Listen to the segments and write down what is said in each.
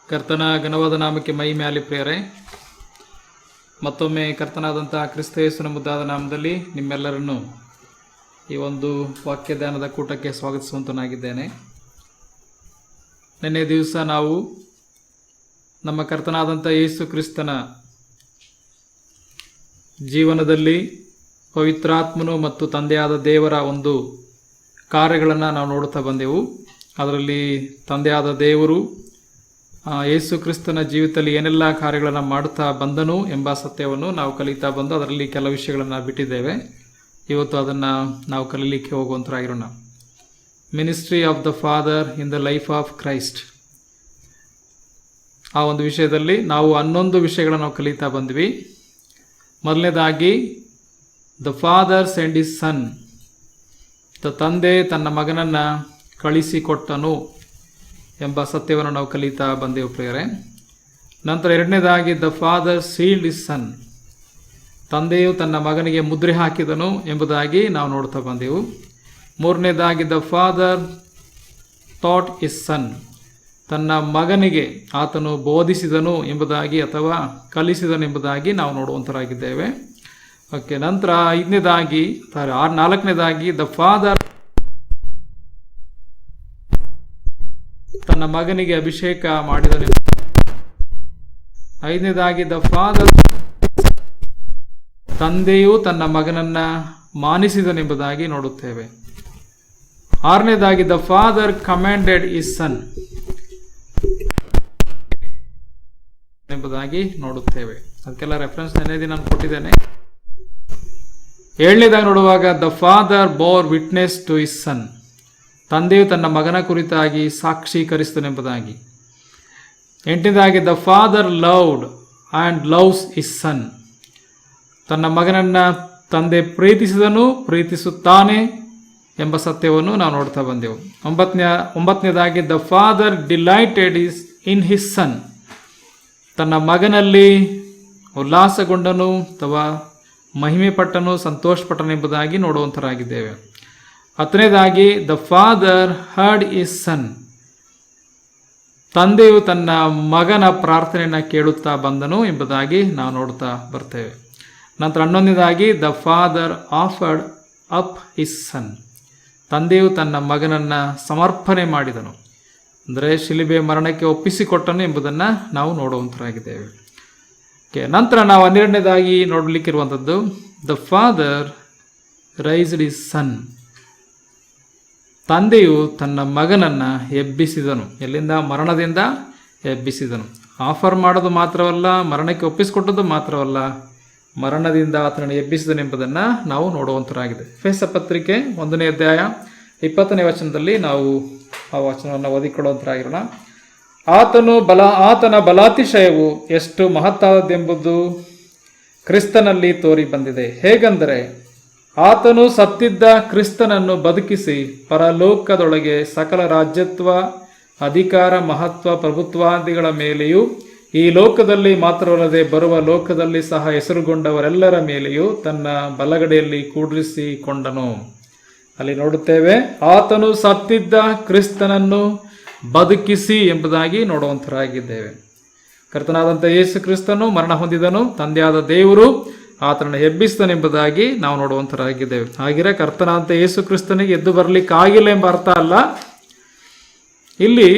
ಕರ್ತನ ಘನವಾದ ನಾಮಕ್ಕೆ ಮಹಿಮೆಯಾಗಲಿ ಪ್ರಿಯರೇ. ಮತ್ತೊಮ್ಮೆ ಕರ್ತನಾದಂಥ ಕ್ರಿಸ್ತ ಯೇಸುವಿನ ಮುದ್ದಾದ ನಾಮದಲ್ಲಿ ನಿಮ್ಮೆಲ್ಲರನ್ನು ಈ ಒಂದು ವಾಕ್ಯ ಧ್ಯಾನದ ಕೂಟಕ್ಕೆ ಸ್ವಾಗತಿಸುವಂತನಾಗಿದ್ದೇನೆ. ನಿನ್ನೆ ದಿವಸ ನಾವು ನಮ್ಮ ಕರ್ತನಾದಂಥ ಯೇಸು ಕ್ರಿಸ್ತನ ಜೀವನದಲ್ಲಿ ಪವಿತ್ರಾತ್ಮನು ಮತ್ತು ತಂದೆಯಾದ ದೇವರ ಒಂದು ಕಾರ್ಯಗಳನ್ನು ನಾವು ನೋಡುತ್ತಾ ಬಂದೆವು. ಅದರಲ್ಲಿ ತಂದೆಯಾದ ದೇವರು ಯೇಸು ಕ್ರಿಸ್ತನ ಜೀವಿತದಲ್ಲಿ ಏನೆಲ್ಲ ಕಾರ್ಯಗಳನ್ನು ಮಾಡುತ್ತಾ ಬಂದನು ಎಂಬ ಸತ್ಯವನ್ನು ನಾವು ಕಲಿತಾ ಬಂದು ಅದರಲ್ಲಿ ಕೆಲವು ವಿಷಯಗಳನ್ನು ಬಿಟ್ಟಿದ್ದೇವೆ. ಇವತ್ತು ಅದನ್ನು ನಾವು ಕಲೀಲಿಕ್ಕೆ ಹೋಗುವಂತರಾಗಿರೋಣ. Ministry of the father in the life of Christ, ಆ ಒಂದು ವಿಷಯದಲ್ಲಿ ನಾವು 11 ವಿಷಯಗಳನ್ನು ನಾವು ಕಲಿತಾ ಬಂದ್ವಿ. ಮೊದಲನೇದಾಗಿ the father send his son, ತಂದೆ ತನ್ನ ಮಗನನ್ನು ಕಳಿಸಿಕೊಟ್ಟನು ಎಂಬ ಸತ್ಯವನ್ನು ನಾವು ಕಲಿತಾ ಬಂದೆವು ಪ್ರಿಯರೇ. ನಂತರ ಎರಡನೇದಾಗಿ the father sealed his son, ತಂದೆಯು ತನ್ನ ಮಗನಿಗೆ ಮುದ್ರೆ ಹಾಕಿದನು ಎಂಬುದಾಗಿ ನಾವು ನೋಡ್ತಾ ಬಂದೆವು. ಮೂರನೇದಾಗಿ the father thought his son, ತನ್ನ ಮಗನಿಗೆ ಆತನು ಬೋಧಿಸಿದನು ಎಂಬುದಾಗಿ ಅಥವಾ ಕಲಿಸಿದನು ಎಂಬುದಾಗಿ ನಾವು ನೋಡುವಂತರಾಗಿದ್ದೇವೆ. ಓಕೆ, ನಂತರ ನಾಲ್ಕನೇದಾಗಿ ದ ಫಾದರ್ ತನ್ನ ಮಗನಿಗೆ ಅಭಿಷೇಕ ಮಾಡಿದನು. ಐದನೇದಾಗಿ ದ ಫಾದರ್ ತಂದೆಯು ತನ್ನ ಮಗನನ್ನ ಮಾನಿಸಿದನೆಂಬುದಾಗಿ ನೋಡುತ್ತೇವೆ. ಆರನೇದಾಗಿ the father commanded his son ಎಂಬುದಾಗಿ ನೋಡುತ್ತೇವೆ. ಅದಕ್ಕೆಲ್ಲ ರೆಫರೆನ್ಸ್ ನೆನ್ನೆ ದಿನ ನಾನು ಕೊಟ್ಟಿದ್ದೇನೆ. ಏಳನೇದಾಗಿ ನೋಡುವಾಗ the father bore witness to his son, ತಂದೆಯು ತನ್ನ ಮಗನ ಕುರಿತಾಗಿ ಸಾಕ್ಷೀಕರಿಸಿದನೆಂಬುದಾಗಿ. ಎಂಟನೇದಾಗಿ the father loved and loves his son, ತನ್ನ ಮಗನನ್ನು ತಂದೆ ಪ್ರೀತಿಸಿದನು, ಪ್ರೀತಿಸುತ್ತಾನೆ ಎಂಬ ಸತ್ಯವನ್ನು ನಾವು ನೋಡ್ತಾ ಬಂದೆವು. ಒಂಬತ್ತನೇದಾಗಿ the father delighted in his son, ತನ್ನ ಮಗನಲ್ಲಿ ಉಲ್ಲಾಸಗೊಂಡನು ಅಥವಾ ಮಹಿಮೆ ಪಟ್ಟನು, ಸಂತೋಷಪಟ್ಟನು ಎಂಬುದಾಗಿ ನೋಡುವಂತರಾಗಿದ್ದೇವೆ. 10ನೇದಾಗಿ the father heard his son, ತಂದೆಯು ತನ್ನ ಮಗನ ಪ್ರಾರ್ಥನೆಯನ್ನು ಕೇಳುತ್ತಾ ಬಂದನು ಎಂಬುದಾಗಿ ನಾವು ನೋಡ್ತಾ ಬರ್ತೇವೆ. ನಂತರ 11ನೇದಾಗಿ the father offered up his son, ತಂದೆಯು ತನ್ನ ಮಗನನ್ನು ಸಮರ್ಪಣೆ ಮಾಡಿದನು, ಅಂದರೆ ಶಿಲುಬೆ ಮರಣಕ್ಕೆ ಒಪ್ಪಿಸಿಕೊಟ್ಟನು ಎಂಬುದನ್ನು ನಾವು ನೋಡುವಂತರಾಗಿದ್ದೇವೆ. ನಂತರ ನಾವು 12ನೇದಾಗಿ ನೋಡಲಿಕ್ಕಿರುವಂಥದ್ದು the father raised his son, ತಂದೆಯು ತನ್ನ ಮಗನನ್ನು ಎಬ್ಬಿಸಿದನು. ಎಲ್ಲಿಂದ? ಮರಣದಿಂದ ಎಬ್ಬಿಸಿದನು. ಆಫರ್ ಮಾಡೋದು ಮಾತ್ರವಲ್ಲ, ಮರಣಕ್ಕೆ ಒಪ್ಪಿಸಿಕೊಟ್ಟದ್ದು ಮಾತ್ರವಲ್ಲ, ಮರಣದಿಂದ ಆತನನ್ನು ಎಬ್ಬಿಸಿದನೆಂಬುದನ್ನು ನಾವು ನೋಡುವಂತರಾಗಿದೆ. ಎಫೆಸ ಪತ್ರಿಕೆ 1ನೇ ಅಧ್ಯಾಯ 20ನೇ ವಚನದಲ್ಲಿ ನಾವು ಆ ವಚನವನ್ನು ಓದಿಕೊಳ್ಳುವಂತರಾಗಿರೋಣ. ಆತನ ಬಲಾತಿಶಯವು ಎಷ್ಟು ಮಹತ್ತಾದದ್ದೆಂಬುದು ಕ್ರಿಸ್ತನಲ್ಲಿ ತೋರಿ ಬಂದಿದೆ. ಹೇಗೆಂದರೆ ಆತನು ಸತ್ತಿದ್ದ ಕ್ರಿಸ್ತನನ್ನು ಬದುಕಿಸಿ ಪರಲೋಕದೊಳಗೆ ಸಕಲ ರಾಜ್ಯತ್ವ, ಅಧಿಕಾರ, ಮಹತ್ವ, ಪ್ರಭುತ್ವಾದಿಗಳ ಮೇಲೆಯೂ ಈ ಲೋಕದಲ್ಲಿ ಮಾತ್ರವಲ್ಲದೆ ಬರುವ ಲೋಕದಲ್ಲಿ ಸಹ ಹೆಸರುಗೊಂಡವರೆಲ್ಲರ ಮೇಲೆಯೂ ತನ್ನ ಬಲಗಡೆಯಲ್ಲಿ ಕೂಡಿಸಿಕೊಂಡನು. ಅಲ್ಲಿ ನೋಡುತ್ತೇವೆ, ಆತನು ಸತ್ತಿದ್ದ ಕ್ರಿಸ್ತನನ್ನು ಬದುಕಿಸಿ ಎಂಬುದಾಗಿ ನೋಡುವಂತರಾಗಿದ್ದೇವೆ. ಕರ್ತನಾದಂಥ ಯೇಸು ಕ್ರಿಸ್ತನು ಮರಣ ಹೊಂದಿದನು, ತಂದೆಯಾದ ದೇವರು ಆತನನ್ನು ಎಬ್ಬಿಸಿದನೆಂಬುದಾಗಿ ನಾವು ನೋಡುವಂತರಾಗಿದ್ದೇವೆ. ಹಾಗಿರೆ ಕರ್ತನಾದಂಥ ಯೇಸು ಕ್ರಿಸ್ತನಿಗೆ ಎದ್ದು ಬರಲಿಕ್ಕಾಗಿಲ್ಲ ಎಂಬ ಅರ್ಥ ಅಲ್ಲ. ಇಲ್ಲಿ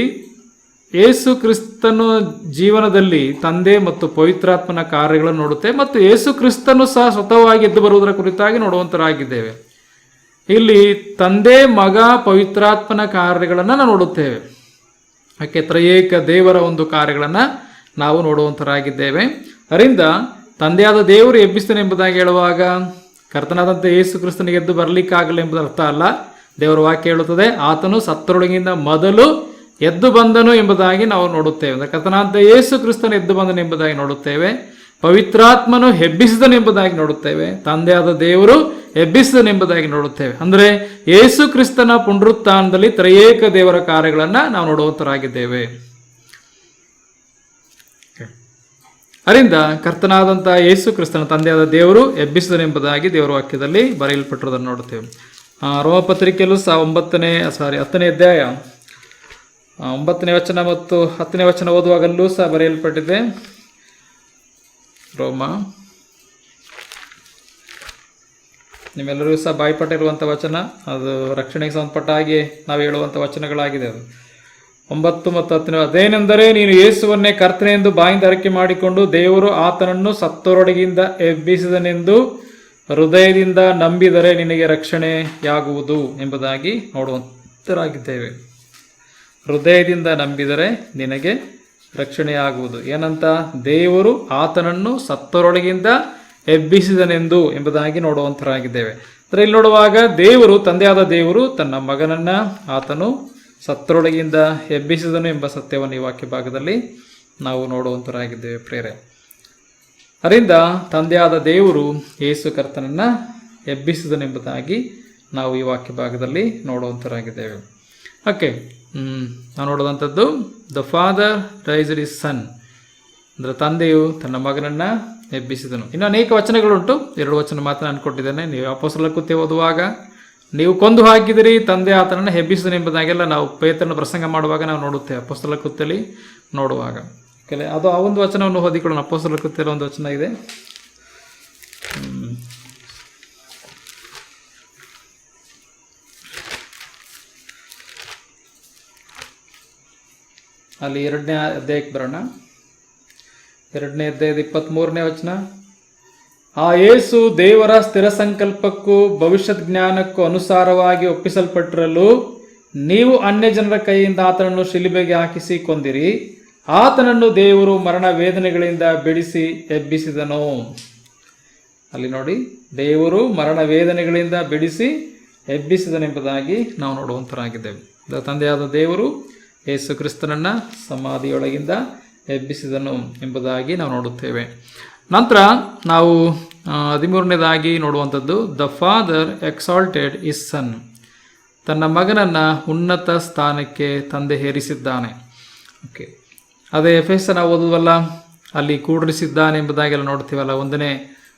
ಯೇಸು ಕ್ರಿಸ್ತನ ಜೀವನದಲ್ಲಿ ತಂದೆ ಮತ್ತು ಪವಿತ್ರಾತ್ಮನ ಕಾರ್ಯಗಳನ್ನು ನೋಡುತ್ತೇವೆ ಮತ್ತು ಯೇಸು ಕ್ರಿಸ್ತನು ಸಹ ಸ್ವತಃವಾಗಿ ಎದ್ದು ಬರುವುದರ ಕುರಿತಾಗಿ ನೋಡುವಂತರಾಗಿದ್ದೇವೆ. ಇಲ್ಲಿ ತಂದೆ, ಮಗ, ಪವಿತ್ರಾತ್ಮನ ಕಾರ್ಯಗಳನ್ನು ನಾವು ನೋಡುತ್ತೇವೆ. ಯಾಕೆ? ತ್ರಯೇಕ ದೇವರ ಒಂದು ಕಾರ್ಯಗಳನ್ನು ನಾವು ನೋಡುವಂತರಾಗಿದ್ದೇವೆ. ಅದರಿಂದ ತಂದೆಯಾದ ದೇವರು ಎಬ್ಬಿಸ್ತಾನೆ ಎಂಬುದಾಗಿ ಹೇಳುವಾಗ ಕರ್ತನಾದಂಥ ಯೇಸು ಕ್ರಿಸ್ತನಿಗೆ ಎದ್ದು ಬರಲಿಕ್ಕಾಗಲ್ಲ ಎಂಬುದು ಅರ್ಥ ಅಲ್ಲ. ದೇವರ ವಾಕ್ಯ ಹೇಳುತ್ತದೆ, ಆತನು ಸತ್ತರೊಳಗಿಂದ ಮೊದಲು ಎದ್ದು ಬಂದನು ಎಂಬುದಾಗಿ ನಾವು ನೋಡುತ್ತೇವೆ. ಅಂದರೆ ಕರ್ತನಾದಂಥ ಯೇಸು ಕ್ರಿಸ್ತನು ಎದ್ದು ಬಂದನು ಎಂಬುದಾಗಿ ನೋಡುತ್ತೇವೆ. ಪವಿತ್ರಾತ್ಮನು ಎಬ್ಬಿಸಿದನೆಂಬುದಾಗಿ ನೋಡುತ್ತೇವೆ. ತಂದೆಯಾದ ದೇವರು ಎಬ್ಬಿಸಿದನೆಂಬುದಾಗಿ ನೋಡುತ್ತೇವೆ. ಅಂದರೆ ಯೇಸು ಕ್ರಿಸ್ತನ ಪುನರುತ್ಥಾನದಲ್ಲಿ ತ್ರಯೇಕ ದೇವರ ಕಾರ್ಯಗಳನ್ನು ನಾವು ನೋಡುವಂತರಾಗಿದ್ದೇವೆ. ಅದರಿಂದ ಕರ್ತನಾದಂಥ ಯೇಸು ಕ್ರಿಸ್ತನ ತಂದೆಯಾದ ದೇವರು ಎಬ್ಬಿಸಿದನೆಂಬುದಾಗಿ ದೇವರ ವಾಕ್ಯದಲ್ಲಿ ಬರೆಯಲ್ಪಟ್ಟಿರುವುದನ್ನು ನೋಡುತ್ತೇವೆ. ರೋಮಪತ್ರಿಕೆಯಲ್ಲೂ ಸಹ 10ನೇ ಅಧ್ಯಾಯ 9ನೇ ವಚನ ಮತ್ತು 10ನೇ ವಚನ ಓದುವಾಗಲೂ ಸಹ ಬರೆಯಲ್ಪಟ್ಟಿದೆ. ರೋಮ, ನಿಮ್ಮೆಲ್ಲರಿಗೂ ಸಹ ಬಾಯ್ಪಾಠ ಇರುವಂಥ ವಚನ, ಅದು ರಕ್ಷಣೆಗೆ ಸಂಬಂಧಪಟ್ಟ ಹಾಗೆ ನಾವು ಹೇಳುವಂಥ ವಚನಗಳಾಗಿದೆ. ಅದು 9 ಮತ್ತು 10ನೇ. ಅದೇನೆಂದರೆ, ನೀನು ಯೇಸುವನ್ನೇ ಕರ್ತನೆಂದು ಬಾಯಿಂದ ಅರಿಕೆ ಮಾಡಿಕೊಂಡು ದೇವರು ಆತನನ್ನು ಸತ್ತವರೊಳಗಿಂದ ಎಬ್ಬಿಸಿದನೆಂದು ಹೃದಯದಿಂದ ನಂಬಿದರೆ ನಿನಗೆ ರಕ್ಷಣೆಯಾಗುವುದು ಎಂಬುದಾಗಿ ನೋಡುವಂತರಾಗಿದ್ದೇವೆ. ಹೃದಯದಿಂದ ನಂಬಿದರೆ ನಿನಗೆ ರಕ್ಷಣೆಯಾಗುವುದು. ಏನಂತ? ದೇವರು ಆತನನ್ನು ಸತ್ತವರೊಳಗಿಂದ ಎಬ್ಬಿಸಿದನೆಂದು ಎಂಬುದಾಗಿ ನೋಡುವಂತರಾಗಿದ್ದೇವೆ. ಅಂದರೆ ಇಲ್ಲಿ ನೋಡುವಾಗ ದೇವರು, ತಂದೆಯಾದ ದೇವರು ತನ್ನ ಮಗನನ್ನು ಆತನು ಸತ್ತರೊಳಗಿಂದ ಎಬ್ಬಿಸಿದನು ಎಂಬ ಸತ್ಯವನ್ನು ಈ ವಾಕ್ಯ ಭಾಗದಲ್ಲಿ ನಾವು ನೋಡುವಂತರಾಗಿದ್ದೇವೆ ಪ್ರೇರೆ. ಅದರಿಂದ ತಂದೆಯಾದ ದೇವರು ಯೇಸು ಕರ್ತನನ್ನು ಎಬ್ಬಿಸಿದನೆಂಬುದಾಗಿ ನಾವು ಈ ವಾಕ್ಯ ಭಾಗದಲ್ಲಿ ನೋಡುವಂತರಾಗಿದ್ದೇವೆ. ಓಕೆ, ನಾವು ನೋಡುವಂಥದ್ದು the father raised his son, ಅಂದರೆ ತಂದೆಯು ತನ್ನ ಮಗನನ್ನು ಎಬ್ಬಿಸಿದನು. ಇನ್ನು ಅನೇಕ ವಚನಗಳುಂಟು, 2 ವಚನ ಮಾತ್ರ ನಾನು ಕೊಟ್ಟಿದ್ದೇನೆ. ನೀವು ಅಪೊಸ್ತಲರ ಕೃತ್ಯ ಓದುವಾಗ, ನೀವು ಕೊಂದು ಹಾಕಿದಿರಿ, ತಂದೆ ಆತನನ್ನು ಎಬ್ಬಿಸಿದನು ಎಂಬುದಾಗೆಲ್ಲ ನಾವು ಪೇತ್ರನ ಪ್ರಸಂಗ ಮಾಡುವಾಗ ನಾವು ನೋಡುತ್ತೇವೆ. ಅಪೊಸ್ತಲರ ಕೃತ್ಯದಲ್ಲಿ ನೋಡುವಾಗ ಅದು ಆ ಒಂದು ವಚನವನ್ನು ಓದಿಕೊಳ್ಳೋಣ. ಅಪೊಸ್ತಲರ ಕೃತ್ಯದಲ್ಲಿ ಒಂದು ವಚನ ಇದೆ. ಅಲ್ಲಿ 2ನೇ ಅಧ್ಯಾಯಕ್ಕೆ ಬರೋಣ. 2ನೇ ಅಧ್ಯಾಯದ 23ನೇ ವಚನ. ಆ ಯೇಸು ದೇವರ ಸ್ಥಿರ ಸಂಕಲ್ಪಕ್ಕೂ ಭವಿಷ್ಯತ್ ಜ್ಞಾನಕ್ಕೂ ಅನುಸಾರವಾಗಿ ಒಪ್ಪಿಸಲ್ಪಟ್ಟಿರಲು ನೀವು ಅನ್ಯ ಜನರ ಕೈಯಿಂದ ಆತನನ್ನು ಶಿಲುಬೆಗೆ ಹಾಕಿಸಿ ಕೊಂದಿರಿ. ಆತನನ್ನು ದೇವರು ಮರಣ ವೇದನೆಗಳಿಂದ ಬಿಡಿಸಿ ಎಬ್ಬಿಸಿದನು. ಅಲ್ಲಿ ನೋಡಿ, ದೇವರು ಮರಣ ವೇದನೆಗಳಿಂದ ಬಿಡಿಸಿ ಎಬ್ಬಿಸಿದನೆಂಬುದಾಗಿ ನಾವು ನೋಡುವಂತರಾಗಿದ್ದೇವೆ. ತಂದೆಯಾದ ದೇವರು ಯೇಸು ಕ್ರಿಸ್ತನನ್ನು ಸಮಾಧಿಯೊಳಗಿಂದ ಎಬ್ಬಿಸಿದನು ಎಂಬುದಾಗಿ ನಾವು ನೋಡುತ್ತೇವೆ. ನಂತರ ನಾವು 13ನೇದಾಗಿ ನೋಡುವಂಥದ್ದು ದ ಫಾದರ್ ಎಕ್ಸಾಲ್ಟೆಡ್ ಇಸ್ ಸನ್, ತನ್ನ ಮಗನನ್ನು ಉನ್ನತ ಸ್ಥಾನಕ್ಕೆ ತಂದೆ ಏರಿಸಿದ್ದಾನೆ. ಓಕೆ, ಅದೇ ಎಫೆಸ ನಾವು ಓದುವಲ್ಲ, ಅಲ್ಲಿ ಕೂಡಿಸಿದ್ದಾನೆ ಎಂಬುದಾಗೆಲ್ಲ ನೋಡ್ತೀವಲ್ಲ. 1ನೇ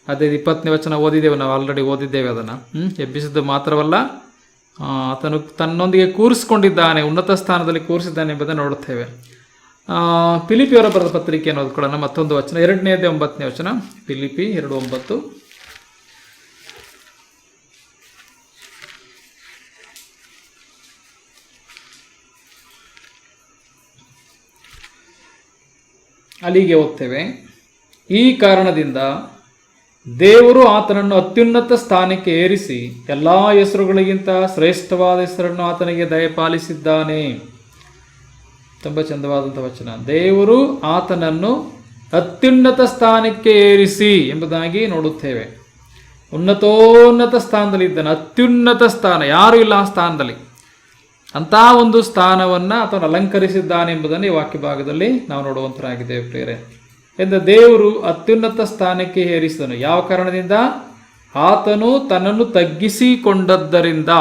ಅದೇ 20ನೇ ವಚನ ಓದಿದ್ದೇವೆ, ನಾವು ಆಲ್ರೆಡಿ ಓದಿದ್ದೇವೆ ಅದನ್ನು. ಎಬ್ಬಿಸಿದ್ದು ಮಾತ್ರವಲ್ಲ, ಆತನು ತನ್ನೊಂದಿಗೆ ಕೂರಿಸಿಕೊಂಡಿದ್ದಾನೆ, ಉನ್ನತ ಸ್ಥಾನದಲ್ಲಿ ಕೂರಿಸಿದ್ದಾನೆ ಎಂಬುದನ್ನು ನೋಡುತ್ತೇವೆ. ಫಿಲಿಪಿಯವರ ಬರೆದ ಪತ್ರಿಕೆಯನ್ನು ಓದ್ಕೊಳ್ಳೋಣ. ಮತ್ತೊಂದು ವಚನ, 2ನೇ ಅಧ್ಯಾಯ 9ನೇ ವಚನ, ಫಿಲಿಪಿ 2:9. ಅಲ್ಲಿಗೆ ಓದ್ತೇವೆ. ಈ ಕಾರಣದಿಂದ ದೇವರು ಆತನನ್ನು ಅತ್ಯುನ್ನತ ಸ್ಥಾನಕ್ಕೆ ಏರಿಸಿ ಎಲ್ಲ ಹೆಸರುಗಳಿಗಿಂತ ಶ್ರೇಷ್ಠವಾದ ಹೆಸರನ್ನು ಆತನಿಗೆ ದಯಪಾಲಿಸಿದ್ದಾನೆ. ತುಂಬ ಚಂದವಾದಂಥ ವಚನ. ದೇವರು ಆತನನ್ನು ಅತ್ಯುನ್ನತ ಸ್ಥಾನಕ್ಕೆ ಏರಿಸಿ ಎಂಬುದಾಗಿ ನೋಡುತ್ತೇವೆ. ಉನ್ನತೋನ್ನತ ಸ್ಥಾನದಲ್ಲಿ ಇದ್ದಾನೆ, ಅತ್ಯುನ್ನತ ಸ್ಥಾನ, ಯಾರೂ ಇಲ್ಲ ಆ ಸ್ಥಾನದಲ್ಲಿ. ಅಂಥ ಒಂದು ಸ್ಥಾನವನ್ನು ಆತನು ಅಲಂಕರಿಸಿದ್ದಾನೆ ಎಂಬುದನ್ನು ಈ ವಾಕ್ಯ ಭಾಗದಲ್ಲಿ ನಾವು ನೋಡುವಂತರಾಗಿದ್ದೇವೆ ಪ್ರಿಯರೇ. ಎಂದು ದೇವರು ಅತ್ಯುನ್ನತ ಸ್ಥಾನಕ್ಕೆ ಏರಿಸಿದನು. ಯಾವ ಕಾರಣದಿಂದ? ಆತನು ತನ್ನನ್ನು ತಗ್ಗಿಸಿಕೊಂಡದ್ದರಿಂದ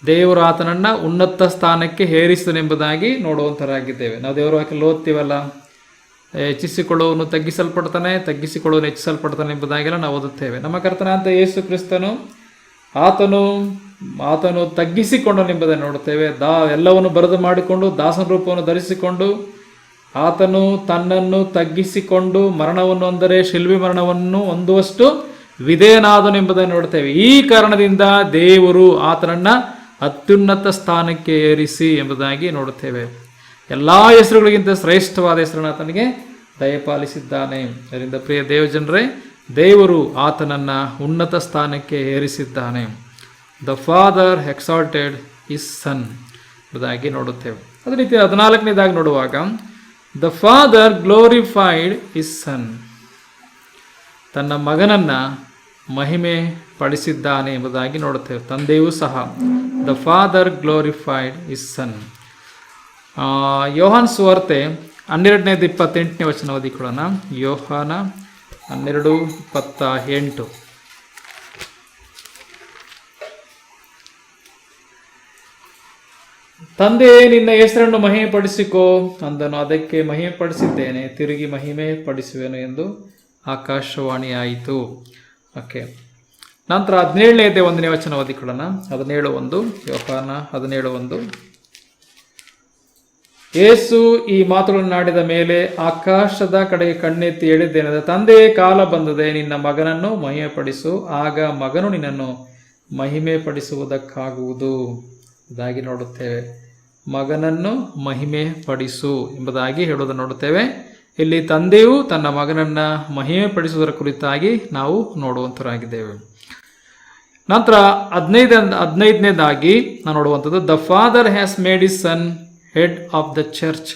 ದೇವರು ಆತನನ್ನು ಉನ್ನತ ಸ್ಥಾನಕ್ಕೆ ಏರಿಸಿದನೆಂಬುದಾಗಿ ನೋಡುವಂತರಾಗಿದ್ದೇವೆ. ನಾವು ದೇವರ ವಾಕ್ಯದಲ್ಲಿ ಓದ್ತೀವಲ್ಲ, ಹೆಚ್ಚಿಸಿಕೊಳ್ಳುವನು ತಗ್ಗಿಸಲ್ಪಡ್ತಾನೆ, ತಗ್ಗಿಸಿಕೊಳ್ಳುವನು ಹೆಚ್ಚಿಸಲ್ಪಡ್ತಾನೆ ಎಂಬುದಾಗೆಲ್ಲ ನಾವು ಓದುತ್ತೇವೆ. ನಮ್ಮ ಕರ್ತನಾದ ಯೇಸು ಕ್ರಿಸ್ತನು ಆತನು ತಗ್ಗಿಸಿಕೊಂಡನೆಂಬುದನ್ನು ನೋಡುತ್ತೇವೆ. ಎಲ್ಲವನ್ನು ಬರೆದು ಮಾಡಿಕೊಂಡು ದಾಸನ ರೂಪವನ್ನು ಧರಿಸಿಕೊಂಡು ಆತನು ತನ್ನನ್ನು ತಗ್ಗಿಸಿಕೊಂಡು ಮರಣವನ್ನು, ಅಂದರೆ ಶಿಲ್ಬೆ ಮರಣವನ್ನು ಹೊಂದುವಷ್ಟು ವಿಧೇಯನಾದನು ಎಂಬುದನ್ನು ನೋಡುತ್ತೇವೆ. ಈ ಕಾರಣದಿಂದ ದೇವರು ಆತನನ್ನು ಅತ್ಯುನ್ನತ ಸ್ಥಾನಕ್ಕೆ ಏರಿಸಿ ಎಂಬುದಾಗಿ ನೋಡುತ್ತೇವೆ. ಎಲ್ಲ ಹೆಸರುಗಳಿಗಿಂತ ಶ್ರೇಷ್ಠವಾದ ಹೆಸರನ್ನು ಆತನಿಗೆ ದಯಪಾಲಿಸಿದ್ದಾನೆ. ಅದರಿಂದ ಪ್ರಿಯ ದೇವಜನರೇ, ದೇವರು ಆತನನ್ನು ಉನ್ನತ ಸ್ಥಾನಕ್ಕೆ ಏರಿಸಿದ್ದಾನೆ. ದ ಫಾದರ್ ಎಕ್ಸಾಲ್ಟೆಡ್ ಇಸ್ ಸನ್ ಎಂಬುದಾಗಿ ನೋಡುತ್ತೇವೆ. ಅದೇ ರೀತಿ 14ನೇದಾಗಿ ನೋಡುವಾಗ ದ ಫಾದರ್ ಗ್ಲೋರಿಫೈಡ್ ಇಸ್ ಸನ್, ತನ್ನ ಮಗನನ್ನು ಮಹಿಮೆ ಪಡಿಸಿದ್ದಾನೆ ಎಂಬುದಾಗಿ ನೋಡುತ್ತೇವೆ. ತಂದೆಯೂ ಸಹ ದ ಫಾದರ್ ಗ್ಲೋರಿಫೈಡ್ ಇಸ್ ಸನ್. ಯೋಹಾನ್ ಸುವಾರ್ತೆ 12:28 ವಚನ ಓದಿಕೊಳ್ಳೋಣ. ಯೋಹಾನ 12:28. ತಂದೆ, ನಿನ್ನ ಹೆಸರನ್ನು ಮಹಿಮೆ ಪಡಿಸಿಕೋ ಅಂದನು. ಅದಕ್ಕೆ ಮಹಿಮೆ ಪಡಿಸಿದ್ದೇನೆ, ತಿರುಗಿ ಮಹಿಮೆ ಪಡಿಸುವೆನು ಎಂದು ಆಕಾಶವಾಣಿಯಾಯಿತು. ಓಕೆ, ನಂತರ 17ನೇ ಅಧ್ಯಾಯ 1ನೇ ವಚನ ಓದಿಕೊಳ್ಳೋಣ. 17:1. ಯೋಹಾನ 17:1. ಯೇಸು ಈ ಮಾತುಗಳನ್ನು ಆಡಿದ ಮೇಲೆ ಆಕಾಶದ ಕಡೆಗೆ ಕಣ್ಣೆತ್ತಿ ಹೇಳಿದ್ದೇನೆಂದರೆ, ತಂದೆಯೇ, ಕಾಲ ಬಂದದೆ, ನಿನ್ನ ಮಗನನ್ನು ಮಹಿಮೆಪಡಿಸು, ಆಗ ಮಗನು ನಿನ್ನನ್ನು ಮಹಿಮೆ ಪಡಿಸುವುದಕ್ಕಾಗುವುದು. ಇದಾಗಿ ನೋಡುತ್ತೇವೆ, ಮಗನನ್ನು ಮಹಿಮೆ ಪಡಿಸು ಎಂಬುದಾಗಿ ಹೇಳುವುದನ್ನು ನೋಡುತ್ತೇವೆ. ಇಲ್ಲಿ ತಂದೆಯು ತನ್ನ ಮಗನನ್ನ ಮಹಿಮೆ ಪಡಿಸುವುದರ ಕುರಿತಾಗಿ ನಾವು ನೋಡುವಂತರಾಗಿದ್ದೇವೆ. ನಂತರ 15ನೇದಾಗಿ ನಾವು ನೋಡುವಂಥದ್ದು, the father has made his son head of the church.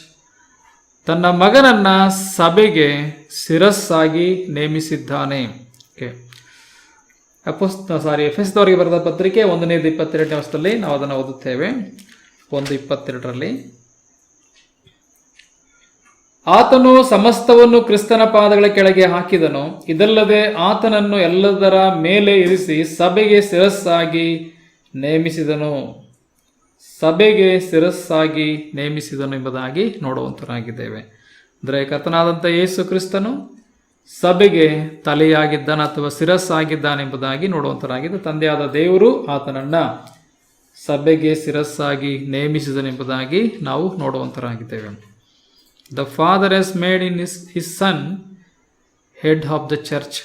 ತನ್ನ ಮಗನನ್ನ ಸಭೆಗೆ ಶಿರಸ್ಸಾಗಿ ನೇಮಿಸಿದ್ದಾನೆ. ಎಫೆಸದವರಿಗೆ ಬರೆದ ಪತ್ರಿಕೆ 1:22 ವರ್ಷದಲ್ಲಿ ನಾವು ಅದನ್ನು ಓದುತ್ತೇವೆ. 1:22 ಆತನು ಸಮಸ್ತವನ್ನು ಕ್ರಿಸ್ತನ ಪಾದಗಳ ಕೆಳಗೆ ಹಾಕಿದನು, ಇದಲ್ಲದೆ ಆತನನ್ನು ಎಲ್ಲದರ ಮೇಲೆ ಇರಿಸಿ ಸಭೆಗೆ ಶಿರಸ್ಸಾಗಿ ನೇಮಿಸಿದನು. ಸಭೆಗೆ ಶಿರಸ್ಸಾಗಿ ನೇಮಿಸಿದನು ಎಂಬುದಾಗಿ ನೋಡುವಂತರಾಗಿದ್ದೇವೆ. ಅಂದರೆ ಕರ್ತನಾದಂಥ ಯೇಸು ಕ್ರಿಸ್ತನು ಸಭೆಗೆ ತಲೆಯಾಗಿದ್ದಾನೆ ಅಥವಾ ಶಿರಸ್ಸಾಗಿದ್ದಾನೆ ಎಂಬುದಾಗಿ ನೋಡುವಂತರಾಗಿದೆ. ತಂದೆಯಾದ ದೇವರು ಆತನನ್ನ ಸಭೆಗೆ ಶಿರಸ್ಸಾಗಿ ನೇಮಿಸಿದನೆಂಬುದಾಗಿ ನಾವು ನೋಡುವಂತರಾಗಿದ್ದೇವೆ. The father has made in his son head of the church.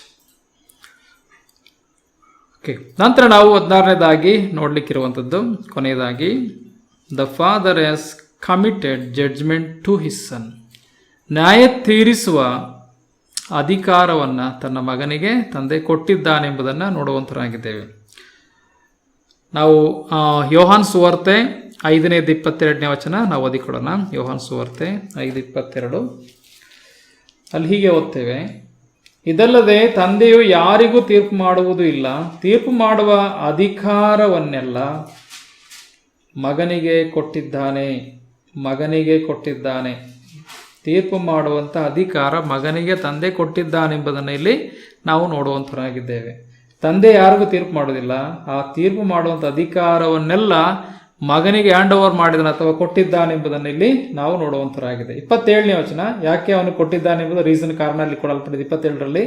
ನಂತರ ನಾವು 16ನೇದಾಗಿ ನೋಡ್ಲಿಕ್ಕಿರುವಂಥದ್ದು, ಕೊನೆಯದಾಗಿ, the father has committed judgement to his son. ನ್ಯಾಯ ತೀರಿಸುವ ಅಧಿಕಾರವನ್ನು ತನ್ನ ಮಗನಿಗೆ ತಂದೆ ಕೊಟ್ಟಿದ್ದಾನೆಂಬುದನ್ನು ನೋಡುವಂತರಾಗಿದ್ದೇವೆ. ನಾವು ಯೋಹಾನ್ ಸುವಾರ್ತೆ 5:22 ವಚನ ನಾವು ಓದಿಕೊಳ್ಳೋಣ. ಯೋಹಾನ್ ಸುವಾರ್ತೆ 5:22 ಅಲ್ಲಿ ಹೀಗೆ ಓದ್ತೇವೆ, ಇದಲ್ಲದೆ ತಂದೆಯು ಯಾರಿಗೂ ತೀರ್ಪು ಮಾಡುವುದು ಇಲ್ಲ, ತೀರ್ಪು ಮಾಡುವ ಅಧಿಕಾರವನ್ನೆಲ್ಲ ಮಗನಿಗೆ ಕೊಟ್ಟಿದ್ದಾನೆ. ತೀರ್ಪು ಮಾಡುವಂಥ ಅಧಿಕಾರ ಮಗನಿಗೆ ತಂದೆ ಕೊಟ್ಟಿದ್ದಾನೆಂಬುದನ್ನು ಇಲ್ಲಿ ನಾವು ನೋಡುವಂತರಾಗಿದ್ದೇವೆ. ತಂದೆ ಯಾರಿಗೂ ತೀರ್ಪು ಮಾಡೋದಿಲ್ಲ, ಆ ತೀರ್ಪು ಮಾಡುವಂಥ ಅಧಿಕಾರವನ್ನೆಲ್ಲ ಮಗನಿಗೆ ಹ್ಯಾಂಡ್ ಓವರ್ ಮಾಡಿದನು ಅಥವಾ ಕೊಟ್ಟಿದ್ದಾನೆಂಬುದನ್ನು ಇಲ್ಲಿ ನಾವು ನೋಡುವಂತರಾಗಿದೆ. 27ನೇ ವಚನ, ಯಾಕೆ ಅವನು ಕೊಟ್ಟಿದ್ದಾನೆಂಬುದು ರೀಸನ್ ಕಾರಣ ಅಲ್ಲಿ ಕೊಡಲ್ಪಟ್ಟಿದೆ 27ರಲ್ಲಿ.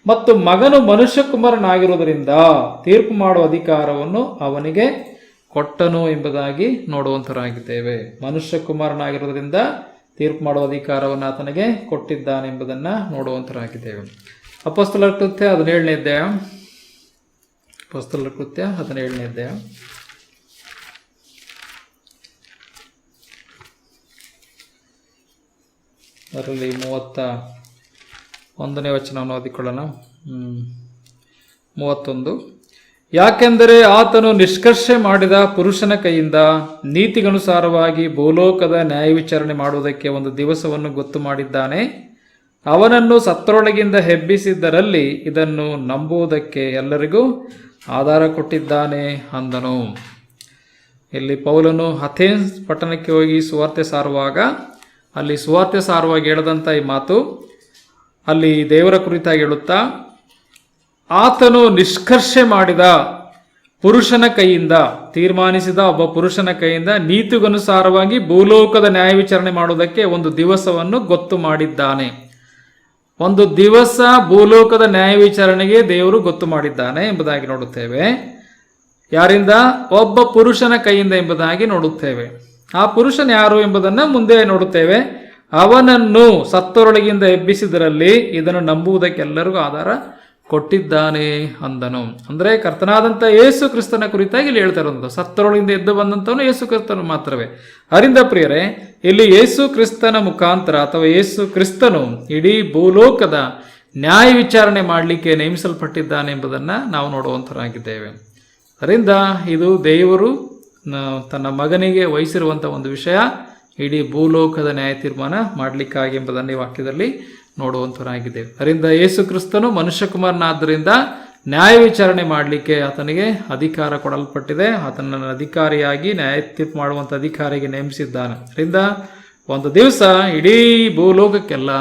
ಮತ್ತು ಮಗನು ಮನುಷ್ಯ ಕುಮಾರನಾಗಿರುವುದರಿಂದ ತೀರ್ಪು ಮಾಡುವ ಅಧಿಕಾರವನ್ನು ಅವನಿಗೆ ಕೊಟ್ಟನು ಎಂಬುದಾಗಿ ನೋಡುವಂತರಾಗಿದ್ದೇವೆ. ಮನುಷ್ಯ ಕುಮಾರನಾಗಿರುವುದರಿಂದ ತೀರ್ಪು ಮಾಡುವ ಅಧಿಕಾರವನ್ನು ಆತನಿಗೆ ಕೊಟ್ಟಿದ್ದಾನೆಂಬುದನ್ನು ನೋಡುವಂತರಾಗಿದ್ದೇವೆ. ಅಪೊಸ್ತಲರ ಕೃತ್ಯ 17ನೇ ಅಧ್ಯಾಯ. ಅಪೊಸ್ತಲರ ಕೃತ್ಯ 17ನೇ ಅಧ್ಯಾಯ. ಅದರಲ್ಲಿ 31ನೇ ವಚನವನ್ನು ಓದಿಕೊಳ್ಳೋಣ. 31, ಯಾಕೆಂದರೆ ಆತನು ನಿಷ್ಕರ್ಷೆ ಮಾಡಿದ ಪುರುಷನ ಕೈಯಿಂದ ನೀತಿಗನುಸಾರವಾಗಿ ಭೂಲೋಕದ ನ್ಯಾಯವಿಚಾರಣೆ ಮಾಡುವುದಕ್ಕೆ ಒಂದು ದಿವಸವನ್ನು ಗೊತ್ತು ಮಾಡಿದ್ದಾನೆ. ಅವನನ್ನು ಸತ್ತರೊಳಗಿಂದ ಎಬ್ಬಿಸಿದ್ದರಲ್ಲಿ ಇದನ್ನು ನಂಬುವುದಕ್ಕೆ ಎಲ್ಲರಿಗೂ ಆಧಾರ ಕೊಟ್ಟಿದ್ದಾನೆ ಅಂದನು. ಇಲ್ಲಿ ಪೌಲನು ಅಥೆನ್ಸ್ ಪಟ್ಟಣಕ್ಕೆ ಹೋಗಿ ಸುವಾರ್ತೆ ಸಾರುವಾಗ ಅಲ್ಲಿ ಸುವಾರ್ತೆ ಸಾರುವಾಗ ಹೇಳದಂಥ ಈ ಮಾತು ಅಲ್ಲಿ ದೇವರ ಕುರಿತಾಗಿ ಹೇಳುತ್ತಾ, ಆತನು ನಿಷ್ಕರ್ಷೆ ಮಾಡಿದ ಪುರುಷನ ಕೈಯಿಂದ, ತೀರ್ಮಾನಿಸಿದ ಒಬ್ಬ ಪುರುಷನ ಕೈಯಿಂದ ನೀತಿಗನುಸಾರವಾಗಿ ಭೂಲೋಕದ ನ್ಯಾಯ ವಿಚಾರಣೆ ಮಾಡುವುದಕ್ಕೆ ಒಂದು ದಿವಸವನ್ನು ಗೊತ್ತು ಮಾಡಿದ್ದಾನೆ. ಒಂದು ದಿವಸ ಭೂಲೋಕದ ನ್ಯಾಯ ವಿಚಾರಣೆಗೆ ದೇವರು ಗೊತ್ತು ಮಾಡಿದ್ದಾನೆ ಎಂಬುದಾಗಿ ನೋಡುತ್ತೇವೆ. ಯಾರಿಂದ? ಒಬ್ಬ ಪುರುಷನ ಕೈಯಿಂದ ಎಂಬುದಾಗಿ ನೋಡುತ್ತೇವೆ. ಆ ಪುರುಷನ ಯಾರು ಎಂಬುದನ್ನು ಮುಂದೆ ನೋಡುತ್ತೇವೆ. ಅವನನ್ನು ಸತ್ತರೊಳಗಿಂದ ಎಬ್ಬಿಸಿದರಲ್ಲಿ ಇದನ್ನು ನಂಬುವುದಕ್ಕೆಲ್ಲರಿಗೂ ಆಧಾರ ಕೊಟ್ಟಿದ್ದಾನೆ ಅಂದನು. ಅಂದರೆ ಕರ್ತನಾದಂಥ ಯೇಸು ಕ್ರಿಸ್ತನ ಕುರಿತಾಗಿ ಇಲ್ಲಿ ಹೇಳ್ತಾ ಇರೋದು, ಸತ್ತರೊಳಗಿಂದ ಎದ್ದು ಬಂದಂಥವನು ಯೇಸು ಕ್ರಿಸ್ತನು ಮಾತ್ರವೇ. ಅರಿಂದ ಪ್ರಿಯರೇ, ಇಲ್ಲಿ ಯೇಸು ಕ್ರಿಸ್ತನ ಮುಖಾಂತರ ಅಥವಾ ಯೇಸು ಕ್ರಿಸ್ತನು ಇಡೀ ಭೂಲೋಕದ ನ್ಯಾಯ ವಿಚಾರಣೆ ಮಾಡಲಿಕ್ಕೆ ನೇಮಿಸಲ್ಪಟ್ಟಿದ್ದಾನೆ ಎಂಬುದನ್ನು ನಾವು ನೋಡುವಂತರಾಗಿದ್ದೇವೆ. ಅದರಿಂದ ಇದು ದೇವರು ತನ್ನ ಮಗನಿಗೆ ವಹಿಸಿರುವಂಥ ಒಂದು ವಿಷಯ, ಇಡೀ ಭೂಲೋಕದ ನ್ಯಾಯ ತೀರ್ಮಾನ ಮಾಡಲಿಕ್ಕಾಗಿ ಎಂಬುದನ್ನು ಈ ವಾಕ್ಯದಲ್ಲಿ ನೋಡುವಂತರಾಗಿದ್ದೇವೆ. ಅದರಿಂದ ಯೇಸು ಕ್ರಿಸ್ತನು ಮನುಷ್ಯ ಕುಮಾರನಾದ್ದರಿಂದ ನ್ಯಾಯ ವಿಚಾರಣೆ ಮಾಡಲಿಕ್ಕೆ ಆತನಿಗೆ ಅಧಿಕಾರ ಕೊಡಲ್ಪಟ್ಟಿದೆ. ಆತನನ್ನು ಅಧಿಕಾರಿಯಾಗಿ ನ್ಯಾಯ ತೀರ್ಪು ಮಾಡುವಂಥ ಅಧಿಕಾರಿಗೆ ನೇಮಿಸಿದ್ದಾನೆ. ಅದರಿಂದ ಒಂದು ದಿವಸ ಇಡೀ ಭೂಲೋಕಕ್ಕೆಲ್ಲ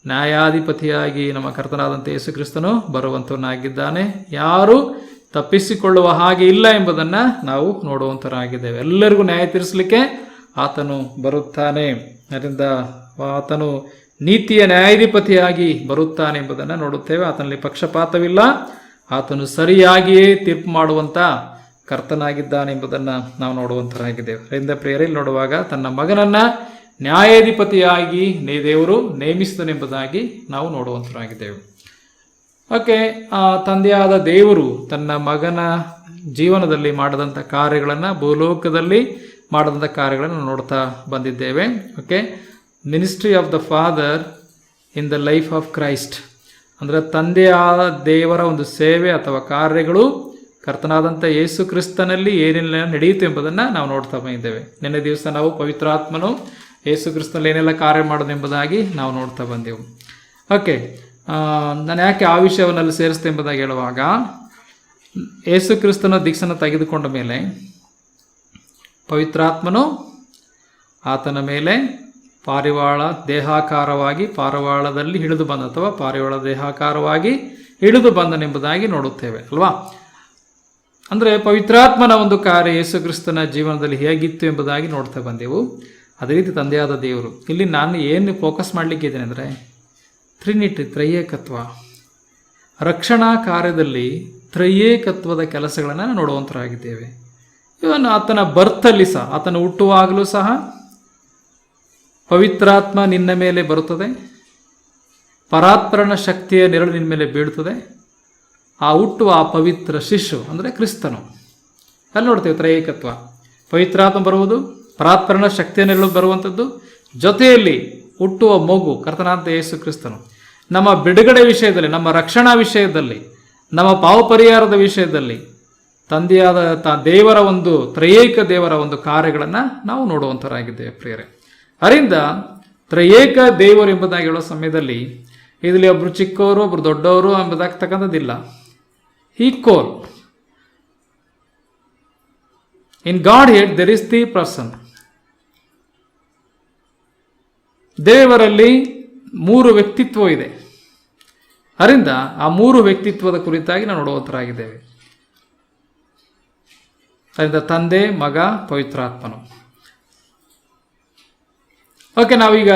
ನ್ಯಾಯಾಧಿಪತಿಯಾಗಿ ನಮ್ಮ ಕರ್ತನಾದಂಥ ಯೇಸು ಕ್ರಿಸ್ತನು ಬರುವಂತವನಾಗಿದ್ದಾನೆ. ಯಾರು ತಪ್ಪಿಸಿಕೊಳ್ಳುವ ಹಾಗೆ ಇಲ್ಲ ಎಂಬುದನ್ನು ನಾವು ನೋಡುವಂತರಾಗಿದ್ದೇವೆ. ಎಲ್ಲರಿಗೂ ನ್ಯಾಯ ತೀರಿಸಲಿಕ್ಕೆ ಆತನು ಬರುತ್ತಾನೆ. ಅದರಿಂದ ಆತನು ನೀತಿಯ ನ್ಯಾಯಾಧಿಪತಿಯಾಗಿ ಬರುತ್ತಾನೆ ಎಂಬುದನ್ನು ನೋಡುತ್ತೇವೆ. ಆತನಲ್ಲಿ ಪಕ್ಷಪಾತವಿಲ್ಲ, ಆತನು ಸರಿಯಾಗಿಯೇ ತೀರ್ಪು ಮಾಡುವಂಥ ಕರ್ತನಾಗಿದ್ದಾನೆ ಎಂಬುದನ್ನು ನಾವು ನೋಡುವಂತರಾಗಿದ್ದೇವೆ. ಅದರಿಂದ ಪ್ರಿಯರಲ್ಲಿ ನೋಡುವಾಗ ತನ್ನ ಮಗನನ್ನು ನ್ಯಾಯಾಧಿಪತಿಯಾಗಿ ದೇವರು ನೇಮಿಸಿದನೆಂಬುದಾಗಿ ನಾವು ನೋಡುವಂತರಾಗಿದ್ದೇವೆ. ಓಕೆ, ತಂದೆಯಾದ ದೇವರು ತನ್ನ ಮಗನ ಜೀವನದಲ್ಲಿ ಮಾಡಿದಂಥ ಕಾರ್ಯಗಳನ್ನು, ಭೂಲೋಕದಲ್ಲಿ ಮಾಡಿದಂಥ ಕಾರ್ಯಗಳನ್ನು ನೋಡ್ತಾ ಬಂದಿದ್ದೇವೆ. Okay, ministry of the father in the life of Christ ಅಂದರೆ ತಂದೆಯಾದ ದೇವರ ಒಂದು ಸೇವೆ ಅಥವಾ ಕಾರ್ಯಗಳು ಕರ್ತನಾದಂಥ ಯೇಸು ಕ್ರಿಸ್ತನಲ್ಲಿ ಏನೆಲ್ಲ ನಡೆಯಿತು ಎಂಬುದನ್ನು ನಾವು ನೋಡ್ತಾ ಬಂದಿದ್ದೇವೆ. ನಿನ್ನೆ ದಿವಸ ನಾವು ಪವಿತ್ರಾತ್ಮನು ಯೇಸು ಕ್ರಿಸ್ತನಲ್ಲಿ ಏನೆಲ್ಲ ಕಾರ್ಯ ಮಾಡೋದೆಂಬುದಾಗಿ ನಾವು ನೋಡ್ತಾ ಬಂದೆವು. ಓಕೆ, ನಾನು ಯಾಕೆ ಆ ವಿಷಯವನ್ನಲ್ಲಿ ಸೇರಿಸ್ತೆ ಎಂಬುದಾಗಿ ಹೇಳುವಾಗ, ಯೇಸು ಕ್ರಿಸ್ತನ ದೀಕ್ಷೆಯನ್ನು ತೆಗೆದುಕೊಂಡ ಮೇಲೆ ಪವಿತ್ರಾತ್ಮನು ಆತನ ಮೇಲೆ ಪಾರಿವಾಳದಲ್ಲಿ ಇಳಿದು ಬಂದ ಅಥವಾ ಪಾರಿವಾಳ ದೇಹಾಕಾರವಾಗಿ ಇಳಿದು ಬಂದನೆಂಬುದಾಗಿ ನೋಡುತ್ತೇವೆ ಅಲ್ವಾ. ಅಂದರೆ ಪವಿತ್ರಾತ್ಮನ ಒಂದು ಕಾರ್ಯ ಯೇಸು ಕ್ರಿಸ್ತನ ಜೀವನದಲ್ಲಿ ಹೇಗಿತ್ತು ಎಂಬುದಾಗಿ ನೋಡ್ತಾ ಬಂದೆವು. ಅದೇ ರೀತಿ ತಂದೆಯಾದ ದೇವರು, ಇಲ್ಲಿ ನಾನು ಏನು ಫೋಕಸ್ ಮಾಡಲಿಕ್ಕಿದ್ದೇನೆ ಅಂದರೆ ಟ್ರಿನಿಟಿ, ತ್ರೈಯೇಕತ್ವ. ರಕ್ಷಣಾ ಕಾರ್ಯದಲ್ಲಿ ತ್ರೈಯೇಕತ್ವದ ಕೆಲಸಗಳನ್ನು ನೋಡುವಂತರಾಗಿದ್ದೇವೆ. ಇವನು ಆತನ ಬರ್ತಲ್ಲಿ ಸಹ, ಆತನ ಹುಟ್ಟುವಾಗಲೂ ಸಹ ಪವಿತ್ರಾತ್ಮ ನಿನ್ನ ಮೇಲೆ ಬರುತ್ತದೆ, ಪರಾತ್ಪರನ ಶಕ್ತಿಯ ನೆರಳು ನಿನ್ನ ಮೇಲೆ ಬೀಳುತ್ತದೆ. ಆ ಹುಟ್ಟುವ ಆ ಪವಿತ್ರ ಶಿಶು ಅಂದರೆ ಕ್ರಿಸ್ತನು, ಅಲ್ಲಿ ನೋಡ್ತೇವೆ ತ್ರೈಯೇಕತ್ವ. ಪವಿತ್ರಾತ್ಮ ಬರುವುದು, ಪರಾತ್ಪರನ ಶಕ್ತಿಯ ನೆರಳು ಬರುವಂಥದ್ದು, ಜೊತೆಯಲ್ಲಿ ಹುಟ್ಟುವ ಮಗು ಕರ್ತನಾದ ಯೇಸು ಕ್ರಿಸ್ತನು. ನಮ್ಮ ಬಿಡುಗಡೆ ವಿಷಯದಲ್ಲಿ, ನಮ್ಮ ರಕ್ಷಣಾ ವಿಷಯದಲ್ಲಿ, ನಮ್ಮ ಪಾಪ ಪರಿಹಾರದ ವಿಷಯದಲ್ಲಿ ತಂದೆಯಾದ ದೇವರ ಒಂದು ತ್ರೈಯೇಕ ದೇವರ ಒಂದು ಕಾರ್ಯಗಳನ್ನು ನಾವು ನೋಡುವಂಥರಾಗಿದ್ದೇವೆ ಪ್ರಿಯರೇ. ಅದರಿಂದ ತ್ರೈಯೇಕ ದೇವರು ಎಂಬುದಾಗಿ ಹೇಳೋ ಸಮಯದಲ್ಲಿ ಇದರಲ್ಲಿ ಒಬ್ಬರು ಚಿಕ್ಕವರು ಒಬ್ಬರು ದೊಡ್ಡವರು ಎಂಬುದಾಗ್ತಕ್ಕಂಥದ್ದಿಲ್ಲ. Equal in Godhead there is the person. ದೇವರಲ್ಲಿ 3 ವ್ಯಕ್ತಿತ್ವ ಇದೆ. ಅದರಿಂದ ಆ 3 ವ್ಯಕ್ತಿತ್ವದ ಕುರಿತಾಗಿ ನಾವು ನೋಡುವಂತರಾಗಿದ್ದೇವೆ. ಅದರಿಂದ ತಂದೆ, ಮಗ, ಪವಿತ್ರಾತ್ಮನು. ಓಕೆ, ನಾವೀಗ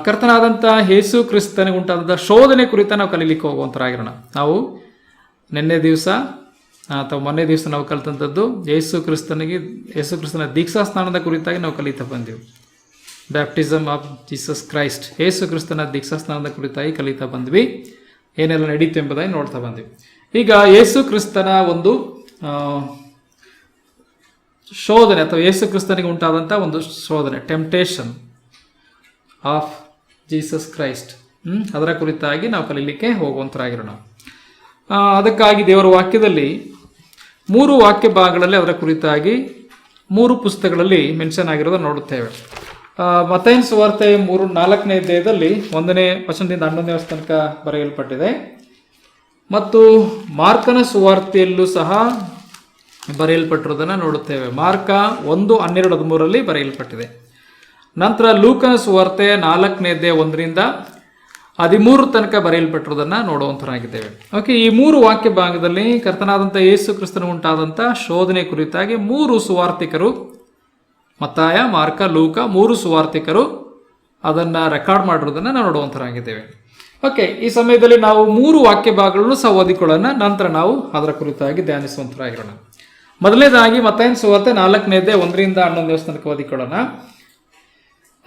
ಕರ್ತನಾದಂಥ ಯೇಸು ಕ್ರಿಸ್ತನಿಗೆ ಉಂಟಾದಂಥ ಶೋಧನೆ ಕುರಿತ ನಾವು ಕಲೀಲಿಕ್ಕೆ ಹೋಗುವಂತರಾಗಿರೋಣ. ನಾವು ನಿನ್ನೆ ದಿವಸ ಅಥವಾ ಮೊನ್ನೆ ದಿವಸ ನಾವು ಕಲಿತಂಥದ್ದು ಯೇಸು ಕ್ರಿಸ್ತನ ದೀಕ್ಷಾ ಸ್ನಾನದ ಕುರಿತಾಗಿ ನಾವು ಕಲಿತಾ ಬಂದೆವು. ಬ್ಯಾಪ್ಟಿಸಮ್ ಆಫ್ ಜೀಸಸ್ ಕ್ರೈಸ್ಟ್, ಯೇಸು ಕ್ರಿಸ್ತನ ದೀಕ್ಷಾ ಸ್ನಾನದ ಕುರಿತಾಗಿ ಕಲಿತಾ ಬಂದ್ವಿ. ಏನೆಲ್ಲ ನಡೀತು ಎಂಬುದಾಗಿ ನೋಡ್ತಾ ಬಂದ್ವಿ. ಈಗ ಯೇಸು ಕ್ರಿಸ್ತನ ಒಂದು ಶೋಧನೆ ಅಥವಾ ಯೇಸು ಕ್ರಿಸ್ತನಿಗೆ ಉಂಟಾದಂಥ ಒಂದು ಶೋಧನೆ, ಟೆಂಪ್ಟೇಷನ್ ಆಫ್ ಜೀಸಸ್ ಕ್ರೈಸ್ಟ್, ಅದರ ಕುರಿತಾಗಿ ನಾವು ಕಲೀಲಿಕ್ಕೆ ಹೋಗುವಂತರಾಗಿರೋಣ. ಅದಕ್ಕಾಗಿ ದೇವರ ವಾಕ್ಯದಲ್ಲಿ 3 ವಾಕ್ಯ ಭಾಗಗಳಲ್ಲಿ ಅದರ ಕುರಿತಾಗಿ 3 ಪುಸ್ತಕಗಳಲ್ಲಿ ಮೆನ್ಷನ್ ಆಗಿರೋದನ್ನು ನೋಡುತ್ತೇವೆ. ಮತ್ತಾಯನ ಸುವಾರ್ತೆ 4ನೇ ಅಧ್ಯಾಯದಲ್ಲಿ 1ನೇ ವಚನದಿಂದ 11ನೇ ವಚನ ತನಕ ಬರೆಯಲ್ಪಟ್ಟಿದೆ. ಮತ್ತು ಮಾರ್ಕನ ಸುವಾರ್ತೆಯಲ್ಲೂ ಸಹ ಬರೆಯಲ್ಪಟ್ಟಿರೋದನ್ನು ನೋಡುತ್ತೇವೆ. ಮಾರ್ಕ 1:12-13 ಬರೆಯಲ್ಪಟ್ಟಿದೆ. ನಂತರ ಲೂಕನ ಸುವಾರ್ತೆ 4ನೇ ಅಧ್ಯಾಯ 1ರಿಂದ 13 ತನಕ ಬರೆಯಲ್ಪಟ್ಟಿರೋದನ್ನು ನೋಡುವಂತರಾಗಿದ್ದೇವೆ. ಓಕೆ, ಈ 3 ವಾಕ್ಯ ಭಾಗದಲ್ಲಿ ಕರ್ತನಾದಂಥ ಯೇಸು ಕ್ರಿಸ್ತನ ಉಂಟಾದಂಥ ಶೋಧನೆ ಕುರಿತಾಗಿ 3 ಸುವಾರ್ತಿಕರು, ಮತ್ತಾಯ, ಮಾರ್ಕ, ಲೂಕ, 3 ಸುವಾರ್ತಿಕರು ಅದನ್ನು ರೆಕಾರ್ಡ್ ಮಾಡಿರೋದನ್ನು ನಾವು ನೋಡುವಂತರಾಗಿದ್ದೇವೆ. ಓಕೆ, ಈ ಸಮಯದಲ್ಲಿ ನಾವು 3 ವಾಕ್ಯ ಭಾಗಗಳನ್ನು ಸಹ ಓದಿಕೊಳ್ಳೋಣ. ನಂತರ ನಾವು ಅದರ ಕುರಿತಾಗಿ ಧ್ಯಾನಿಸುವಂತರಾಗಿರೋಣ. ಮೊದಲನೇದಾಗಿ ಮತ್ತಾಯನ ಸುವಾರ್ತೆ 4ನೇ ಅಧ್ಯಾಯ 1ರಿಂದ 11ನೇ ತನಕ ಓದಿಕೊಳ್ಳೋಣ.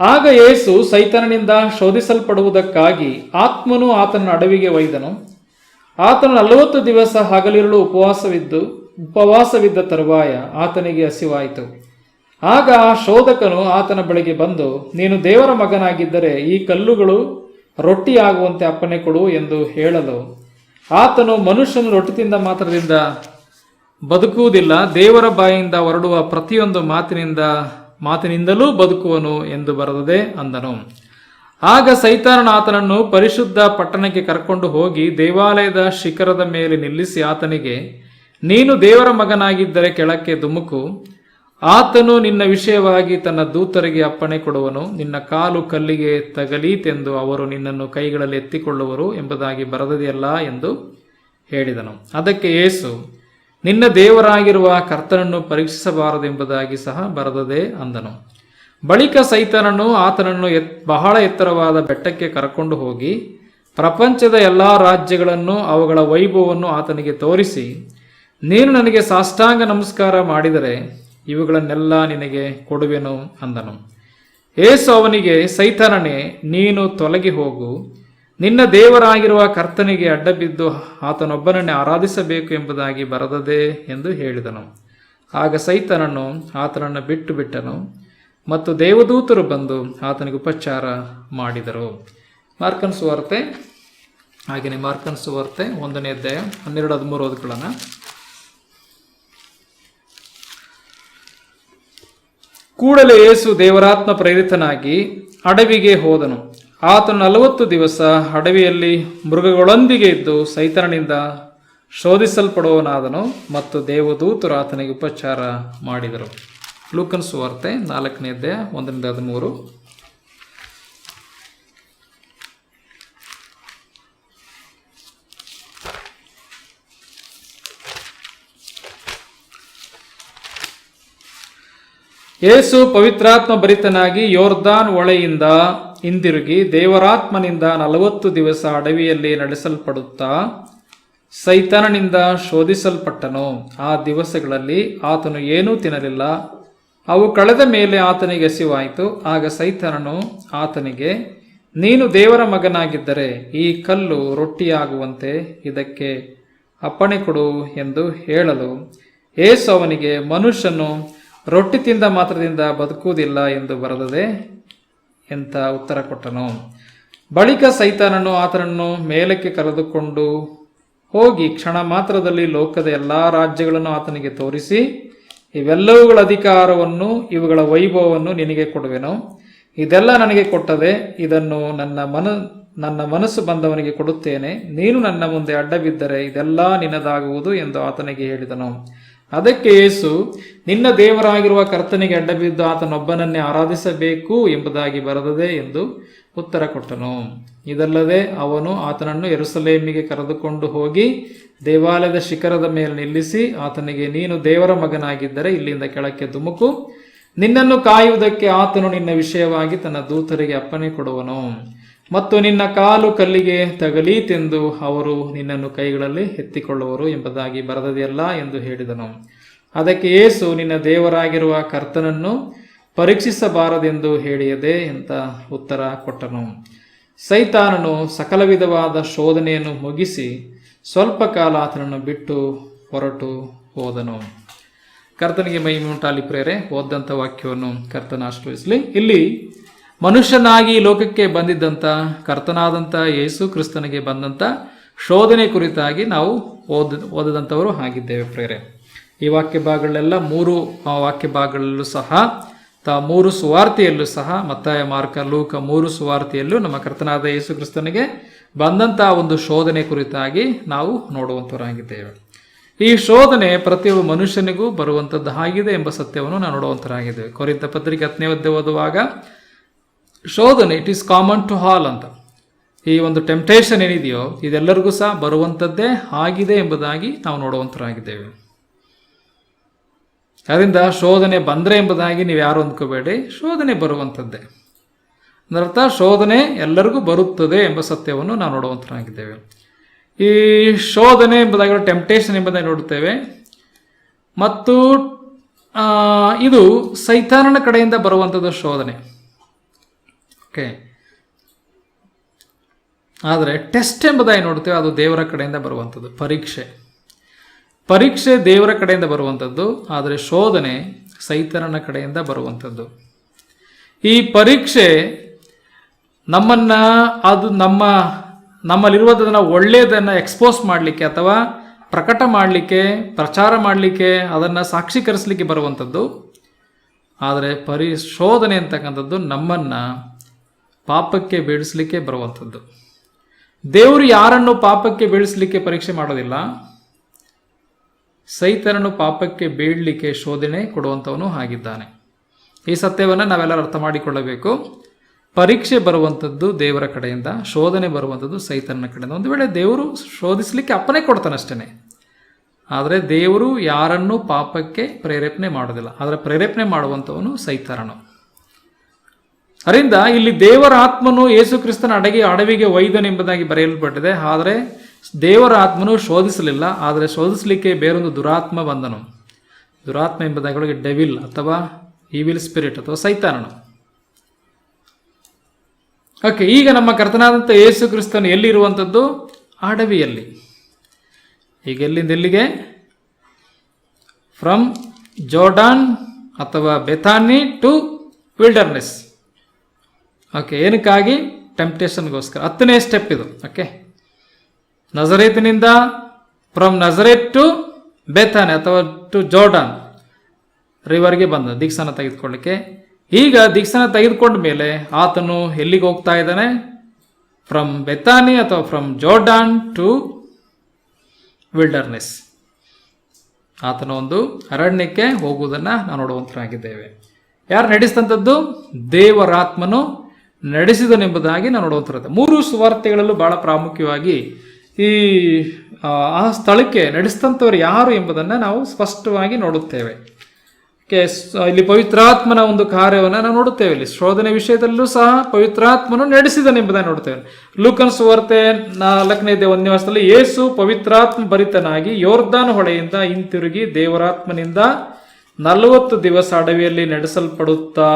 ಆಗ ಯೇಸು ಸೈತಾನನಿಂದ ಶೋಧಿಸಲ್ಪಡುವುದಕ್ಕಾಗಿ ಆತ್ಮನು ಆತನ ಅಡವಿಗೆ ಒಯ್ದನು. ಆತನು 40 ದಿವಸ ಹಗಲಿರುಳು ಉಪವಾಸವಿದ್ದ ತರುವಾಯ ಆತನಿಗೆ ಹಸಿವಾಯಿತು. ಆಗ ಆ ಶೋಧಕನು ಆತನ ಬಳಿಗೆ ಬಂದು, ನೀನು ದೇವರ ಮಗನಾಗಿದ್ದರೆ ಈ ಕಲ್ಲುಗಳು ರೊಟ್ಟಿಯಾಗುವಂತೆ ಅಪ್ಪಣೆ ಕೊಡು ಎಂದು ಹೇಳಲು, ಆತನು, ಮನುಷ್ಯನು ರೊಟ್ಟಿ ತಿಂದ ಮಾತ್ರದಿಂದ ಬದುಕುವುದಿಲ್ಲ, ದೇವರ ಬಾಯಿಂದ ಹೊರಡುವ ಪ್ರತಿಯೊಂದು ಮಾತಿನಿಂದಲೂ ಬದುಕುವನು ಎಂದು ಬರೆದದೆ ಅಂದನು. ಆಗ ಸೈತಾನನು ಆತನನ್ನು ಪರಿಶುದ್ಧ ಪಟ್ಟಣಕ್ಕೆ ಕರ್ಕೊಂಡು ಹೋಗಿ ದೇವಾಲಯದ ಶಿಖರದ ಮೇಲೆ ನಿಲ್ಲಿಸಿ ಆತನಿಗೆ, ನೀನು ದೇವರ ಮಗನಾಗಿದ್ದರೆ ಕೆಳಕ್ಕೆ ಧುಮುಕು, ಆತನು ನಿನ್ನ ವಿಷಯವಾಗಿ ತನ್ನ ದೂತರಿಗೆ ಅಪ್ಪಣೆ ಕೊಡುವನು, ನಿನ್ನ ಕಾಲು ಕಲ್ಲಿಗೆ ತಗಲೀತೆಂದು ಅವರು ನಿನ್ನನ್ನು ಕೈಗಳಲ್ಲಿ ಎತ್ತಿಕೊಳ್ಳುವರು ಎಂಬುದಾಗಿ ಬರೆದದೆಯಲ್ಲ ಎಂದು ಹೇಳಿದನು. ಅದಕ್ಕೆ ಯೇಸು, ನಿನ್ನ ದೇವರಾಗಿರುವ ಕರ್ತನನ್ನು ಪರೀಕ್ಷಿಸಬಾರದೆಂಬುದಾಗಿ ಸಹ ಬರೆದದೆ ಅಂದನು. ಬಳಿಕ ಸೈತಾನನು ಆತನನ್ನು ಬಹಳ ಎತ್ತರವಾದ ಬೆಟ್ಟಕ್ಕೆ ಕರ್ಕೊಂಡು ಹೋಗಿ ಪ್ರಪಂಚದ ಎಲ್ಲ ರಾಜ್ಯಗಳನ್ನು ಅವುಗಳ ವೈಭವವನ್ನು ಆತನಿಗೆ ತೋರಿಸಿ, ನೀನು ನನಗೆ ಸಾಷ್ಟಾಂಗ ನಮಸ್ಕಾರ ಮಾಡಿದರೆ ಇವುಗಳನ್ನೆಲ್ಲ ನಿನಗೆ ಕೊಡುವೆನು ಅಂದನು. ಯೇಸು ಅವನಿಗೆ, ಸೈತಾನನೇ, ನೀನು ತೊಲಗಿ ಹೋಗು, ನಿನ್ನ ದೇವರಾಗಿರುವ ಕರ್ತನಿಗೆ ಅಡ್ಡಬಿದ್ದು ಆತನೊಬ್ಬನನ್ನೇ ಆರಾಧಿಸಬೇಕು ಎಂಬುದಾಗಿ ಬರೆದದೆ ಎಂದು ಹೇಳಿದನು. ಆಗ ಸೈತಾನನು ಆತನನ್ನು ಬಿಟ್ಟು ಬಿಟ್ಟನು ಮತ್ತು ದೇವದೂತರು ಬಂದು ಆತನಿಗೆ ಉಪಚಾರ ಮಾಡಿದರು. ಮಾರ್ಕನ ಸುವಾರ್ತೆ, ಹಾಗೆಯೇ ಮಾರ್ಕನ ಸುವಾರ್ತೆ 1ನೇ ಅಧ್ಯಾಯ 12-13 ಓದಿಕೊಳ್ಳೋಣ. ಕೂಡಲೇ ಯೇಸು ದೇವರಾತ್ಮ ಪ್ರೇರಿತನಾಗಿ ಅಡವಿಗೆ ಹೋದನು. ಆತನು 40 ದಿವಸ ಅಡವಿಯಲ್ಲಿ ಮೃಗಗಳೊಂದಿಗೆ ಇದ್ದು ಸೈತಾನನಿಂದ ಶೋಧಿಸಲ್ಪಡುವನಾದನು ಮತ್ತು ದೇವದೂತರು ಆತನಿಗೆ ಉಪಚಾರ ಮಾಡಿದರು. ಲೂಕನ ಸುವಾರ್ತೆ 4ನೇ ಅಧ್ಯಾಯ 1-13. ಯೇಸು ಪವಿತ್ರಾತ್ಮ ಭರಿತನಾಗಿ ಯೋರ್ದಾನ್ ಹೊಳೆಯಿಂದ ಹಿಂದಿರುಗಿ ದೇವರಾತ್ಮನಿಂದ 40 ದಿವಸ ಅಡವಿಯಲ್ಲಿ ನಡೆಸಲ್ಪಡುತ್ತಾ ಸೈತಾನನಿಂದ ಶೋಧಿಸಲ್ಪಟ್ಟನು. ಆ ದಿವಸಗಳಲ್ಲಿ ಆತನು ಏನೂ ತಿನ್ನಲಿಲ್ಲ. ಅವು ಕಳೆದ ಮೇಲೆ ಆತನಿಗೆ ಹಸಿವಾಯಿತು. ಆಗ ಸೈತಾನನು ಆತನಿಗೆ, ನೀನು ದೇವರ ಮಗನಾಗಿದ್ದರೆ ಈ ಕಲ್ಲು ರೊಟ್ಟಿಯಾಗುವಂತೆ ಇದಕ್ಕೆ ಅಪ್ಪಣೆ ಕೊಡು ಎಂದು ಹೇಳಲು, ಯೇಸು ಅವನಿಗೆ, ಮನುಷ್ಯನು ರೊಟ್ಟಿ ತಿಂದ ಮಾತ್ರದಿಂದ ಬದುಕುವುದಿಲ್ಲ ಎಂದು ಬರೆದದೆ ಅಂತ ಉತ್ತರ ಕೊಟ್ಟನು. ಬಳಿಕ ಸೈತಾನನು ಆತನನ್ನು ಮೇಲಕ್ಕೆ ಕರೆದುಕೊಂಡು ಹೋಗಿ ಕ್ಷಣ ಮಾತ್ರದಲ್ಲಿ ಲೋಕದ ಎಲ್ಲ ರಾಜ್ಯಗಳನ್ನು ಆತನಿಗೆ ತೋರಿಸಿ, ಇವೆಲ್ಲವುಗಳ ಅಧಿಕಾರವನ್ನು ಇವುಗಳ ವೈಭವವನ್ನು ನಿನಗೆ ಕೊಡುವೆನು. ಇದೆಲ್ಲ ನನಗೆ ಕೊಟ್ಟದೆ, ಇದನ್ನು ನನ್ನ ಮನಸ್ಸು ಬಂದವನಿಗೆ ಕೊಡುತ್ತೇನೆ. ನೀನು ನನ್ನ ಮುಂದೆ ಅಡ್ಡಬಿದ್ದರೆ ಇದೆಲ್ಲ ನಿನ್ನದಾಗುವುದು ಎಂದು ಆತನಿಗೆ ಹೇಳಿದನು. ಅದಕ್ಕೆ ಯೇಸು, ನಿನ್ನ ದೇವರಾಗಿರುವ ಕರ್ತನಿಗೆ ಅಡ್ಡಬಿದ್ದು ಆತನೊಬ್ಬನನ್ನೇ ಆರಾಧಿಸಬೇಕು ಎಂಬುದಾಗಿ ಬರೆದದೆ ಎಂದು ಉತ್ತರ ಕೊಟ್ಟನು. ಇದಲ್ಲದೆ ಅವನು ಆತನನ್ನು ಯೆರೂಸಲೇಮಿಗೆ ಕರೆದುಕೊಂಡು ಹೋಗಿ ದೇವಾಲಯದ ಶಿಖರದ ಮೇಲೆ ನಿಲ್ಲಿಸಿ ಆತನಿಗೆ, ನೀನು ದೇವರ ಮಗನಾಗಿದ್ದರೆ ಇಲ್ಲಿಂದ ಕೆಳಕ್ಕೆ ಧುಮುಕು, ನಿನ್ನನ್ನು ಕಾಯುವುದಕ್ಕೆ ಆತನು ನಿನ್ನ ವಿಷಯವಾಗಿ ತನ್ನ ದೂತರಿಗೆ ಅಪ್ಪಣೆ ಕೊಡುವನು ಮತ್ತು ನಿನ್ನ ಕಾಲು ಕಲ್ಲಿಗೆ ತಗಲೀತೆಂದು ಅವರು ನಿನ್ನನ್ನು ಕೈಗಳಲ್ಲಿ ಎತ್ತಿಕೊಳ್ಳುವರು ಎಂಬುದಾಗಿ ಬರೆದದೆಯಲ್ಲ ಎಂದು ಹೇಳಿದನು. ಅದಕ್ಕೆ ಯೇಸು, ನಿನ್ನ ದೇವರಾಗಿರುವ ಕರ್ತನನ್ನು ಪರೀಕ್ಷಿಸಬಾರದೆಂದು ಹೇಳಿಯದೆ ಅಂತ ಉತ್ತರ ಕೊಟ್ಟನು. ಸೈತಾನನು ಸಕಲ ವಿಧವಾದ ಶೋಧನೆಯನ್ನು ಮುಗಿಸಿ ಸ್ವಲ್ಪ ಕಾಲ ಆತನನ್ನು ಬಿಟ್ಟು ಹೊರಟು ಹೋದನು. ಕರ್ತನಿಗೆ ಮಹಿಮೆ ಉಂಟಾಗಲಿ. ಪ್ರೇರೆ, ಓದಂಥ ವಾಕ್ಯವನ್ನು ಕರ್ತನ ಆಶೀರ್ವದಿಸಲಿ. ಇಲ್ಲಿ ಮನುಷ್ಯನಾಗಿ ಲೋಕಕ್ಕೆ ಬಂದಿದ್ದಂಥ ಕರ್ತನಾದಂಥ ಯೇಸು ಕ್ರಿಸ್ತನಿಗೆ ಬಂದಂಥ ಶೋಧನೆ ಕುರಿತಾಗಿ ನಾವು ಓದದಂಥವರು ಆಗಿದ್ದೇವೆ. ಪ್ರೇರೆ, ಈ ವಾಕ್ಯ ಭಾಗಗಳೆಲ್ಲ 3 ವಾಕ್ಯ ಭಾಗಗಳಲ್ಲೂ ಸಹ 3 ಸುವಾರ್ತೆಯಲ್ಲೂ ಸಹ ಮತ್ತಾಯ, ಮಾರ್ಕ, ಲೂಕ 3 ಸುವಾರ್ತೆಯಲ್ಲೂ ನಮ್ಮ ಕರ್ತನಾದ ಯೇಸು ಕ್ರಿಸ್ತನಿಗೆ ಬಂದಂಥ ಒಂದು ಶೋಧನೆ ಕುರಿತಾಗಿ ನಾವು ನೋಡುವಂಥವರಾಗಿದ್ದೇವೆ. ಈ ಶೋಧನೆ ಪ್ರತಿಯೊಬ್ಬ ಮನುಷ್ಯನಿಗೂ ಬರುವಂಥದ್ದು ಆಗಿದೆ ಎಂಬ ಸತ್ಯವನ್ನು ನಾವು ನೋಡುವಂಥವರಾಗಿದ್ದೇವೆ. ಕೊರಿಂಥ ಪತ್ರಿಕೆ 10ನೇ ಅಧ್ಯಾಯ ಓದುವಾಗ ಶೋಧನೆ it is common to all ಅಂತ, ಈ ಒಂದು ಟೆಂಪ್ಟೇಷನ್ ಏನಿದೆಯೋ ಇದೆಲ್ಲರಿಗೂ ಸಹ ಬರುವಂಥದ್ದೇ ಆಗಿದೆ ಎಂಬುದಾಗಿ ನಾವು ನೋಡುವಂಥವರಾಗಿದ್ದೇವೆ. ಅದರಿಂದ ಶೋಧನೆ ಬಂದರೆ ಎಂಬುದಾಗಿ ನೀವು ಯಾರು ಅಂದ್ಕೋಬೇಡಿ, ಶೋಧನೆ ಬರುವಂಥದ್ದೇ. ಅದರರ್ಥ ಶೋಧನೆ ಎಲ್ಲರಿಗೂ ಬರುತ್ತದೆ ಎಂಬ ಸತ್ಯವನ್ನು ನಾವು ನೋಡುವಂಥರಾಗಿದ್ದೇವೆ. ಈ ಶೋಧನೆ ಎಂಬುದಾಗಿ ಟೆಂಪ್ಟೇಷನ್ ಎಂಬುದಾಗಿ ನೋಡುತ್ತೇವೆ ಮತ್ತು ಇದು ಸೈತಾನನ ಕಡೆಯಿಂದ ಬರುವಂಥದ್ದು ಶೋಧನೆ. ಓಕೆ, ಆದರೆ ಟೆಸ್ಟ್ ಎಂಬುದಾಗಿ ನೋಡ್ತೇವೆ, ಅದು ದೇವರ ಕಡೆಯಿಂದ ಬರುವಂಥದ್ದು. ಪರೀಕ್ಷೆ ದೇವರ ಕಡೆಯಿಂದ ಬರುವಂಥದ್ದು, ಆದರೆ ಶೋಧನೆ ಸೈತಾನನ ಕಡೆಯಿಂದ ಬರುವಂಥದ್ದು. ಈ ಪರೀಕ್ಷೆ ನಮ್ಮನ್ನು ಅದು ನಮ್ಮಲ್ಲಿರುವುದನ್ನು ಒಳ್ಳೆಯದನ್ನು ಎಕ್ಸ್ಪೋಸ್ ಮಾಡಲಿಕ್ಕೆ ಅಥವಾ ಪ್ರಕಟ ಮಾಡಲಿಕ್ಕೆ, ಪ್ರಚಾರ ಮಾಡಲಿಕ್ಕೆ, ಅದನ್ನು ಸಾಕ್ಷೀಕರಿಸಲಿಕ್ಕೆ ಬರುವಂಥದ್ದು. ಆದರೆ ಶೋಧನೆ ಅಂತಕ್ಕಂಥದ್ದು ನಮ್ಮನ್ನು ಪಾಪಕ್ಕೆ ಬೀಳಿಸಲಿಕ್ಕೆ ಬರುವಂಥದ್ದು. ದೇವರು ಯಾರನ್ನು ಪಾಪಕ್ಕೆ ಬೀಳಿಸಲಿಕ್ಕೆ ಪರೀಕ್ಷೆ ಮಾಡೋದಿಲ್ಲ. ಸೈತಾನನು ಪಾಪಕ್ಕೆ ಬೀಳಲಿಕ್ಕೆ ಶೋಧನೆ ಕೊಡುವಂಥವನು ಆಗಿದ್ದಾನೆ. ಈ ಸತ್ಯವನ್ನು ನಾವೆಲ್ಲರೂ ಅರ್ಥ ಮಾಡಿಕೊಳ್ಳಬೇಕು. ಪರೀಕ್ಷೆ ಬರುವಂಥದ್ದು ದೇವರ ಕಡೆಯಿಂದ, ಶೋಧನೆ ಬರುವಂಥದ್ದು ಸೈತಾನನ ಕಡೆಯಿಂದ. ಒಂದು ವೇಳೆ ದೇವರು ಶೋಧಿಸಲಿಕ್ಕೆ ಅಪ್ಪನೇ ಕೊಡ್ತಾನಷ್ಟೇ, ಆದರೆ ದೇವರು ಯಾರನ್ನೂ ಪಾಪಕ್ಕೆ ಪ್ರೇರೇಪಣೆ ಮಾಡೋದಿಲ್ಲ. ಆದರೆ ಪ್ರೇರೇಪಣೆ ಮಾಡುವಂಥವನು ಸೈತಾನನು. ಅದರಿಂದ ಇಲ್ಲಿ ದೇವರ ಆತ್ಮನು ಯೇಸು ಕ್ರಿಸ್ತನ ಅಡವಿಗೆ ಒಯ್ದನೆಂಬುದಾಗಿ ಬರೆಯಲ್ಪಟ್ಟಿದೆ. ಆದರೆ ದೇವರ ಆತ್ಮನು ಶೋಧಿಸಲಿಲ್ಲ, ಆದರೆ ಶೋಧಿಸಲಿಕ್ಕೆ ಬೇರೊಂದು ದುರಾತ್ಮ ಬಂದನು. ದುರಾತ್ಮ ಎಂಬುದಾಗಿ ಡೆವಿಲ್ ಅಥವಾ ಈವಿಲ್ ಸ್ಪಿರಿಟ್ ಅಥವಾ ಸೈತಾನನು. ಓಕೆ, ಈಗ ನಮ್ಮ ಕರ್ತನಾದಂಥ ಯೇಸು ಕ್ರಿಸ್ತನು ಎಲ್ಲಿರುವಂಥದ್ದು? ಅಡವಿಯಲ್ಲಿ. ಈಗ ಎಲ್ಲಿಂದ ಎಲ್ಲಿಗೆ? ಫ್ರಮ್ ಜೋರ್ಡಾನ್ ಅಥವಾ Bethanie to wilderness. Okay, ಏನಕ್ಕಾಗಿ? ಟೆಂಪ್ಟೇಷನ್ಗೋಸ್ಕರ. 10ನೇ step ಇದು. ಓಕೆ, ನಜರೇತಿನಿಂದ ಫ್ರಮ್ ನಜರೇತ್ ಟು ಬೆಥಾನಿ ಅಥವಾ ಟು ಜೋರ್ಡಾನ್ ರಿವರ್ಗೆ ಬಂದ ದೀಕ್ಷಾನ ತೆಗೆದುಕೊಳ್ಳಿಕ್ಕೆ. ಈಗ ದೀಕ್ಷಾನ ತೆಗೆದುಕೊಂಡ ಮೇಲೆ ಆತನು ಎಲ್ಲಿಗೆ ಹೋಗ್ತಾ ಇದ್ದಾನೆ? ಫ್ರಮ್ ಬೆಥಾನಿ ಅಥವಾ ಫ್ರಮ್ ಜೋರ್ಡಾನ್ ಟು ವಿಲ್ಡರ್ನೆಸ್. ಆತನ ಒಂದು ಅರಣ್ಯಕ್ಕೆ ಹೋಗುವುದನ್ನು ನಾವು ನೋಡುವಂತರಾಗಿದ್ದೇವೆ. ಯಾರು ನಡೆಸಿದಂಥದ್ದು? ದೇವರಾತ್ಮನು ನಡೆಸಿದನೆಂಬುದಾಗಿ ನಾವು ನೋಡುವಂಥದ್ದು. 3 ಸುವಾರ್ತೆಗಳಲ್ಲೂ ಬಹಳ ಪ್ರಾಮುಖ್ಯವಾಗಿ ಈ ಆ ಸ್ಥಳಕ್ಕೆ ನಡೆಸಿದಂಥವ್ರು ಯಾರು ಎಂಬುದನ್ನು ನಾವು ಸ್ಪಷ್ಟವಾಗಿ ನೋಡುತ್ತೇವೆ. ಇಲ್ಲಿ ಪವಿತ್ರಾತ್ಮನ ಒಂದು ಕಾರ್ಯವನ್ನು ನಾವು ನೋಡುತ್ತೇವೆ. ಇಲ್ಲಿ ಶೋಧನೆ ವಿಷಯದಲ್ಲೂ ಸಹ ಪವಿತ್ರಾತ್ಮನು ನಡೆಸಿದನೆಂಬುದನ್ನು ನೋಡುತ್ತೇವೆ. ಲೂಕನ ಸುವಾರ್ತೆ 4:1 ಯೇಸು ಪವಿತ್ರಾತ್ಮ ಭರಿತನಾಗಿ ಯೋರ್ದಾನ್ ಹೊಳೆಯಿಂದ ಹಿಂತಿರುಗಿ ದೇವರಾತ್ಮನಿಂದ 40 ದಿವಸ ಅಡವಿಯಲ್ಲಿ ನಡೆಸಲ್ಪಡುತ್ತಾ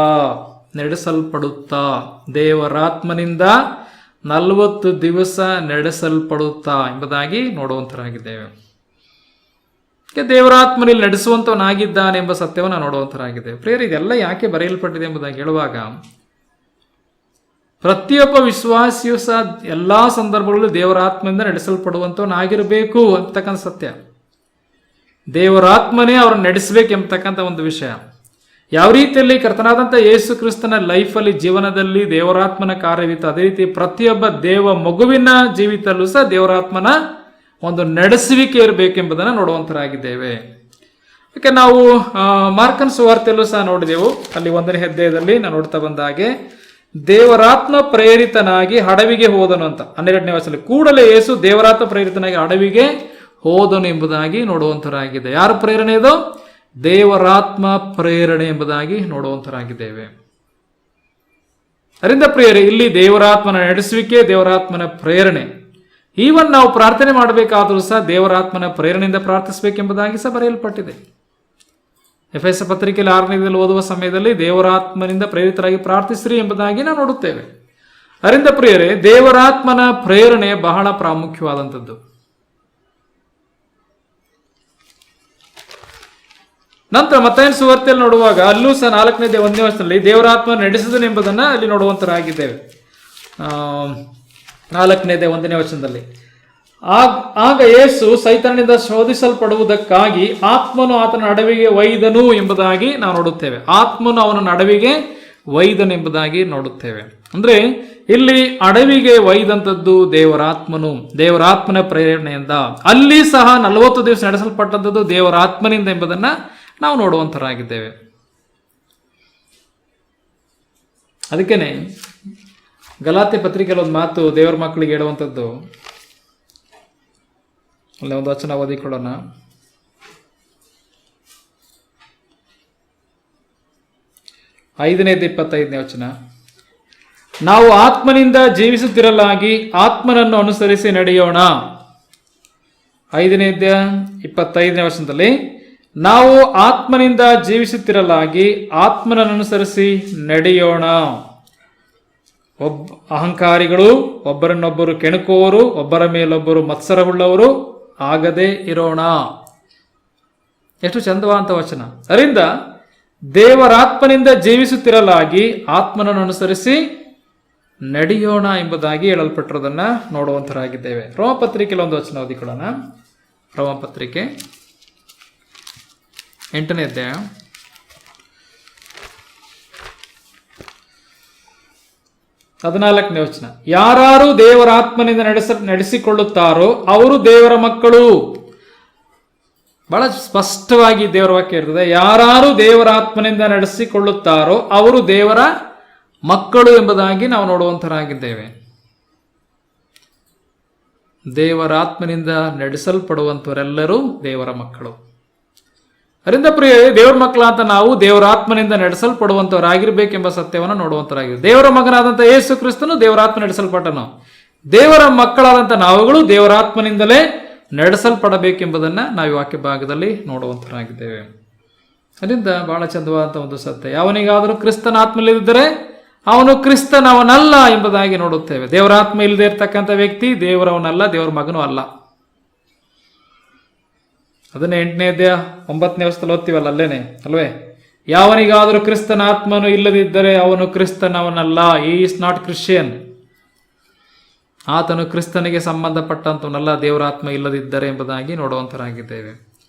ದೇವರಾತ್ಮನಿಂದ 40 ದಿವಸ ನಡೆಸಲ್ಪಡುತ್ತಾ ಎಂಬುದಾಗಿ ನೋಡುವಂತರಾಗಿದ್ದೇವೆ. ದೇವರಾತ್ಮನಲ್ಲಿ ನಡೆಸುವಂತವನಾಗಿದ್ದಾನೆ ಎಂಬ ಸತ್ಯವನ್ನು ನೋಡುವಂತರಾಗಿದ್ದೇವೆ. ಪ್ರಿಯರೇ, ಇದೆಲ್ಲ ಯಾಕೆ ಬರೆಯಲ್ಪಟ್ಟಿದೆ ಎಂಬುದಾಗಿ ಹೇಳುವಾಗ, ಪ್ರತಿಯೊಬ್ಬ ವಿಶ್ವಾಸಿಯು ಸಹ ಎಲ್ಲಾ ಸಂದರ್ಭಗಳಲ್ಲೂ ದೇವರಾತ್ಮನಿಂದ ನಡೆಸಲ್ಪಡುವಂತವನಾಗಿರಬೇಕು ಅಂತಕ್ಕಂಥ ಸತ್ಯ. ದೇವರಾತ್ಮನೇ ಅವರನ್ನು ನಡೆಸಬೇಕು ಎಂಬತಕ್ಕಂಥ ಒಂದು ವಿಷಯ. ಯಾವ ರೀತಿಯಲ್ಲಿ ಕರ್ತನಾದಂಥ ಯೇಸು ಕ್ರಿಸ್ತನ ಲೈಫಲ್ಲಿ, ಜೀವನದಲ್ಲಿ ದೇವರಾತ್ಮನ ಕಾರ್ಯವಿತ್ತು, ಅದೇ ರೀತಿ ಪ್ರತಿಯೊಬ್ಬ ದೇವ ಮಗುವಿನ ಜೀವಿತಲ್ಲೂ ಸಹ ದೇವರಾತ್ಮನ ಒಂದು ನಡೆಸುವಿಕೆ ಇರಬೇಕೆಂಬುದನ್ನು ನೋಡುವಂತರಾಗಿದ್ದೇವೆ. ಯಾಕೆ ನಾವು ಮಾರ್ಕನ ಸುವಾರ್ತೆಯಲ್ಲೂ ಸಹ ನೋಡಿದೆವು. ಅಲ್ಲಿ 1ನೇ ಅಧ್ಯಾಯದಲ್ಲಿ ನಾವು ನೋಡ್ತಾ ಬಂದ ಹಾಗೆ ದೇವರಾತ್ಮ ಪ್ರೇರಿತನಾಗಿ ಅಡವಿಗೆ ಹೋದನು ಅಂತ 12ನೇ ವಚನದಲ್ಲಿ. ಕೂಡಲೇ ಯೇಸು ದೇವರಾತ್ಮ ಪ್ರೇರಿತನಾಗಿ ಅಡವಿಗೆ ಹೋದನು ಎಂಬುದಾಗಿ ನೋಡುವಂತರಾಗಿದೆ. ಯಾರ ಪ್ರೇರಣೆ ಇದು? ದೇವರಾತ್ಮ ಪ್ರೇರಣೆ ಎಂಬುದಾಗಿ ನೋಡುವಂತರಾಗಿದ್ದೇವೆ. ಅದರಿಂದ ಪ್ರಿಯರೇ, ಇಲ್ಲಿ ದೇವರಾತ್ಮನ ನಡೆಸುವಿಕೆ, ದೇವರಾತ್ಮನ ಪ್ರೇರಣೆ. ಈವನ್ ನಾವು ಪ್ರಾರ್ಥನೆ ಮಾಡಬೇಕಾದರೂ ಸಹ ದೇವರಾತ್ಮನ ಪ್ರೇರಣೆಯಿಂದ ಪ್ರಾರ್ಥಿಸಬೇಕೆಂಬುದಾಗಿ ಸಹ ಬರೆಯಲ್ಪಟ್ಟಿದೆ. ಎಫೆಸ ಪತ್ರಿಕೆಯಲ್ಲಿ 6ನೇದಲ್ಲಿ ಓದುವ ಸಮಯದಲ್ಲಿ ದೇವರಾತ್ಮನಿಂದ ಪ್ರೇರಿತರಾಗಿ ಪ್ರಾರ್ಥಿಸ್ರಿ ಎಂಬುದಾಗಿ ನಾವು ನೋಡುತ್ತೇವೆ. ಅದರಿಂದ ಪ್ರಿಯರೇ, ದೇವರಾತ್ಮನ ಪ್ರೇರಣೆ ಬಹಳ ಪ್ರಾಮುಖ್ಯವಾದಂಥದ್ದು. ನಂತರ ಮತ್ತಾಯನ ಸುವಾರ್ತೆಯಲ್ಲಿ ನೋಡುವಾಗ ಅಲ್ಲೂ ಸಹ 4:1 ದೇವರಾತ್ಮ ನಡೆಸಿದನೆಂಬುದನ್ನು ಅಲ್ಲಿ ನೋಡುವಂತರಾಗಿದ್ದೇವೆ. 4:1 ಆಗ ಯೇಸು ಸೈತಾನನಿಂದ ಶೋಧಿಸಲ್ಪಡುವುದಕ್ಕಾಗಿ ಆತ್ಮನು ಆತನ ಅಡವಿಗೆ ಒಯ್ದನು ಎಂಬುದಾಗಿ ನಾವು ನೋಡುತ್ತೇವೆ. ಆತ್ಮನು ಅವನನ್ನು ಅಡವಿಗೆ ಒಯ್ದನೆಂಬುದಾಗಿ ನೋಡುತ್ತೇವೆ. ಅಂದ್ರೆ ಇಲ್ಲಿ ಅಡವಿಗೆ ಒಯ್ದಂಥದ್ದು ದೇವರಾತ್ಮನು, ದೇವರಾತ್ಮನ ಪ್ರೇರಣೆಯಿಂದ. ಅಲ್ಲಿ ಸಹ 40 ದಿವಸ ನಡೆಸಲ್ಪಟ್ಟದ್ದು ದೇವರಾತ್ಮನಿಂದ ಎಂಬುದನ್ನ ನಾವು ನೋಡುವಂತರಾಗಿದ್ದೇವೆ. ಅದಕ್ಕೇನೆ ಗಲಾತ್ಯ ಪತ್ರಿಕೆಯಲ್ಲಿ ಒಂದು ಮಾತು ದೇವರ ಮಕ್ಕಳಿಗೆ ಹೇಳುವಂಥದ್ದು. ಅಲ್ಲೇ ಒಂದು ವಚನ ಓದಿಕೊಳ್ಳೋಣ. ಐದನೇದು 25ನೇ ವಚನ. ನಾವು ಆತ್ಮನಿಂದ ಜೀವಿಸುತ್ತಿರಲಾಗಿ ಆತ್ಮನನ್ನು ಅನುಸರಿಸಿ ನಡೆಯೋಣ. 5ನೇ 25ನೇ ವಚನದಲ್ಲಿ ನಾವು ಆತ್ಮನಿಂದ ಜೀವಿಸುತ್ತಿರಲಾಗಿ ಆತ್ಮನನ್ನು ಅನುಸರಿಸಿ ನಡೆಯೋಣ. ಅಹಂಕಾರಿಗಳು, ಒಬ್ಬರನ್ನೊಬ್ಬರು ಕೆಣಕುವವರು, ಒಬ್ಬರ ಮೇಲೊಬ್ಬರು ಮತ್ಸರವುಳ್ಳವರು ಆಗದೆ ಇರೋಣ. ಎಷ್ಟು ಚಂದವಾದಂತ ವಚನ. ಅದರಿಂದ ದೇವರಾತ್ಮನಿಂದ ಜೀವಿಸುತ್ತಿರಲಾಗಿ ಆತ್ಮನನ್ನು ಅನುಸರಿಸಿ ನಡೆಯೋಣ ಎಂಬುದಾಗಿ ಹೇಳಲ್ಪಟ್ಟಿರೋದನ್ನ ನೋಡುವಂತರಾಗಿದ್ದೇವೆ. ರೋಮಪತ್ರಿಕೆಯಲ್ಲಿ ಒಂದು ವಚನ ಓದಿಕೊಳ್ಳೋಣ. ರೋಮಪತ್ರಿಕೆ 8ನೇ ಅಧ್ಯಾಯ 14ನೇ ವಚನ. ಯಾರು ದೇವರಾತ್ಮನಿಂದ ನಡೆಸಿಕೊಳ್ಳುತ್ತಾರೋ ಅವರು ದೇವರ ಮಕ್ಕಳು. ಬಹಳ ಸ್ಪಷ್ಟವಾಗಿ ದೇವರ ವಾಕ್ಯ ಇರ್ತದೆ. ಯಾರು ದೇವರಾತ್ಮನಿಂದ ನಡೆಸಿಕೊಳ್ಳುತ್ತಾರೋ ಅವರು ದೇವರ ಮಕ್ಕಳು ಎಂಬುದಾಗಿ ನಾವು ನೋಡುವಂತರಾಗಿದ್ದೇವೆ. ದೇವರಾತ್ಮನಿಂದ ನಡೆಸಲ್ಪಡುವಂತವರೆಲ್ಲರೂ ದೇವರ ಮಕ್ಕಳು. ಅದರಿಂದ ಪ್ರಿಯ ದೇವರ ಮಕ್ಕಳಾದ ನಾವು ದೇವರಾತ್ಮನಿಂದ ನಡೆಸಲ್ಪಡುವಂತವರಾಗಿರ್ಬೇಕೆಂಬ ಸತ್ಯವನ್ನು ನೋಡುವಂತರಾಗಿದೆ. ದೇವರ ಮಗನಾದಂಥ ಯೇಸು ಕ್ರಿಸ್ತನು ದೇವರಾತ್ಮ ನಡೆಸಲ್ಪಟ್ಟನು. ದೇವರ ಮಕ್ಕಳಾದಂಥ ನಾವುಗಳು ದೇವರಾತ್ಮನಿಂದಲೇ ನಡೆಸಲ್ಪಡಬೇಕೆಂಬುದನ್ನು ನಾವು ವಾಕ್ಯ ಭಾಗದಲ್ಲಿ ನೋಡುವಂತರಾಗಿದ್ದೇವೆ. ಅದರಿಂದ ಬಹಳ ಚಂದವಾದಂಥ ಒಂದು ಸತ್ಯ. ಯಾವನಿಗಾದರೂ ಕ್ರಿಸ್ತನ ಆತ್ಮಲಿದ್ದರೆ ಅವನು ಕ್ರಿಸ್ತನವನಲ್ಲ ಎಂಬುದಾಗಿ ನೋಡುತ್ತೇವೆ. ದೇವರ ಆತ್ಮ ಇಲ್ಲದೆ ಇರತಕ್ಕಂಥ ವ್ಯಕ್ತಿ ದೇವರವನಲ್ಲ, ದೇವರ ಮಗನೂ ಅಲ್ಲ. ಅದನ್ನ 8ನೇ ಅಧ್ಯಾಯ 9ನೇ ವರ್ಷದಲ್ಲಿ ಓದ್ತೀವಲ್ಲ, ಅಲ್ಲೇನೆ ಅಲ್ವೇ? ಯಾವನಿಗಾದರೂ ಕ್ರಿಸ್ತನ ಆತ್ಮನು ಇಲ್ಲದಿದ್ದರೆ ಅವನು ಕ್ರಿಸ್ತನವನಲ್ಲ. ಈ ಈಸ್ ನಾಟ್ ಕ್ರಿಶ್ಚಿಯನ್. ಆತನು ಕ್ರಿಸ್ತನಿಗೆ ಸಂಬಂಧಪಟ್ಟಂತವನಲ್ಲ, ದೇವರ ಆತ್ಮ ಇಲ್ಲದಿದ್ದರೆ ಎಂಬುದಾಗಿ ನೋಡುವಂತರಾಗಿದ್ದೇವೆ.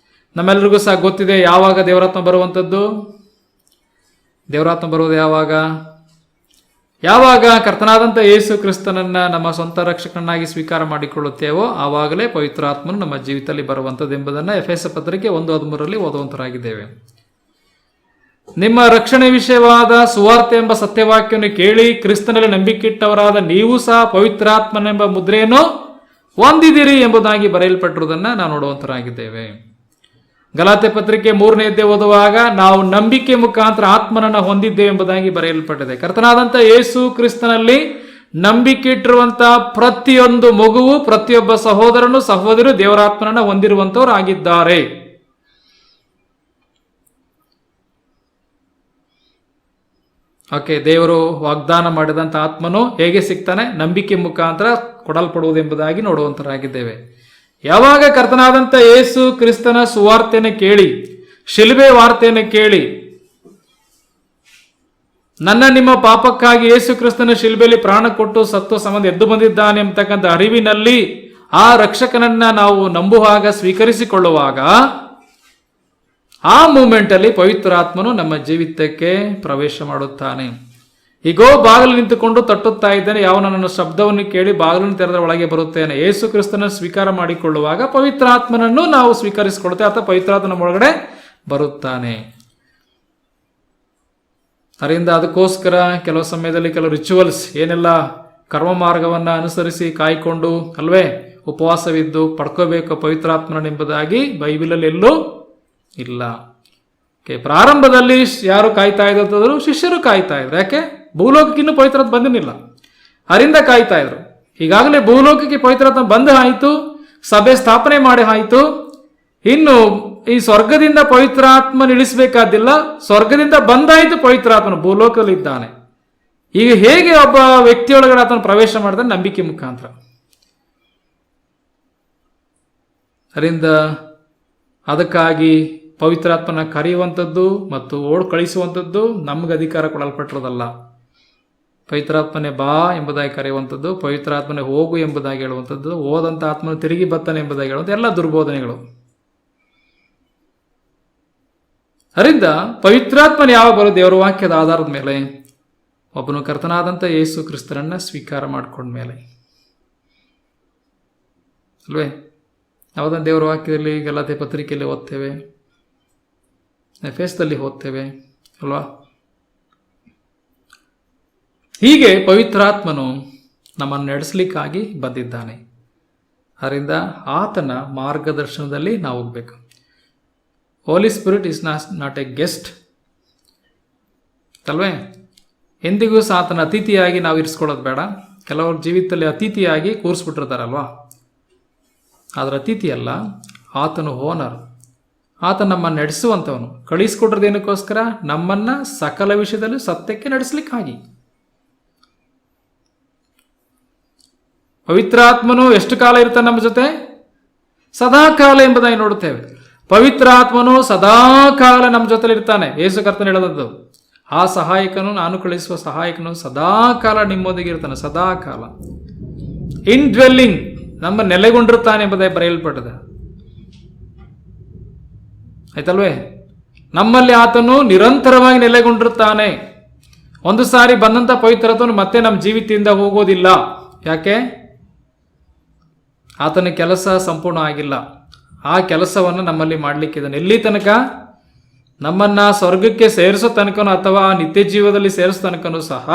ನಮ್ಮೆಲ್ಲರಿಗೂ ಸಹ ಗೊತ್ತಿದೆ ಯಾವಾಗ ದೇವರಾತ್ಮ ಬರುವಂಥದ್ದು. ದೇವರಾತ್ಮ ಬರುವುದು ಯಾವಾಗ? ಯಾವಾಗ ಕರ್ತನಾದಂಥ ಯೇಸು ಕ್ರಿಸ್ತನನ್ನ ನಮ್ಮ ಸ್ವಂತ ರಕ್ಷಕನಾಗಿ ಸ್ವೀಕಾರ ಮಾಡಿಕೊಳ್ಳುತ್ತೇವೋ ಆವಾಗಲೇ ಪವಿತ್ರಾತ್ಮನು ನಮ್ಮ ಜೀವಿತದಲ್ಲಿ ಬರುವಂಥದ್ದು ಎಂಬುದನ್ನು ಎಫೆಸ ಪತ್ರಿಕೆ 1:13 ಓದುವಂತರಾಗಿದ್ದೇವೆ. ನಿಮ್ಮ ರಕ್ಷಣೆ ವಿಷಯವಾದ ಸುವಾರ್ತೆ ಎಂಬ ಸತ್ಯವಾಕ್ಯವನ್ನು ಕೇಳಿ ಕ್ರಿಸ್ತನಲ್ಲಿ ನಂಬಿಕೆಯಿಟ್ಟವರಾದ ನೀವು ಸಹ ಪವಿತ್ರಾತ್ಮನೆಂಬ ಮುದ್ರೆಯನ್ನು ಹೊಂದಿದಿರಿ ಎಂಬುದಾಗಿ ಬರೆಯಲ್ಪಟ್ಟಿರುವುದನ್ನು ನಾವು ನೋಡುವಂತರಾಗಿದ್ದೇವೆ. ಗಲಾತ್ಯ ಪತ್ರಿಕೆ 3ನೇ ಅಧ್ಯಾಯ ಓದುವಾಗ ನಾವು ನಂಬಿಕೆ ಮುಖಾಂತರ ಆತ್ಮನನ್ನು ಹೊಂದಿದ್ದೇವೆ ಎಂಬುದಾಗಿ ಬರೆಯಲ್ಪಟ್ಟಿದೆ. ಕರ್ತನಾದಂಥ ಯೇಸು ಕ್ರಿಸ್ತನಲ್ಲಿ ನಂಬಿಕೆ ಇಟ್ಟಿರುವಂತಹ ಪ್ರತಿಯೊಂದು ಮಗುವು, ಪ್ರತಿಯೊಬ್ಬ ಸಹೋದರನು ಸಹೋದರಿ ದೇವರಾತ್ಮನನ್ನು ಹೊಂದಿರುವಂತವ್ರು ಆಗಿದ್ದಾರೆ. ಓಕೆ, ದೇವರು ವಾಗ್ದಾನ ಮಾಡಿದಂಥ ಆತ್ಮನು ಹೇಗೆ ಸಿಗ್ತಾನೆ? ನಂಬಿಕೆ ಮುಖಾಂತರ ಕೊಡಲ್ಪಡುವುದೆಂಬುದಾಗಿ ನೋಡುವಂತರಾಗಿದ್ದೇವೆ. ಯಾವಾಗ ಕರ್ತನಾದಂಥ ಯೇಸು ಕ್ರಿಸ್ತನ ಸುವಾರ್ತೆಯನ್ನು ಕೇಳಿ, ಶಿಲುಬೆ ವಾರ್ತೆಯನ್ನು ಕೇಳಿ, ನಿಮ್ಮ ಪಾಪಕ್ಕಾಗಿ ಯೇಸು ಕ್ರಿಸ್ತನ ಶಿಲುಬೆಯಲ್ಲಿ ಪ್ರಾಣ ಕೊಟ್ಟು ಸತ್ತು ಸಂಬಂಧ ಎದ್ದು ಬಂದಿದ್ದಾನೆ ಎಂಬತಕ್ಕಂಥ ಅರಿವಿನಲ್ಲಿ ಆ ರಕ್ಷಕನನ್ನ ನಾವು ನಂಬುವಾಗ, ಸ್ವೀಕರಿಸಿಕೊಳ್ಳುವಾಗ, ಆ ಮೂಮೆಂಟ್ ಅಲ್ಲಿ ಪವಿತ್ರಾತ್ಮನು ನಮ್ಮ ಜೀವಿತಕ್ಕೆ ಪ್ರವೇಶ ಮಾಡುತ್ತಾನೆ. ಈಗೋ ಬಾಗಿಲು ನಿಂತುಕೊಂಡು ತಟ್ಟುತ್ತಾ ಇದ್ದೇನೆ, ಯಾವ ನನ್ನ ಶಬ್ದವನ್ನು ಕೇಳಿ ಬಾಗಿಲನ್ನು ತೆರೆದ ಒಳಗೆ ಬರುತ್ತೇನೆ. ಯೇಸು ಕ್ರಿಸ್ತನ ಸ್ವೀಕಾರ ಮಾಡಿಕೊಳ್ಳುವಾಗ ಪವಿತ್ರಾತ್ಮನನ್ನು ನಾವು ಸ್ವೀಕರಿಸಿಕೊಳ್ಳುತ್ತೇವೆ, ಅಥವಾ ಪವಿತ್ರಾತ್ಮನ ಒಳಗಡೆ ಬರುತ್ತಾನೆ. ಅದರಿಂದ ಅದಕ್ಕೋಸ್ಕರ ಕೆಲವು ಸಮಯದಲ್ಲಿ ಕೆಲವು ರಿಚುವಲ್ಸ್, ಏನೆಲ್ಲ ಕರ್ಮ ಮಾರ್ಗವನ್ನು ಅನುಸರಿಸಿ ಕಾಯ್ಕೊಂಡು ಅಲ್ವೇ ಉಪವಾಸವಿದ್ದು ಪಡ್ಕೋಬೇಕು ಪವಿತ್ರಾತ್ಮನೆಂಬುದಾಗಿ ಬೈಬಲಲ್ಲಿ ಎಲ್ಲೂ ಇಲ್ಲ. ಪ್ರಾರಂಭದಲ್ಲಿ ಯಾರು ಕಾಯ್ತಾ ಇದ್ರು? ಶಿಷ್ಯರು ಕಾಯ್ತಾ ಇದ್ರು. ಯಾಕೆ? ಭೂಲೋಕಕ್ಕೆ ಇನ್ನೂ ಪವಿತ್ರಾತ್ಮ ಬಂದಿರಲಿಲ್ಲ, ಅದರಿಂದ ಕಾಯ್ತಾ ಇದ್ರು. ಈಗಾಗಲೇ ಭೂಲೋಕಕ್ಕೆ ಪವಿತ್ರಾತ್ಮ ಬಂದು ಆಯಿತು, ಸಭೆ ಸ್ಥಾಪನೆ ಮಾಡಿ ಆಯಿತು. ಇನ್ನು ಈ ಸ್ವರ್ಗದಿಂದ ಪವಿತ್ರಾತ್ಮ ಇಳಿಸಬೇಕಾದಿಲ್ಲ, ಸ್ವರ್ಗದಿಂದ ಬಂದಾಯಿತು ಪವಿತ್ರಾತ್ಮನು ಭೂಲೋಕದಲ್ಲಿ ಇದ್ದಾನೆ. ಈಗ ಹೇಗೆ ಒಬ್ಬ ವ್ಯಕ್ತಿಯೊಳಗಡೆ ಆತನ ಪ್ರವೇಶ ಮಾಡ್ತಾನೆ? ನಂಬಿಕೆ ಮುಖಾಂತರ. ಅದರಿಂದ ಅದಕ್ಕಾಗಿ ಪವಿತ್ರಾತ್ಮನ ಕರೆಯುವಂಥದ್ದು ಮತ್ತು ಕಳಿಸುವಂಥದ್ದು ನಮ್ಗೆ ಅಧಿಕಾರ ಕೊಡಲ್ಪಟ್ಟಿರೋದಲ್ಲ. ಪವಿತ್ರಾತ್ಮನೆ ಬಾ ಎಂಬುದಾಗಿ ಕರೆಯುವಂಥದ್ದು, ಪವಿತ್ರಾತ್ಮನೆ ಹೋಗು ಎಂಬುದಾಗಿ ಹೇಳುವಂಥದ್ದು, ಹೋದಂಥ ಆತ್ಮನ ತಿರುಗಿ ಬರ್ತಾನೆ ಎಂಬುದಾಗಿ ಹೇಳುವಂಥ ಎಲ್ಲ ದುರ್ಬೋಧನೆಗಳು. ಅದರಿಂದ ಪವಿತ್ರಾತ್ಮನ ಯಾವಾಗ ಬರೋ? ದೇವರ ವಾಕ್ಯದ ಆಧಾರದ ಮೇಲೆ, ಒಬ್ಬನು ಕರ್ತನಾದಂಥ ಯೇಸು ಕ್ರಿಸ್ತನನ್ನ ಸ್ವೀಕಾರ ಮಾಡ್ಕೊಂಡ್ಮೇಲೆ ಅಲ್ವೇ? ಯಾವುದನ್ನು ದೇವರ ವಾಕ್ಯದಲ್ಲಿ ಗಲಾತ್ಯ ಪತ್ರಿಕೆಯಲ್ಲಿ ಓದ್ತೇವೆ, ಎಫೆಸದಲ್ಲಿ ಓದ್ತೇವೆ ಅಲ್ವಾ? ಹೀಗೆ ಪವಿತ್ರಾತ್ಮನು ನಮ್ಮನ್ನು ನಡೆಸಲಿಕ್ಕಾಗಿ ಬಂದಿದ್ದಾನೆ. ಅದರಿಂದ ಆತನ ಮಾರ್ಗದರ್ಶನದಲ್ಲಿ ನಾವು ಹೋಗ್ಬೇಕು. Holy Spirit is not a guest ಅಲ್ವೇ? ಎಂದಿಗೂ ಸಹ ಆತನ ಅತಿಥಿಯಾಗಿ ನಾವು ಇರಿಸ್ಕೊಳ್ಳೋದು ಬೇಡ. ಕೆಲವ್ರ ಜೀವಿತದಲ್ಲಿ ಅತಿಥಿಯಾಗಿ ಕೂರಿಸ್ಬಿಟ್ಟಿರ್ತಾರಲ್ವಾ? ಅದರ ಅತಿಥಿ ಅಲ್ಲ, ಆತನು ಓನರ್. ಆತ ನಮ್ಮನ್ನು ನಡೆಸುವಂಥವನು. ಕಳಿಸ್ಕೊಟ್ರದೇನಕ್ಕೋಸ್ಕರ? ನಮ್ಮನ್ನ ಸಕಲ ವಿಷಯದಲ್ಲಿ ಸತ್ಯಕ್ಕೆ ನಡೆಸಲಿಕ್ಕಾಗಿ. ಪವಿತ್ರಾತ್ಮನು ಎಷ್ಟು ಕಾಲ ಇರ್ತಾನೆ ನಮ್ಮ ಜೊತೆ? ಸದಾಕಾಲ ಎಂಬುದಾಗಿ ನೋಡುತ್ತೇವೆ. ಪವಿತ್ರಾತ್ಮನು ಸದಾಕಾಲ ನಮ್ಮ ಜೊತೆಲಿ ಇರ್ತಾನೆ. ಯೇಸು ಕರ್ತನು ಹೇಳದದ್ದು, ಆ ಸಹಾಯಕನು, ನಾನು ಕಳಿಸುವ ಸಹಾಯಕನು ಸದಾಕಾಲ ನಿಮ್ಮೊಂದಿಗೆ ಇರ್ತಾನೆ. ಸದಾಕಾಲ ಇನ್ ಡ್ವೆಲ್ಲಿಂಗ್, ನಮ್ಮ ನೆಲೆಗೊಂಡಿರ್ತಾನೆ ಎಂಬುದಾಗಿ ಬರೆಯಲ್ಪಟ್ಟದ. ಆಯ್ತಲ್ವೇ? ನಮ್ಮಲ್ಲಿ ಆತನು ನಿರಂತರವಾಗಿ ನೆಲೆಗೊಂಡಿರ್ತಾನೆ. ಒಂದು ಸಾರಿ ಬಂದಂತ ಪವಿತ್ರತ್ವನು ಮತ್ತೆ ನಮ್ಮ ಜೀವಿತದಿಂದ ಹೋಗೋದಿಲ್ಲ. ಯಾಕೆ? ಆತನ ಕೆಲಸ ಸಂಪೂರ್ಣ ಆಗಿಲ್ಲ. ಆ ಕೆಲಸವನ್ನು ನಮ್ಮಲ್ಲಿ ಮಾಡಲಿಕ್ಕಿದ್ದಾನೆ. ಎಲ್ಲಿ ತನಕ? ನಮ್ಮನ್ನ ಸ್ವರ್ಗಕ್ಕೆ ಸೇರಿಸೋ ತನಕನೂ ಅಥವಾ ನಿತ್ಯ ಜೀವದಲ್ಲಿ ಸೇರಿಸೋ ತನಕನೂ ಸಹ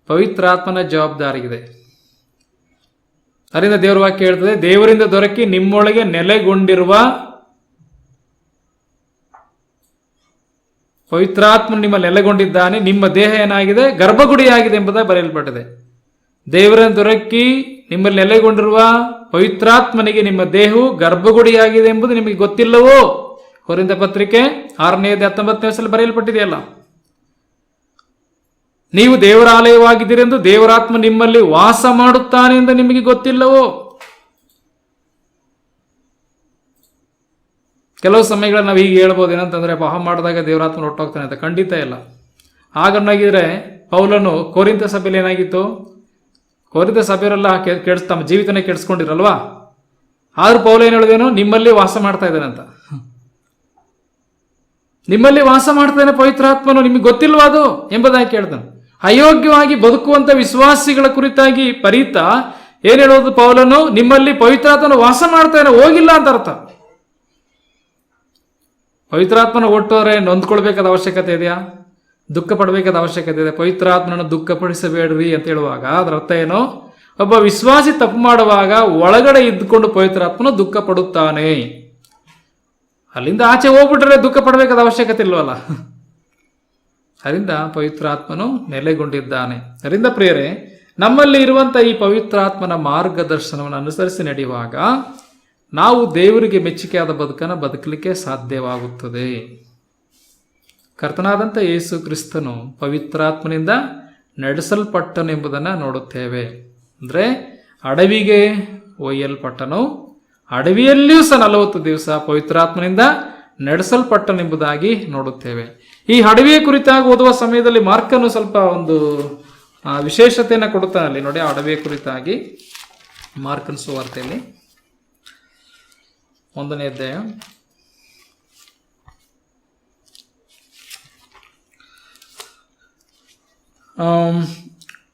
ಪವಿತ್ರಾತ್ಮನ ಜವಾಬ್ದಾರಿಗಿದೆ. ಅದರಿಂದ ದೇವರ ವಾಕ್ಯ ಹೇಳ್ತದೆ, ದೇವರಿಂದ ದೊರಕಿ ನಿಮ್ಮೊಳಗೆ ನೆಲೆಗೊಂಡಿರುವ ಪವಿತ್ರಾತ್ಮ ನಿಮ್ಮ ನೆಲೆಗೊಂಡಿದ್ದಾನೆ. ನಿಮ್ಮ ದೇಹ ಏನಾಗಿದೆ? ಗರ್ಭಗುಡಿಯಾಗಿದೆ ಎಂಬುದಾಗಿ ಬರೆಯಲ್ಪಟ್ಟಿದೆ. ದೇವರನ್ನು ದೊರಕಿ ನಿಮ್ಮಲ್ಲಿ ನೆಲೆಗೊಂಡಿರುವ ಪವಿತ್ರಾತ್ಮನಿಗೆ ನಿಮ್ಮ ದೇಹವು ಗರ್ಭಗುಡಿಯಾಗಿದೆ ಎಂಬುದು ನಿಮಗೆ ಗೊತ್ತಿಲ್ಲವೋ? ಕೊರಿಂಥ ಪತ್ರಿಕೆ 6ನೇ 19ನೇ ಬರೆಯಲ್ಪಟ್ಟಿದೆಯಲ್ಲ. ನೀವು ದೇವರ ಆಲಯವಾಗಿದ್ದೀರೆಂದು ದೇವರಾತ್ಮ ನಿಮ್ಮಲ್ಲಿ ವಾಸ ಮಾಡುತ್ತಾನೆ ಎಂದು ನಿಮಗೆ ಗೊತ್ತಿಲ್ಲವೋ? ಕೆಲವು ಸಮಯಗಳಲ್ಲಿ ನಾವು ಹೀಗೆ ಹೇಳ್ಬೋದು, ಏನಂತಂದ್ರೆ ಪಾಪ ಮಾಡಿದಾಗ ದೇವರಾತ್ಮ ಹೊರಟೋಗ್ತಾನೆ ಅಂತ. ಖಂಡಿತ ಇಲ್ಲ. ಹಾಗನ್ನಾಗಿದ್ರೆ ಪೌಲನು ಕೊರಿಂಥ ಸಭೆಯಲ್ಲಿ ಏನಾಗಿತ್ತು? ಕೊರಿಂಥ ಸಭೆಯವರೆಲ್ಲ ತಮ್ಮ ಜೀವಿತನೇ ಕೆಡಿಸ್ಕೊಂಡಿರಲ್ವಾ? ಆದ್ರೂ ಪೌಲ ಏನು ಹೇಳಿದೇನು? ನಿಮ್ಮಲ್ಲಿ ವಾಸ ಮಾಡ್ತಾ ಇದ್ದಾನೆ ಅಂತ. ನಿಮ್ಮಲ್ಲಿ ವಾಸ ಮಾಡ್ತಾನೆ ಪವಿತ್ರಾತ್ಮನು, ನಿಮಗೆ ಗೊತ್ತಿಲ್ವಾ ಅದು ಎಂಬುದಾಗಿ ಕೇಳ್ತಾನೆ. ಅಯೋಗ್ಯವಾಗಿ ಬದುಕುವಂತ ವಿಶ್ವಾಸಿಗಳ ಕುರಿತಾಗಿ ಪರೀತ ಏನ್ ಹೇಳೋದು ಪೌಲನು? ನಿಮ್ಮಲ್ಲಿ ಪವಿತ್ರಾತ್ಮನು ವಾಸ ಮಾಡ್ತಾನೆ, ಹೋಗಿಲ್ಲ ಅಂತ ಅರ್ಥ. ಪವಿತ್ರಾತ್ಮನ ಒಟ್ಟೋರೆ ನೊಂದ್ಕೊಳ್ಬೇಕಾದ ಅವಶ್ಯಕತೆ ಇದೆಯಾ? ದುಃಖ ಪಡಬೇಕಾದ ಅವಶ್ಯಕತೆ ಇದೆ. ಪವಿತ್ರಾತ್ಮನ ದುಃಖಪಡಿಸಬೇಡ್ರಿ ಅಂತ ಹೇಳುವಾಗ ಅದರ ಅರ್ಥ ಏನು? ಒಬ್ಬ ವಿಶ್ವಾಸಿ ತಪ್ಪು ಮಾಡುವಾಗ ಒಳಗಡೆ ಇದ್ದುಕೊಂಡು ಪವಿತ್ರಾತ್ಮನು ದುಃಖ ಪಡುತ್ತಾನೆ. ಅಲ್ಲಿಂದ ಆಚೆ ಹೋಗ್ಬಿಟ್ರೆ ದುಃಖ ಪಡಬೇಕಾದ ಅವಶ್ಯಕತೆ ಇಲ್ವಲ್ಲ. ಅದರಿಂದ ಪವಿತ್ರಾತ್ಮನು ನೆಲೆಗೊಂಡಿದ್ದಾನೆ. ಅದರಿಂದ ಪ್ರಿಯರೇ, ನಮ್ಮಲ್ಲಿ ಇರುವಂತ ಈ ಪವಿತ್ರಾತ್ಮನ ಮಾರ್ಗದರ್ಶನವನ್ನು ಅನುಸರಿಸಿ ನಡೆಯುವಾಗ ನಾವು ದೇವರಿಗೆ ಮೆಚ್ಚುಗೆಯಾದ ಬದುಕನ್ನು ಬದುಕಲಿಕ್ಕೆ ಸಾಧ್ಯವಾಗುತ್ತದೆ. ಕರ್ತನಾದಂಥ ಯೇಸು ಕ್ರಿಸ್ತನು ಪವಿತ್ರಾತ್ಮನಿಂದ ನಡೆಸಲ್ಪಟ್ಟನೆಂಬುದನ್ನು ನೋಡುತ್ತೇವೆ. ಅಂದರೆ ಅಡವಿಗೆ ಒಯ್ಯಲ್ಪಟ್ಟನು, ಅಡವಿಯಲ್ಲಿಯೂ ಸಹ 40 ದಿವಸ ಪವಿತ್ರಾತ್ಮನಿಂದ ನಡೆಸಲ್ಪಟ್ಟನೆಂಬುದಾಗಿ ನೋಡುತ್ತೇವೆ. ಈ ಅಡವಿಯ ಕುರಿತಾಗಿ ಓದುವ ಸಮಯದಲ್ಲಿ ಮಾರ್ಕನು ಸ್ವಲ್ಪ ಒಂದು ವಿಶೇಷತೆಯನ್ನು ಕೊಡುತ್ತಾನೆ. ಅಲ್ಲಿ ನೋಡಿ, ಅಡವಿಯ ಕುರಿತಾಗಿ ಮಾರ್ಕನ ಸುವಾರ್ತೆಯಲ್ಲಿ 1ನೇ ಅಧ್ಯಾಯ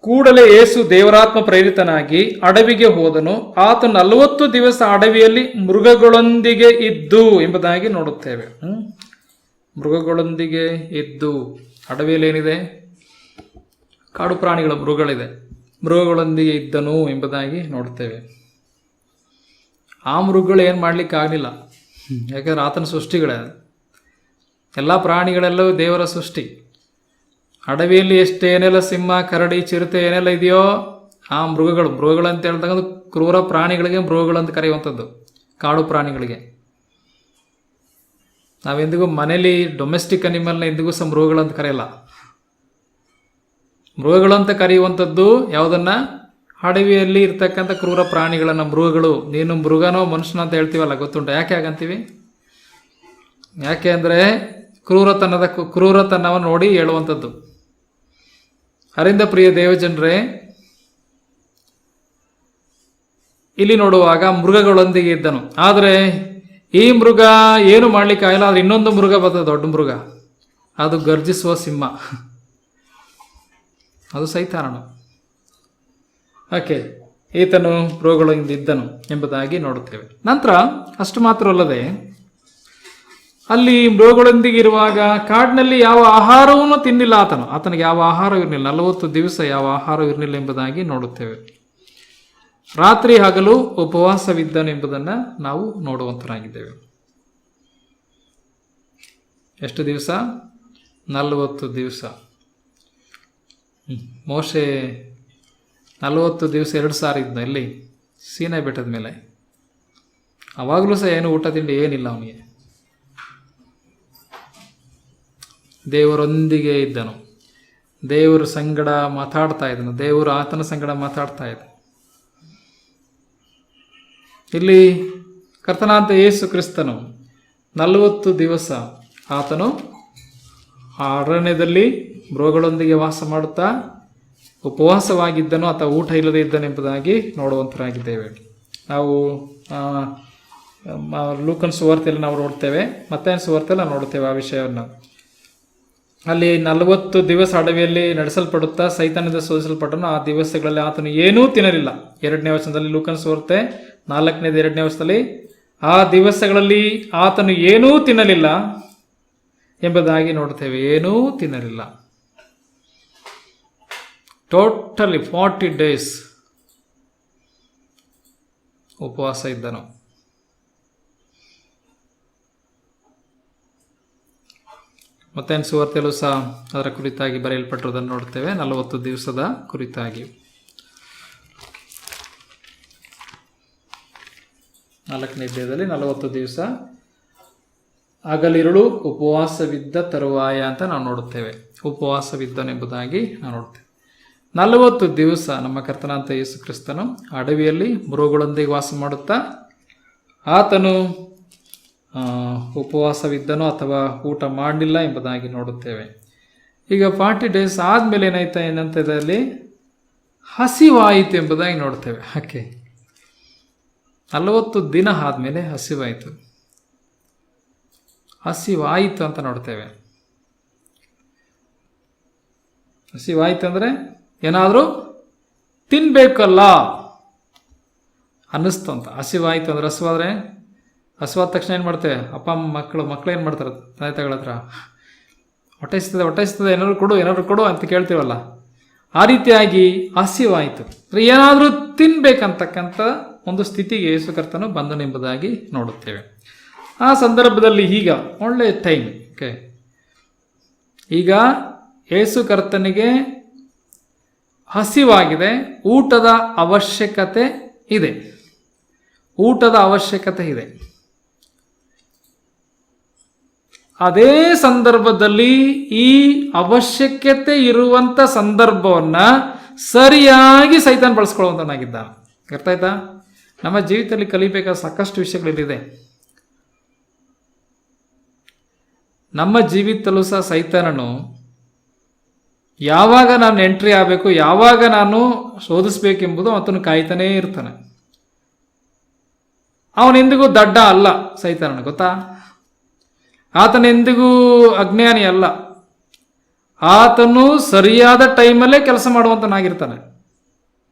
'ಕೂಡಲೇ ಯೇಸು ದೇವರಾತ್ಮ ಪ್ರೇರಿತನಾಗಿ ಅಡವಿಗೆ ಹೋದನು. ಆತ 40 ದಿವಸ ಅಡವಿಯಲ್ಲಿ ಮೃಗಗಳೊಂದಿಗೆ ಇದ್ದು ಎಂಬುದಾಗಿ ನೋಡುತ್ತೇವೆ. ಮೃಗಗಳೊಂದಿಗೆ ಇದ್ದು, ಅಡವಿಯಲ್ಲಿ ಏನಿದೆ? ಕಾಡು ಪ್ರಾಣಿಗಳ ಮೃಗಗಳಿದೆ. ಮೃಗಗಳೊಂದಿಗೆ ಇದ್ದನು ಎಂಬುದಾಗಿ ನೋಡುತ್ತೇವೆ. ಆ ಮೃಗಗಳು ಏನು ಮಾಡ್ಲಿಕ್ಕೆ ಆಗಲಿಲ್ಲ, ಯಾಕಂದ್ರೆ ಆತನ ಸೃಷ್ಟಿಗಳೇ. ಎಲ್ಲ ಪ್ರಾಣಿಗಳೆಲ್ಲವೂ ದೇವರ ಸೃಷ್ಟಿ. ಅಡವಿಯಲ್ಲಿ ಏನೆಲ್ಲ ಸಿಂಹ, ಕರಡಿ, ಚಿರತೆ ಏನೆಲ್ಲ ಇದೆಯೋ ಆ ಮೃಗಗಳು ಅಂತ ಹೇಳಿದಾಗ ಕ್ರೂರ ಪ್ರಾಣಿಗಳಿಗೆ ಮೃಗಗಳಂತ ಕರೆಯುವಂಥದ್ದು. ಕಾಡು ಪ್ರಾಣಿಗಳಿಗೆ ನಾವೆಂದಿಗೂ ಮನೇಲಿ ಡೊಮೆಸ್ಟಿಕ್ ಅನಿಮಲ್ನ ಎಂದಿಗೂ ಸಹ ಮೃಗಗಳಂತ ಕರೆಯಲ್ಲ. ಮೃಗಗಳಂತ ಕರೆಯುವಂಥದ್ದು ಯಾವುದನ್ನ? ಅಡವಿಯಲ್ಲಿ ಇರ್ತಕ್ಕಂಥ ಕ್ರೂರ ಪ್ರಾಣಿಗಳನ್ನ ಮೃಗಗಳು. ನೀನು ಮೃಗನೋ ಮನುಷ್ಯನ ಅಂತ ಹೇಳ್ತೀವಲ್ಲ, ಗೊತ್ತುಂಟ? ಯಾಕೆ ಹಾಗಂತೀವಿ? ಯಾಕೆ ಅಂದರೆ ಕ್ರೂರತನವನ್ನು ನೋಡಿ ಹೇಳುವಂಥದ್ದು. ಅದರಿಂದ ಪ್ರಿಯ ದೇವಜನರೇ, ಇಲ್ಲಿ ನೋಡುವಾಗ ಮೃಗಗಳೊಂದಿಗೆ ಇದ್ದನು. ಆದರೆ ಈ ಮೃಗ ಏನು ಮಾಡ್ಲಿಕ್ಕೆ ಆಗಿಲ್ಲ. ಆದ್ರೆ ಇನ್ನೊಂದು ಮೃಗ ಬರ್ತದೆ, ದೊಡ್ಡ ಮೃಗ. ಅದು ಗರ್ಜಿಸುವ ಸಿಂಹ, ಅದು ಸೈತಾನನು. ಓಕೆ, ಈತನು ಮೃಗಗಳಿಂದ ಇದ್ದನು ಎಂಬುದಾಗಿ ನೋಡುತ್ತೇವೆ. ನಂತರ ಅಷ್ಟು ಮಾತ್ರ ಅಲ್ಲದೆ, ಅಲ್ಲಿ ಮೃಗಗಳೊಂದಿಗೆ ಇರುವಾಗ ಕಾಡಿನಲ್ಲಿ ಯಾವ ಆಹಾರವನ್ನು ತಿನ್ನಿಲ್ಲ ಆತನಿಗೆ ಯಾವ ಆಹಾರವಿರಲಿಲ್ಲ. 40 ದಿವಸ ಯಾವ ಆಹಾರವಿರಲಿಲ್ಲ ಎಂಬುದಾಗಿ ನೋಡುತ್ತೇವೆ. ರಾತ್ರಿ ಹಗಲು ಉಪವಾಸವಿದ್ದನು ಎಂಬುದನ್ನು ನಾವು ನೋಡುವಂತರಾಗಿದ್ದೇವೆ. ಎಷ್ಟು ದಿವಸ? 40 ದಿವಸ. ಮೋಶೆ 40 ದಿವಸ 2 ಸಾರಿ ಇದ್ದ ಎಲ್ಲಿ? ಸೀನಾಯಿ ಬೆಟ್ಟದ ಮೇಲೆ. ಅವಾಗಲೂ ಸಹ ಏನು ಊಟ ತಿಂಡಿ ಏನಿಲ್ಲ ಅವನಿಗೆ. ದೇವರೊಂದಿಗೆ ಇದ್ದನು, ದೇವರ ಸಂಗಡ ಮಾತಾಡ್ತಾ ಇದ್ದನು, ದೇವರು ಆತನ ಸಂಗಡ ಮಾತಾಡ್ತಾ ಇದ್ದ. ಇಲ್ಲಿ ಕರ್ತನಾದ ಯೇಸು ಕ್ರಿಸ್ತನು 40 ದಿವಸ ಆತನು ಅರಣ್ಯದಲ್ಲಿ ಮೃಗಗಳೊಂದಿಗೆ ವಾಸ ಮಾಡುತ್ತಾ ಉಪವಾಸವಾಗಿದ್ದನು, ಆತ ಊಟ ಇಲ್ಲದೆ ಇದ್ದನೆಂಬುದಾಗಿ ನೋಡುವಂತರಾಗಿದ್ದೇವೆ. ನಾವು ಲೂಕನ ಸುವಾರ್ತೆಯಲ್ಲಿ ನಾವು ನೋಡ್ತೇವೆ, ಮತ್ತಾಯನ ಸುವಾರ್ತೆಯಲ್ಲಿ ನಾವು ನೋಡ್ತೇವೆ ಆ ವಿಷಯವನ್ನು. ಅಲ್ಲಿ 40 ದಿವಸ ಅಡವಿಯಲ್ಲಿ ನಡೆಸಲ್ಪಡುತ್ತಾ ಸೈತಾನದಿಂದ ಶೋಧಿಸಲ್ಪಟ್ಟನು. ಆ ದಿವಸಗಳಲ್ಲಿ ಆತನು ಏನೂ ತಿನ್ನಲಿಲ್ಲ. 2ನೇ ವಚನದಲ್ಲಿ, ಲೂಕನ ಸುವಾರ್ತೆ 4ನೇದು 2ನೇ ವಚನದಲ್ಲಿ, ಆ ದಿವಸಗಳಲ್ಲಿ ಆತನು ಏನೂ ತಿನ್ನಲಿಲ್ಲ ಎಂಬುದಾಗಿ ನೋಡ್ತೇವೆ. ಏನೂ ತಿನ್ನಲಿಲ್ಲ. ಟೋಟಲಿ 40 ಡೇಸ್ ಉಪವಾಸ ಇದ್ದನು. ಮತ್ತೆ ಸುವಾರ್ತೆಯಲ್ಲೂ ಸಹ ಅದರ ಕುರಿತಾಗಿ ಬರೆಯಲ್ಪಟ್ಟಿರುವುದನ್ನು ನೋಡ್ತೇವೆ, 40 ದಿವಸದ ಕುರಿತಾಗಿ. 4ನೇ ಅಧ್ಯಾಯದಲ್ಲಿ 40 ದಿವಸ ಹಗಲಿರುಳು ಉಪವಾಸವಿದ್ದ ತರುವಾಯ ಅಂತ ನಾವು ನೋಡುತ್ತೇವೆ. ಉಪವಾಸವಿದ್ದನೆಂಬುದಾಗಿ ನಾವು ನೋಡ್ತೇವೆ. 40 ದಿವಸ ನಮ್ಮ ಕರ್ತನಾಂತ ಯೇಸು ಕ್ರಿಸ್ತನು ಅಡವಿಯಲ್ಲಿ ಮೃಗಗಳೊಂದಿಗೆ ವಾಸ ಮಾಡುತ್ತಾ ಆತನು ಉಪವಾಸವಿದ್ದನೋ ಅಥವಾ ಊಟ ಮಾಡಲಿಲ್ಲ ಎಂಬುದಾಗಿ ನೋಡುತ್ತೇವೆ. ಈಗ 40 ಡೇಸ್ ಆದಮೇಲೆ ಏನಂತ ಅಲ್ಲಿ ಹಸಿವಾಯಿತು ಎಂಬುದಾಗಿ ನೋಡ್ತೇವೆ. ಓಕೆ, 40 ದಿನ ಆದಮೇಲೆ ಹಸಿವಾಯಿತು ಅಂತ ನೋಡ್ತೇವೆ. ಹಸಿವಾಯಿತು ಅಂದರೆ ಏನಾದರೂ ತಿನ್ನಬೇಕಲ್ಲ ಅನ್ನಿಸ್ತು ಅಂತ. ಹಸಿವಾಯಿತು ಅಂದರೆ ಹಸಿವಾದ ತಕ್ಷಣ ಏನು ಮಾಡ್ತೇವೆ? ಅಪ್ಪ ಮಕ್ಕಳು ಏನು ಮಾಡ್ತಾರೆ? ತಂದೆ ತಾಯಿಗಳ ಹತ್ರ ಹೊಟ್ಟೆಸ್ತದೆ ಏನಾದ್ರು ಕೊಡು ಅಂತ ಕೇಳ್ತೀವಲ್ಲ, ಆ ರೀತಿಯಾಗಿ ಹಸಿವಾಯಿತು ಏನಾದರೂ ತಿನ್ಬೇಕಂತಕ್ಕಂಥ ಒಂದು ಸ್ಥಿತಿಗೆ ಯೇಸು ಕರ್ತನು ಬಂದನೆಂಬುದಾಗಿ ನೋಡುತ್ತೇವೆ. ಆ ಸಂದರ್ಭದಲ್ಲಿ ಈಗ ಒಳ್ಳೆಯ ಟೈಮ್. ಓಕೆ, ಈಗ ಯೇಸು ಕರ್ತನಿಗೆ ಹಸಿವಾಗಿದೆ, ಊಟದ ಅವಶ್ಯಕತೆ ಇದೆ. ಅದೇ ಸಂದರ್ಭದಲ್ಲಿ ಈ ಅವಶ್ಯಕತೆ ಇರುವಂಥ ಸಂದರ್ಭವನ್ನು ಸರಿಯಾಗಿ ಸೈತಾನ್ ಬಳಸ್ಕೊಳ್ಳುವಂತನಾಗಿದ್ದಾನೆ. ಅರ್ಥ ಆಯ್ತಾ? ನಮ್ಮ ಜೀವಿತದಲ್ಲಿ ಕಲಿಬೇಕಾದ ಸಾಕಷ್ಟು ವಿಷಯಗಳಿದೆ. ನಮ್ಮ ಜೀವಿತಲ್ಲೂ ಸಹ ಸೈತಾನನು ಯಾವಾಗ ನಾನು ಎಂಟ್ರಿ ಆಗಬೇಕು, ಯಾವಾಗ ನಾನು ಶೋಧಿಸ್ಬೇಕೆಂಬುದು ಆತನು ಕಾಯ್ತಾನೇ ಇರ್ತಾನೆ. ಅವನೆಂದಿಗೂ ದಡ್ಡ ಅಲ್ಲ ಸೈತಾನನು, ಗೊತ್ತಾ? ಆತನೆಂದಿಗೂ ಅಜ್ಞಾನಿ ಅಲ್ಲ. ಆತನು ಸರಿಯಾದ ಟೈಮಲ್ಲೇ ಕೆಲಸ ಮಾಡುವಂತನಾಗಿರ್ತಾನೆ.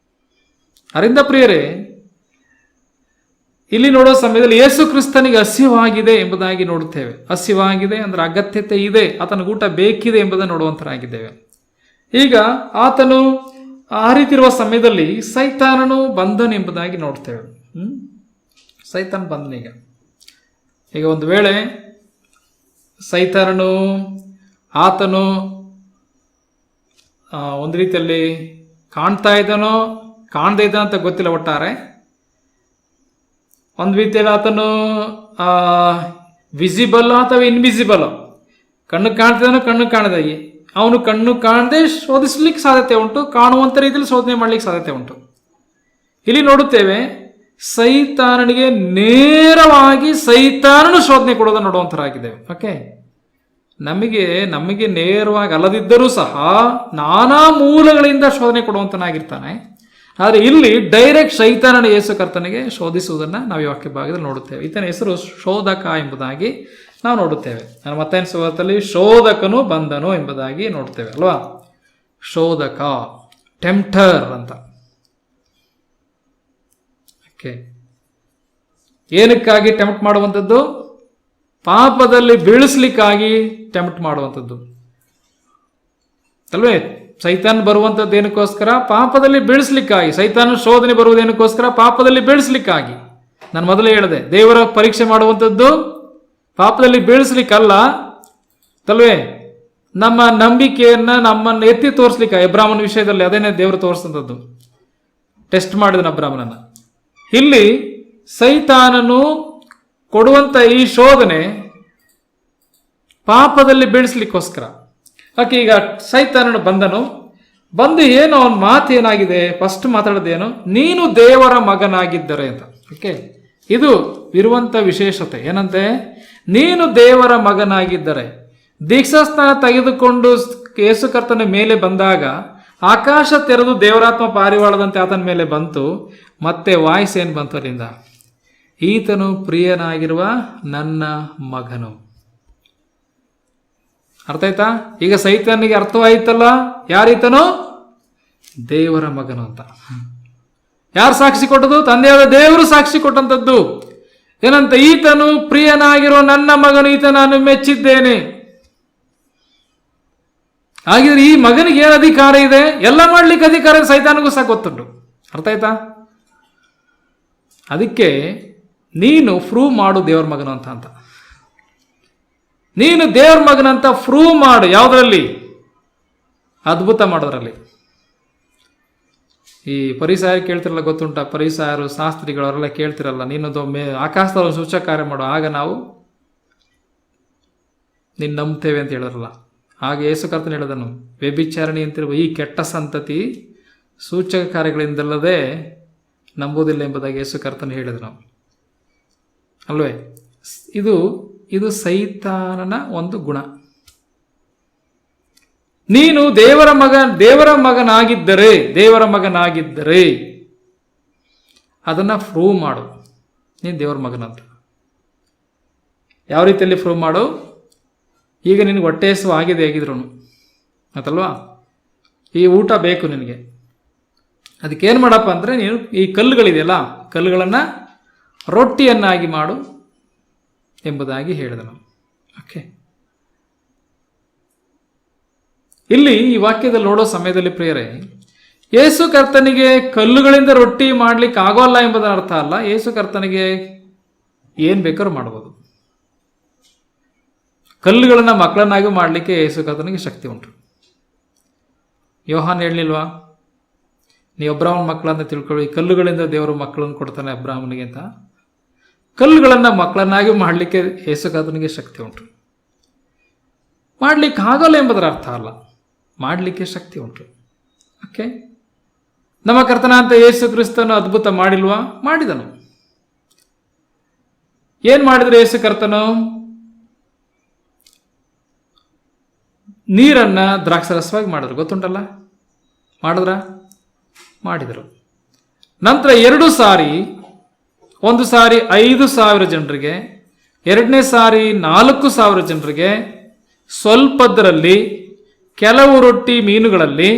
ಅದರಿಂದ ಪ್ರಿಯರೇ, ಇಲ್ಲಿ ನೋಡೋ ಸಮಯದಲ್ಲಿ ಯೇಸು ಕ್ರಿಸ್ತನಿಗೆ ಹಸಿವಾಗಿದೆ ಎಂಬುದಾಗಿ ನೋಡುತ್ತೇವೆ. ಹಸಿವಾಗಿದೆ ಅಂದರೆ ಅಗತ್ಯತೆ ಇದೆ, ಆತನಿಗೆ ಊಟ ಬೇಕಿದೆ ಎಂಬುದನ್ನು ನೋಡುವಂತರಾಗಿದ್ದೇವೆ. ಈಗ ಆತನು ಆ ರೀತಿ ಇರುವ ಸಮಯದಲ್ಲಿ ಸೈತಾನನು ಬಂದನೆಂಬುದಾಗಿ ನೋಡ್ತೇವೆ. ಸೈತಾನ್ ಬಂದನೀಗ. ಈಗ ಒಂದು ವೇಳೆ ಸೈತಾನನು ಆತನು ಒಂದು ರೀತಿಯಲ್ಲಿ ಕಾಣ್ತಾ ಇದ್ದಾನೋ ಕಾಣದೇ ಇದ್ದಾನೋ ಅಂತ ಗೊತ್ತಿಲ್ಲ. ಒಟ್ಟಾರೆ ಒಂದು ರೀತಿಯಲ್ಲಿ ಆತನು ವಿಸಿಬಲ್ ಅಥವಾ ಇನ್ವಿಸಿಬಲ್, ಕಣ್ಣು ಕಾಣ್ತಿದ್ದಾನೋ ಕಣ್ಣು ಕಾಣದಾಗಿ, ಅವನು ಕಣ್ಣು ಕಾಣದೆ ಶೋಧಿಸ್ಲಿಕ್ಕೆ ಸಾಧ್ಯತೆ ಉಂಟು, ಕಾಣುವಂಥ ರೀತಿಯಲ್ಲಿ ಶೋಧನೆ ಮಾಡಲಿಕ್ಕೆ ಸಾಧ್ಯತೆ ಉಂಟು. ಇಲ್ಲಿ ನೋಡುತ್ತೇವೆ ಸೈತಾನನಿಗೆ ನೇರವಾಗಿ ಸೈತಾನನು ಶೋಧನೆ ಕೊಡೋದನ್ನು ನೋಡುವಂತರಾಗಿದ್ದೇವೆ. ಓಕೆ, ನಮಗೆ ನೇರವಾಗಿ ಅಲ್ಲದಿದ್ದರೂ ಸಹ ನಾನಾ ಮೂಲಗಳಿಂದ ಶೋಧನೆ ಕೊಡುವಂತನಾಗಿರ್ತಾನೆ. ಆದರೆ ಇಲ್ಲಿ ಡೈರೆಕ್ಟ್ ಸೈತಾನನ ಯೇಸು ಕರ್ತನಿಗೆ ಶೋಧಿಸುವುದನ್ನು ನಾವು ಈ ವಾಕ್ಯ ಭಾಗದಲ್ಲಿ ನೋಡುತ್ತೇವೆ. ಈತನ ಹೆಸರು ಶೋಧಕ ಎಂಬುದಾಗಿ ನಾವು ನೋಡುತ್ತೇವೆ. ನಾನು ಮತ್ತಾಯನ ಸುವಾರ್ತೆಯಲ್ಲಿ ಶೋಧಕನು ಬಂದನು ಎಂಬುದಾಗಿ ನೋಡ್ತೇವೆ ಅಲ್ವಾ? ಶೋಧಕ, ಟೆಂಪ್ಟರ್ ಅಂತ. ಓಕೆ, ಏನಕ್ಕಾಗಿ ಟೆಂಪ್ಟ್ ಮಾಡುವಂಥದ್ದು? ಪಾಪದಲ್ಲಿ ಬೀಳಿಸ್ಲಿಕ್ಕಾಗಿ ಟೆಂಪ್ಟ್ ಮಾಡುವಂಥದ್ದು ಅಲ್ವೇ? ಸೈತಾನ್ ಬರುವಂಥದ್ದು ಏನಕ್ಕೋಸ್ಕರ? ಪಾಪದಲ್ಲಿ ಬೀಳಿಸ್ಲಿಕ್ಕಾಗಿ. ಸೈತಾನ ಶೋಧನೆ ಬರುವುದೇನಕ್ಕೋಸ್ಕರ? ಪಾಪದಲ್ಲಿ ಬೀಳಿಸ್ಲಿಕ್ಕಾಗಿ. ನಾನು ಮೊದಲೇ ಹೇಳಿದೆ, ದೇವರ ಪರೀಕ್ಷೆ ಮಾಡುವಂಥದ್ದು ಪಾಪದಲ್ಲಿ ಬೀಳಿಸ್ಲಿಕ್ಕಲ್ಲ ತಲ್ವೇ, ನಮ್ಮ ನಂಬಿಕೆಯನ್ನ ನಮ್ಮನ್ನು ಎತ್ತಿ ತೋರಿಸ್ಲಿಕ್ಕೆ. ಅಬ್ರಾಮನ ವಿಷಯದಲ್ಲಿ ಅದೇನೇ ದೇವರು ತೋರಿಸಿದಂಥದ್ದು, ಟೆಸ್ಟ್ ಮಾಡಿದನು ಅಬ್ರಾಮನನ್ನ. ಇಲ್ಲಿ ಸೈತಾನನು ಕೊಡುವಂತ ಈ ಶೋಧನೆ ಪಾಪದಲ್ಲಿ ಬೀಳಿಸ್ಲಿಕ್ಕೋಸ್ಕರ. ಓಕೆ, ಈಗ ಸೈತಾನನು ಬಂದು ಏನು ಅವನ ಮಾತು ಏನಾಗಿದೆ? ಫಸ್ಟ್ ಮಾತಾಡೋದೇನು? ನೀನು ದೇವರ ಮಗನಾಗಿದ್ದರೆ ಅಂತ. ಓಕೆ, ಇದು ಇರುವಂತ ವಿಶೇಷತೆ ಏನಂತೆ? ನೀನು ದೇವರ ಮಗನಾಗಿದ್ದರೆ. ದೀಕ್ಷಾಸ್ನಾನ ತೆಗೆದುಕೊಂಡು ಯೇಸು ಕರ್ತನ ಮೇಲೆ ಬಂದಾಗ ಆಕಾಶ ತೆರೆದು ದೇವರಾತ್ಮ ಪಾರಿವಾಳದಂತೆ ಆತನ ಮೇಲೆ ಬಂತು. ಮತ್ತೆ ವಾಯ್ಸ್ ಏನು ಬಂತು ಅಲ್ಲಿಂದ? ಈತನು ಪ್ರಿಯನಾಗಿರುವ ನನ್ನ ಮಗನು. ಅರ್ಥ ಆಯ್ತಾ? ಈಗ ಸೈತಾನಿಗೆ ಅರ್ಥವಾಯ್ತಲ್ಲ, ಯಾರೀತನು? ದೇವರ ಮಗನು ಅಂತ. ಯಾರು ಸಾಕ್ಷಿ ಕೊಟ್ಟದು? ತಂದೆಯಾದ ದೇವರು ಸಾಕ್ಷಿ ಕೊಟ್ಟಂಥದ್ದು. ಏನಂತ? ಈತನು ಪ್ರಿಯನಾಗಿರೋ ನನ್ನ ಮಗನು, ಈತ ನಾನು ಮೆಚ್ಚಿದ್ದೇನೆ. ಹಾಗಿದ್ರೆ ಈ ಮಗನಿಗೆ ಏನು ಅಧಿಕಾರ ಇದೆ? ಎಲ್ಲ ಮಾಡ್ಲಿಕ್ಕೆ ಅಧಿಕಾರ ಇದೆ, ಸೈತಾನಿಗೂ ಸಹ ಗೊತ್ತುಂಟು. ಅರ್ಥ ಆಯ್ತಾ? ಅದಕ್ಕೆ ನೀನು ಪ್ರೂವ್ ಮಾಡು ದೇವರ ಮಗನು ಅಂತ. ನೀನು ದೇವರ ಮಗನಂತ ಪ್ರೂವ್ ಮಾಡು. ಯಾವುದರಲ್ಲಿ? ಅದ್ಭುತ ಮಾಡೋದ್ರಲ್ಲಿ. ಈ ಪರಿಸಾಯರು ಕೇಳ್ತಿರಲ್ಲ, ಗೊತ್ತುಂಟ? ಪರಿಸಾಯರು, ಶಾಸ್ತ್ರಿಗಳು ಅವರೆಲ್ಲ ಕೇಳ್ತಿರಲ್ಲ, ನೀನೊಂದು ಆಕಾಶದಲ್ಲಿ ಒಂದು ಸೂಚಕ ಕಾರ್ಯ ಮಾಡು, ಆಗ ನಾವು ನೀನು ನಂಬ್ತೇವೆ ಅಂತ ಹೇಳಿದ್ರಲ್ಲ. ಹಾಗೆ ಯೇಸು ಕರ್ತನು ಹೇಳಿದನು, ವ್ಯಭಿಚಾರಣಿ ಅಂತಿರುವ ಈ ಕೆಟ್ಟ ಸಂತತಿ ಸೂಚಕ ಕಾರ್ಯಗಳಿಂದಲ್ಲದೆ ನಂಬುವುದಿಲ್ಲ ಎಂಬುದಾಗಿ ಯೇಸು ಕರ್ತನು ಹೇಳಿದನು ಅಲ್ವೇ. ಇದು ಸೈತಾನನ ಒಂದು ಗುಣ. ನೀನು ದೇವರ ಮಗನಾಗಿದ್ದರೆ ಅದನ್ನು ಪ್ರೂವ್ ಮಾಡು, ನೀನು ದೇವರ ಮಗನಂತ. ಯಾವ ರೀತಿಯಲ್ಲಿ ಪ್ರೂವ್ ಮಾಡು? ಈಗ ನಿನಗೆ ಹೊಟ್ಟೆ ಹಸಿವು ಆಗಿದೆ ಹೇಗಿದ್ರು ಆಯ್ತಲ್ವಾ, ಈ ಊಟ ಬೇಕು ನಿನಗೆ. ಅದಕ್ಕೇನು ಮಾಡಪ್ಪ ಅಂದರೆ, ನೀನು ಈ ಕಲ್ಲುಗಳಿದೆಯಲ್ಲ, ಕಲ್ಲುಗಳನ್ನು ರೊಟ್ಟಿಯನ್ನಾಗಿ ಮಾಡು ಎಂಬುದಾಗಿ ಹೇಳಿದನು. ಓಕೆ, ಇಲ್ಲಿ ಈ ವಾಕ್ಯದಲ್ಲಿ ನೋಡೋ ಸಮಯದಲ್ಲಿ ಪ್ರಿಯರೇ, ಯೇಸು ಕರ್ತನಿಗೆ ಕಲ್ಲುಗಳಿಂದ ರೊಟ್ಟಿ ಮಾಡ್ಲಿಕ್ಕೆ ಆಗೋಲ್ಲ ಎಂಬುದರ ಅರ್ಥ ಅಲ್ಲ. ಯೇಸು ಕರ್ತನಿಗೆ ಏನು ಬೇಕಾದ್ರೂ ಮಾಡ್ಬೋದು. ಕಲ್ಲುಗಳನ್ನು ಮಕ್ಕಳನ್ನಾಗಿ ಮಾಡಲಿಕ್ಕೆ ಯೇಸು ಕರ್ತನಿಗೆ ಶಕ್ತಿ ಉಂಟು. ಯೋಹಾನ್ ಹೇಳಲಿಲ್ವಾ, ನೀವು ಅಬ್ರಾಹ್ಮನ ಮಕ್ಕಳನ್ನ ತಿಳ್ಕೊಳ್ಳಿ, ಕಲ್ಲುಗಳಿಂದ ದೇವರು ಮಕ್ಕಳನ್ನು ಕೊಡ್ತಾನೆ ಅಬ್ರಾಹ್ಮನಿಗೆ ಅಂತ. ಕಲ್ಲುಗಳನ್ನು ಮಕ್ಕಳನ್ನಾಗಿ ಮಾಡಲಿಕ್ಕೆ ಯೇಸು ಕರ್ತನಿಗೆ ಶಕ್ತಿ ಉಂಟು. ಮಾಡಲಿಕ್ಕೆ ಆಗೋಲ್ಲ ಎಂಬುದರ ಅರ್ಥ ಅಲ್ಲ, ಮಾಡಲಿಕ್ಕೆ ಶಕ್ತಿ ಉಂಟು. ಓಕೆ, ನಮ್ಮ ಕರ್ತನಾಂತ ಯೇಸು ಕ್ರಿಸ್ತನು ಅದ್ಭುತ ಮಾಡಿಲ್ವಾ? ಮಾಡಿದನು. ಏನು ಮಾಡಿದ್ರು ಯೇಸು ಕರ್ತನು? ನೀರನ್ನು ದ್ರಾಕ್ಷರಸವಾಗಿ ಮಾಡಿದ್ರು, ಗೊತ್ತುಂಟಲ್ಲ? ಮಾಡಿದರು. ನಂತರ 2 ಸಾರಿ, ಒಂದು ಸಾರಿ 5,000 ಜನರಿಗೆ, ಎರಡನೇ ಸಾರಿ 4,000 ಜನರಿಗೆ, ಸ್ವಲ್ಪದರಲ್ಲಿ ಕೆಲವು ರೊಟ್ಟಿ ಮೀನುಗಳಲ್ಲಿ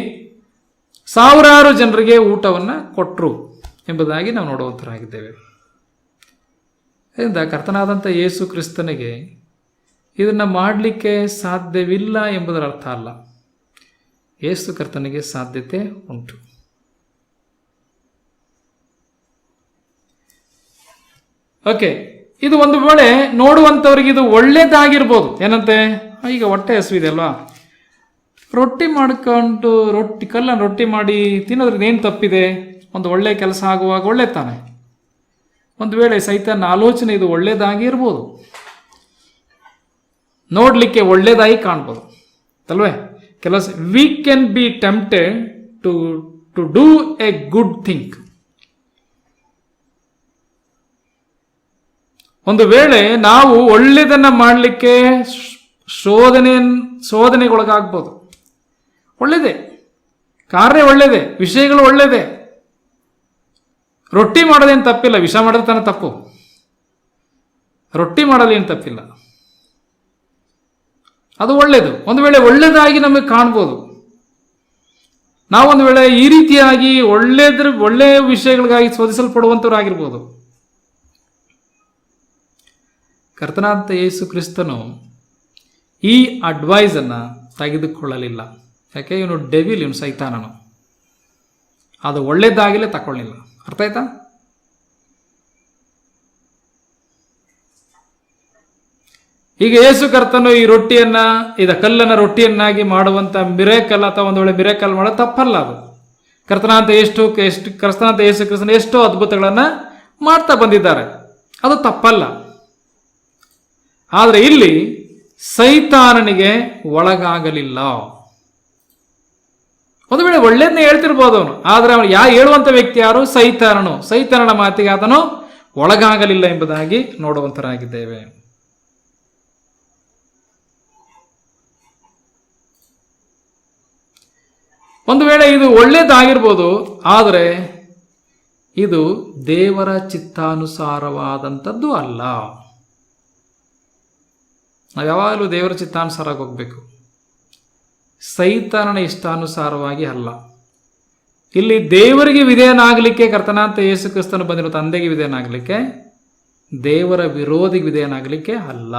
ಸಾವಿರಾರು ಜನರಿಗೆ ಊಟವನ್ನು ಕೊಟ್ಟರು ಎಂಬುದಾಗಿ ನಾವು ನೋಡುವಂತರಾಗಿದ್ದೇವೆ. ಇದರಿಂದ ಕರ್ತನಾದಂಥ ಯೇಸು ಕ್ರಿಸ್ತನಿಗೆ ಇದನ್ನು ಮಾಡಲಿಕ್ಕೆ ಸಾಧ್ಯವಿಲ್ಲ ಎಂಬುದರ ಅರ್ಥ ಅಲ್ಲ. ಯೇಸು ಕರ್ತನಿಗೆ ಸಾಧ್ಯತೆ ಉಂಟು. ಓಕೆ, ಇದು ಒಂದು ವೇಳೆ ನೋಡುವಂಥವ್ರಿಗೆ ಇದು ಒಳ್ಳೇದಾಗಿರ್ಬೋದು. ಏನಂತೆ, ಈಗ ಹೊಟ್ಟೆ ಹಸಿವಿದೆ ಅಲ್ವಾ, ರೊಟ್ಟಿ ಮಾಡ್ಕೊಂಡು ಕಲ್ಲನ್ನು ರೊಟ್ಟಿ ಮಾಡಿ ತಿನ್ನೋದ್ರಿಂದ ಏನು ತಪ್ಪಿದೆ? ಒಂದು ಒಳ್ಳೆ ಕೆಲಸ ಆಗುವಾಗ ಒಳ್ಳೆ ತಾನೆ. ಒಂದು ವೇಳೆ ಸೈತಾನ ಆಲೋಚನೆ ಇದು ಒಳ್ಳೇದಾಗಿ ಇರ್ಬೋದು, ನೋಡಲಿಕ್ಕೆ ಒಳ್ಳೇದಾಗಿ ಕಾಣ್ಬೋದು ಅಲ್ವೇ. We can be tempted to do a good thing. ಒಂದು ವೇಳೆ ನಾವು ಒಳ್ಳೆಯದನ್ನು ಮಾಡಲಿಕ್ಕೆ ಶೋಧನೆಗೊಳಗಾಗ್ಬೋದು. ಒಳ್ಳೆಯದೇ, ಕಾರ್ಯ ಒಳ್ಳೆಯದೇ, ವಿಷಯಗಳು ಒಳ್ಳೆಯದೇ. ರೊಟ್ಟಿ ಮಾಡೋದೇನು ತಪ್ಪಿಲ್ಲ, ವಿಷ ಮಾಡೋದು ತಾನೇ ತಪ್ಪು. ರೊಟ್ಟಿ ಮಾಡೋದೇನು ತಪ್ಪಿಲ್ಲ, ಅದು ಒಳ್ಳೆಯದು. ಒಂದು ವೇಳೆ ಒಳ್ಳೆಯದಾಗಿ ನಮಗೆ ಕಾಣ್ಬೋದು. ನಾವೊಂದು ವೇಳೆ ಈ ರೀತಿಯಾಗಿ ಒಳ್ಳೆಯ ವಿಷಯಗಳಿಗಾಗಿ ಶೋಧಿಸಲ್ಪಡುವಂಥವರಾಗಿರ್ಬೋದು. ಕರ್ತನಾದ ಯೇಸು ಕ್ರಿಸ್ತನು ಈ ಅಡ್ವೈಸನ್ನು ತೆಗೆದುಕೊಳ್ಳಲಿಲ್ಲ. ಯಾಕೆ? ಇವನು ಡೆವಿಲ್, ಇವನು ಸೈತಾನನು. ಅದು ಒಳ್ಳೇದಾಗಿಲೇ ತಗೊಳ್ಳಿಲ್ಲ. ಅರ್ಥ ಆಯ್ತಾ? ಈಗ ಯೇಸು ಕರ್ತನು ಈ ಕಲ್ಲನ್ನು ರೊಟ್ಟಿಯನ್ನಾಗಿ ಮಾಡುವಂಥ ಮಿರೇಕಲ್, ಅಥವಾ ಒಂದು ವೇಳೆ ಮಿರೇಕಲ್ ಮಾಡೋದು ತಪ್ಪಲ್ಲ. ಅದು ಕರ್ತನಾಂತ ಯೇಸು ಕ್ರಿಸ್ತನ ಎಷ್ಟೋ ಅದ್ಭುತಗಳನ್ನು ಮಾಡ್ತಾ ಬಂದಿದ್ದಾರೆ, ಅದು ತಪ್ಪಲ್ಲ. ಆದರೆ ಇಲ್ಲಿ ಸೈತಾನನಿಗೆ ಒಳಗಾಗಲಿಲ್ಲ. ಒಂದು ವೇಳೆ ಒಳ್ಳೆಯದನ್ನೇ ಹೇಳ್ತಿರ್ಬೋದು ಅವನು, ಆದರೆ ಅವನು ಹೇಳುವಂಥ ವ್ಯಕ್ತಿ ಯಾರು? ಸೈತಾನನು. ಸೈತಾನನ ಮಾತಿಗೆ ಆತನು ಒಳಗಾಗಲಿಲ್ಲ ಎಂಬುದಾಗಿ ನೋಡುವಂತರಾಗಿದ್ದೇವೆ. ಒಂದು ವೇಳೆ ಇದು ಒಳ್ಳೆಯದಾಗಿರ್ಬೋದು, ಆದರೆ ಇದು ದೇವರ ಚಿತ್ತಾನುಸಾರವಾದಂಥದ್ದು ಅಲ್ಲ. ನಾವು ಯಾವಾಗಲೂ ದೇವರ ಚಿತ್ತಾನುಸಾರವಾಗಿ ಹೋಗಬೇಕು, ಸೈತಾನನ ಇಷ್ಟಾನುಸಾರವಾಗಿ ಅಲ್ಲ. ಇಲ್ಲಿ ದೇವರಿಗೆ ವಿಧೇಯನಾಗಲಿಕ್ಕೆ ಕರ್ತನಾಂತ ಯೇಸು ಕ್ರಿಸ್ತನು ಬಂದಿರೋ ತಂದೆಗೆ ವಿಧೇಯನಾಗಲಿಕ್ಕೆ, ದೇವರ ವಿರೋಧಿಗೆ ವಿಧೇಯನಾಗಲಿಕ್ಕೆ ಅಲ್ಲ.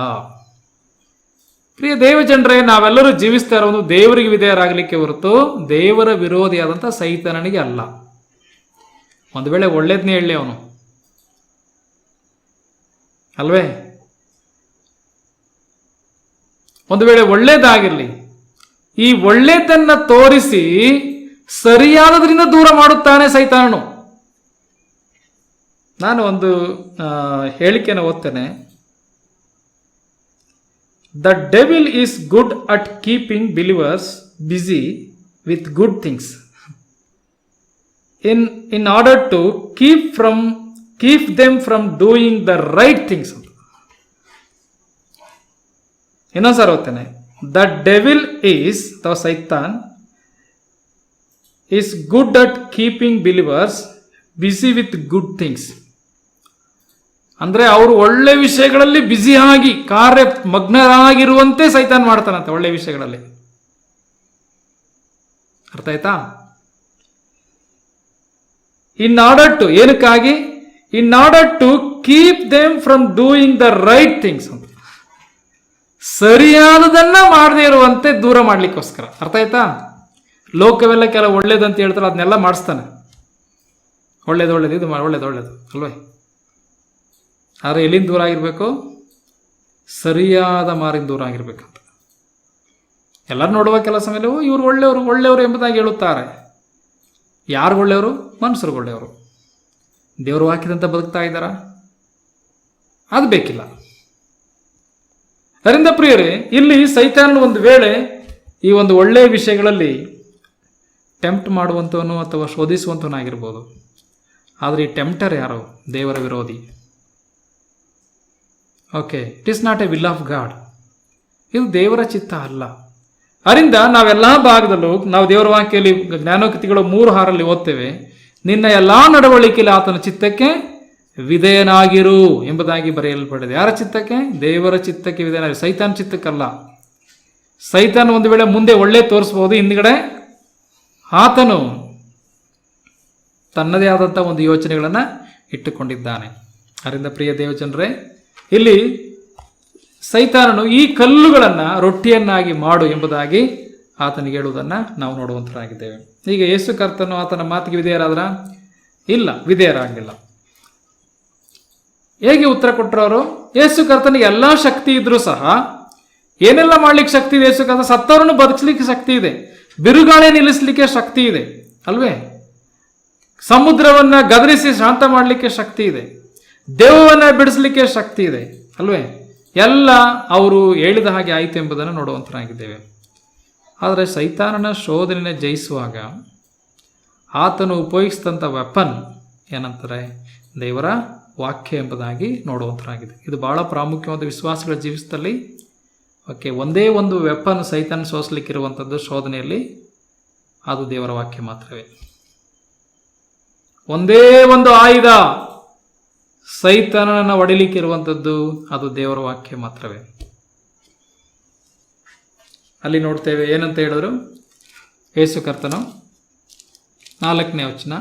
ಪ್ರಿಯ ದೇವಜನರೇ, ನಾವೆಲ್ಲರೂ ಜೀವಿಸ್ತಾ ಇರೋದು ದೇವರಿಗೆ ವಿಧೇಯರಾಗಲಿಕ್ಕೆ ಹೊರತು ದೇವರ ವಿರೋಧಿಯಾದಂಥ ಸೈತಾನನಿಗೆ ಅಲ್ಲ. ಒಂದು ವೇಳೆ ಒಳ್ಳೇದನ್ನೇ ಹೇಳಿ ಅವನು, ಅಲ್ವೇ? ಒಂದು ವೇಳೆ ಒಳ್ಳೇದಾಗಿರಲಿ, ಈ ಒಳ್ಳೆಯದನ್ನ ತೋರಿಸಿ ಸರಿಯಾದದ್ರಿಂದ ದೂರ ಮಾಡುತ್ತಾನೆ ಸೈತಾನನು. ನಾನು ಒಂದು ಹೇಳಿಕೆಯನ್ನು ಓದ್ತೇನೆ. The devil is good at keeping believers busy with good things in order to keep them from doing the right things ಅಂತ. ಇನ್ನೊಂದ್ಸಾರಿ ಓದ್ತೇನೆ. ದ ಡೆವಿಲ್ ಈಸ್ ಅಥವಾ ಸೈತಾನ್ is good at keeping believers busy with good things. ಅಂದ್ರೆ ಅವರು ಒಳ್ಳೆ ವಿಷಯಗಳಲ್ಲಿ ಬ್ಯುಸಿಯಾಗಿ ಕಾರ್ಯ ಮಗ್ನರಾಗಿರುವಂತೆ ಸೈತಾನ್ ಮಾಡ್ತಾನಂತೆ, ಒಳ್ಳೆ ವಿಷಯಗಳಲ್ಲಿ. ಅರ್ಥ ಆಯ್ತಾ? ಇನ್ ಆರ್ಡರ್ ಟು, ಏನಕ್ಕಾಗಿ? In order to keep them from doing the right things ಅಂತ, ಸರಿಯಾದದನ್ನ ಮಾಡದೇ ಇರುವಂತೆ ದೂರ ಮಾಡ್ಲಿಕ್ಕೋಸ್ಕರ. ಅರ್ಥ ಆಯ್ತಾ? ಲೋಕವೆಲ್ಲ ಕೆಲವು ಒಳ್ಳೇದಂತ ಹೇಳ್ತಾರೆ, ಅದನ್ನೆಲ್ಲ ಮಾಡಿಸ್ತಾನೆ. ಒಳ್ಳೇದು ಇದು ಒಳ್ಳೇದು ಅಲ್ವೇ? ಆದರೆ ಎಲ್ಲಿಂದ ದೂರ ಆಗಿರ್ಬೇಕು? ಸರಿಯಾದ ಮಾರಿಂದ ದೂರ ಆಗಿರ್ಬೇಕಂತ. ಎಲ್ಲರೂ ನೋಡುವ ಕೆಲಸ ಮೇಲೆ ಇವರು ಒಳ್ಳೆಯವರು ಎಂಬುದಾಗಿ ಹೇಳುತ್ತಾರೆ. ಯಾರು ಒಳ್ಳೆಯವರು? ಮನುಷ್ಯರು ಒಳ್ಳೆಯವರು. ದೇವರು ಹಾಕಿದಂತ ಬದುಕ್ತಾ ಇದ್ದಾರಾ? ಅದು ಬೇಕಿಲ್ಲ. ಅದರಿಂದ ಪ್ರಿಯರೇ, ಇಲ್ಲಿ ಸೈತಾನ್ ಒಂದು ವೇಳೆ ಈ ಒಂದು ಒಳ್ಳೆಯ ವಿಷಯಗಳಲ್ಲಿ ಟೆಂಪ್ಟ್ ಮಾಡುವಂಥವನು ಅಥವಾ ಶೋಧಿಸುವಂಥವನಾಗಿರ್ಬೋದು. ಆದರೆ ಈ ಟೆಂಪ್ಟರ್ ಯಾರು? ದೇವರ ವಿರೋಧಿ. Okay, it is not A will of god. ಇದು ದೇವರ ಚಿತ್ತ ಅಲ್ಲ. ಅದರಿಂದ ನಾವೆಲ್ಲ ಭಾಗದಲ್ಲೂ ನಾವು ದೇವರ ವಾಕ್ಯದಲ್ಲಿ ಜ್ಞಾನೋಕ್ತಿಗಳು 3:6 ಓದ್ತೇವೆ. ನಿನ್ನ ಎಲ್ಲಾ ನಡವಳಿಕೆಯಲ್ಲಿ ಆತನ ಚಿತ್ತಕ್ಕೆ ವಿಧೇಯನಾಗಿರು ಎಂಬುದಾಗಿ ಬರೆಯಲ್ಪಟ್ಟಿದೆ. ಯಾರ ಚಿತ್ತಕ್ಕೆ? ದೇವರ ಚಿತ್ತಕ್ಕೆ ವಿಧೇಯನಾಗಿರು, ಸೈತಾನ್ ಚಿತ್ತಕ್ಕಲ್ಲ. ಸೈತಾನ್ ಒಂದು ವೇಳೆ ಮುಂದೆ ಒಳ್ಳೆ ತೋರಿಸಬಹುದು, ಹಿಂದ್ಗಡೆ ಆತನು ತನ್ನದೇ ಆದಂಥ ಒಂದು ಯೋಚನೆಗಳನ್ನು ಇಟ್ಟುಕೊಂಡಿದ್ದಾನೆ. ಅದರಿಂದ ಪ್ರಿಯ ದೇವಜನರೇ, ಇಲ್ಲಿ ಸೈತಾನನು ಈ ಕಲ್ಲುಗಳನ್ನು ರೊಟ್ಟಿಯನ್ನಾಗಿ ಮಾಡು ಎಂಬುದಾಗಿ ಆತನಿಗೆ ಹೇಳುವುದನ್ನು ನಾವು ನೋಡುವಂತರಾಗಿದ್ದೇವೆ. ಈಗ ಯೇಸು ಕರ್ತನು ಆತನ ಮಾತಿಗೆ ವಿಧೇಯರಾದ್ರ? ಇಲ್ಲ, ವಿಧೇಯರಾಗಲಿಲ್ಲ. ಹೇಗೆ ಉತ್ತರ ಕೊಟ್ಟರು ಅವರು? ಯೇಸು ಕರ್ತನಿಗೆ ಎಲ್ಲ ಶಕ್ತಿ ಇದ್ರೂ ಸಹ ಏನೆಲ್ಲ ಮಾಡ್ಲಿಕ್ಕೆ ಶಕ್ತಿ ಇದೆ? ಯೇಸು ಕರ್ತ ಸತ್ತವರನ್ನು ಬದುಕಿಸ್ಲಿಕ್ಕೆ ಶಕ್ತಿ ಇದೆ, ಬಿರುಗಾಳಿ ನಿಲ್ಲಿಸಲಿಕ್ಕೆ ಶಕ್ತಿ ಇದೆ ಅಲ್ವೇ? ಸಮುದ್ರವನ್ನ ಗದರಿಸಿ ಶಾಂತ ಮಾಡಲಿಕ್ಕೆ ಶಕ್ತಿ ಇದೆ, ದೇವವನ್ನ ಬಿಡಿಸಲಿಕ್ಕೆ ಶಕ್ತಿ ಇದೆ ಅಲ್ವೇ? ಎಲ್ಲ ಅವರು ಹೇಳಿದ ಹಾಗೆ ಆಯಿತು ಎಂಬುದನ್ನು ನೋಡುವಂತರಾಗಿದ್ದೇವೆ. ಆದರೆ ಸೈತಾನನ ಶೋಧನೆಯನ್ನು ಜಯಿಸುವಾಗ ಆತನು ಉಪಯೋಗಿಸಿದಂಥ ವೆಪನ್ ಏನಂತಾರೆ? ದೇವರ ವಾಕ್ಯ ಎಂಬುದಾಗಿ ನೋಡುವಂತರಾಗಿದೆ. ಇದು ಬಹಳ ಪ್ರಾಮುಖ್ಯವಾದ ವಿಶ್ವಾಸಗಳ ಜೀವಿತದಲ್ಲಿ. ಓಕೆ, ಒಂದೇ ಒಂದು ವೆಪನ್ ಸೈತಾನ ಸೋಸಲಿಕ್ಕಿರುವಂಥದ್ದು ಶೋಧನೆಯಲ್ಲಿ, ಅದು ದೇವರ ವಾಕ್ಯ ಮಾತ್ರವೇ. ಒಂದೇ ಒಂದು ಆಯುಧ ಸೈತಾನನ ಹೊಡಿಲಿಕ್ಕಿರುವಂಥದ್ದು, ಅದು ದೇವರ ವಾಕ್ಯ ಮಾತ್ರವೇ. ಅಲ್ಲಿ ನೋಡ್ತೇವೆ, ಏನಂತ ಹೇಳಿದ್ರು? ಯೇಸು ಕರ್ತನು 4ನೇ ವಚನ,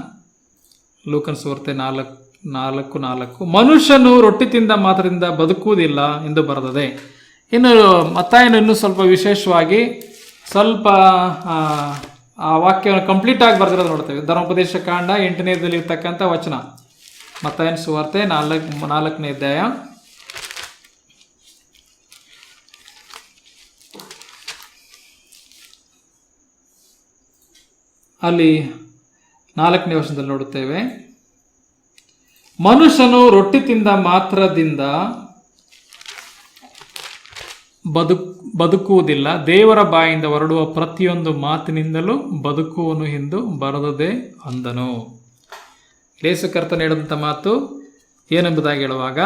ಲೂಕನ ಸುವಾರ್ತೆ 4:4, ಮನುಷ್ಯನು ರೊಟ್ಟಿ ತಿಂದ ಮಾತ್ರದಿಂದ ಬದುಕುವುದಿಲ್ಲ ಎಂದು ಬರೆದಿದೆ. ಇನ್ನು ಮತ್ತಾಯನು ಇನ್ನೂ ಸ್ವಲ್ಪ ವಿಶೇಷವಾಗಿ ಸ್ವಲ್ಪ ಆ ವಾಕ್ಯವನ್ನು ಕಂಪ್ಲೀಟ್ ಆಗಿ ಬರೆದಿರೋದು ನೋಡ್ತೇವೆ. ಧರ್ಮೋಪದೇಶ ಕಾಂಡ 8ನೇದಲ್ಲಿ ಇರ್ತಕ್ಕಂಥ ವಚನ, ಮತ್ತಾಯನ ಸುವಾರ್ತೆ 4ನೇ ಅಧ್ಯಾಯ ಅಲ್ಲಿ 4ನೇ ವಚನದಲ್ಲಿ ನೋಡುತ್ತೇವೆ, ಮನುಷ್ಯನು ರೊಟ್ಟಿ ತಿಂದ ಮಾತ್ರದಿಂದ ಬದುಕುವುದಿಲ್ಲ, ದೇವರ ಬಾಯಿಂದ ಹೊರಡುವ ಪ್ರತಿಯೊಂದು ಮಾತಿನಿಂದಲೂ ಬದುಕುವನು ಎಂದು ಬರೆದದೆ ಅಂದನು. ಯೇಸು ಕರ್ತನು ಹೇಳಿದಂಥ ಮಾತು ಏನೆಂಬುದಾಗಿ ಹೇಳುವಾಗ,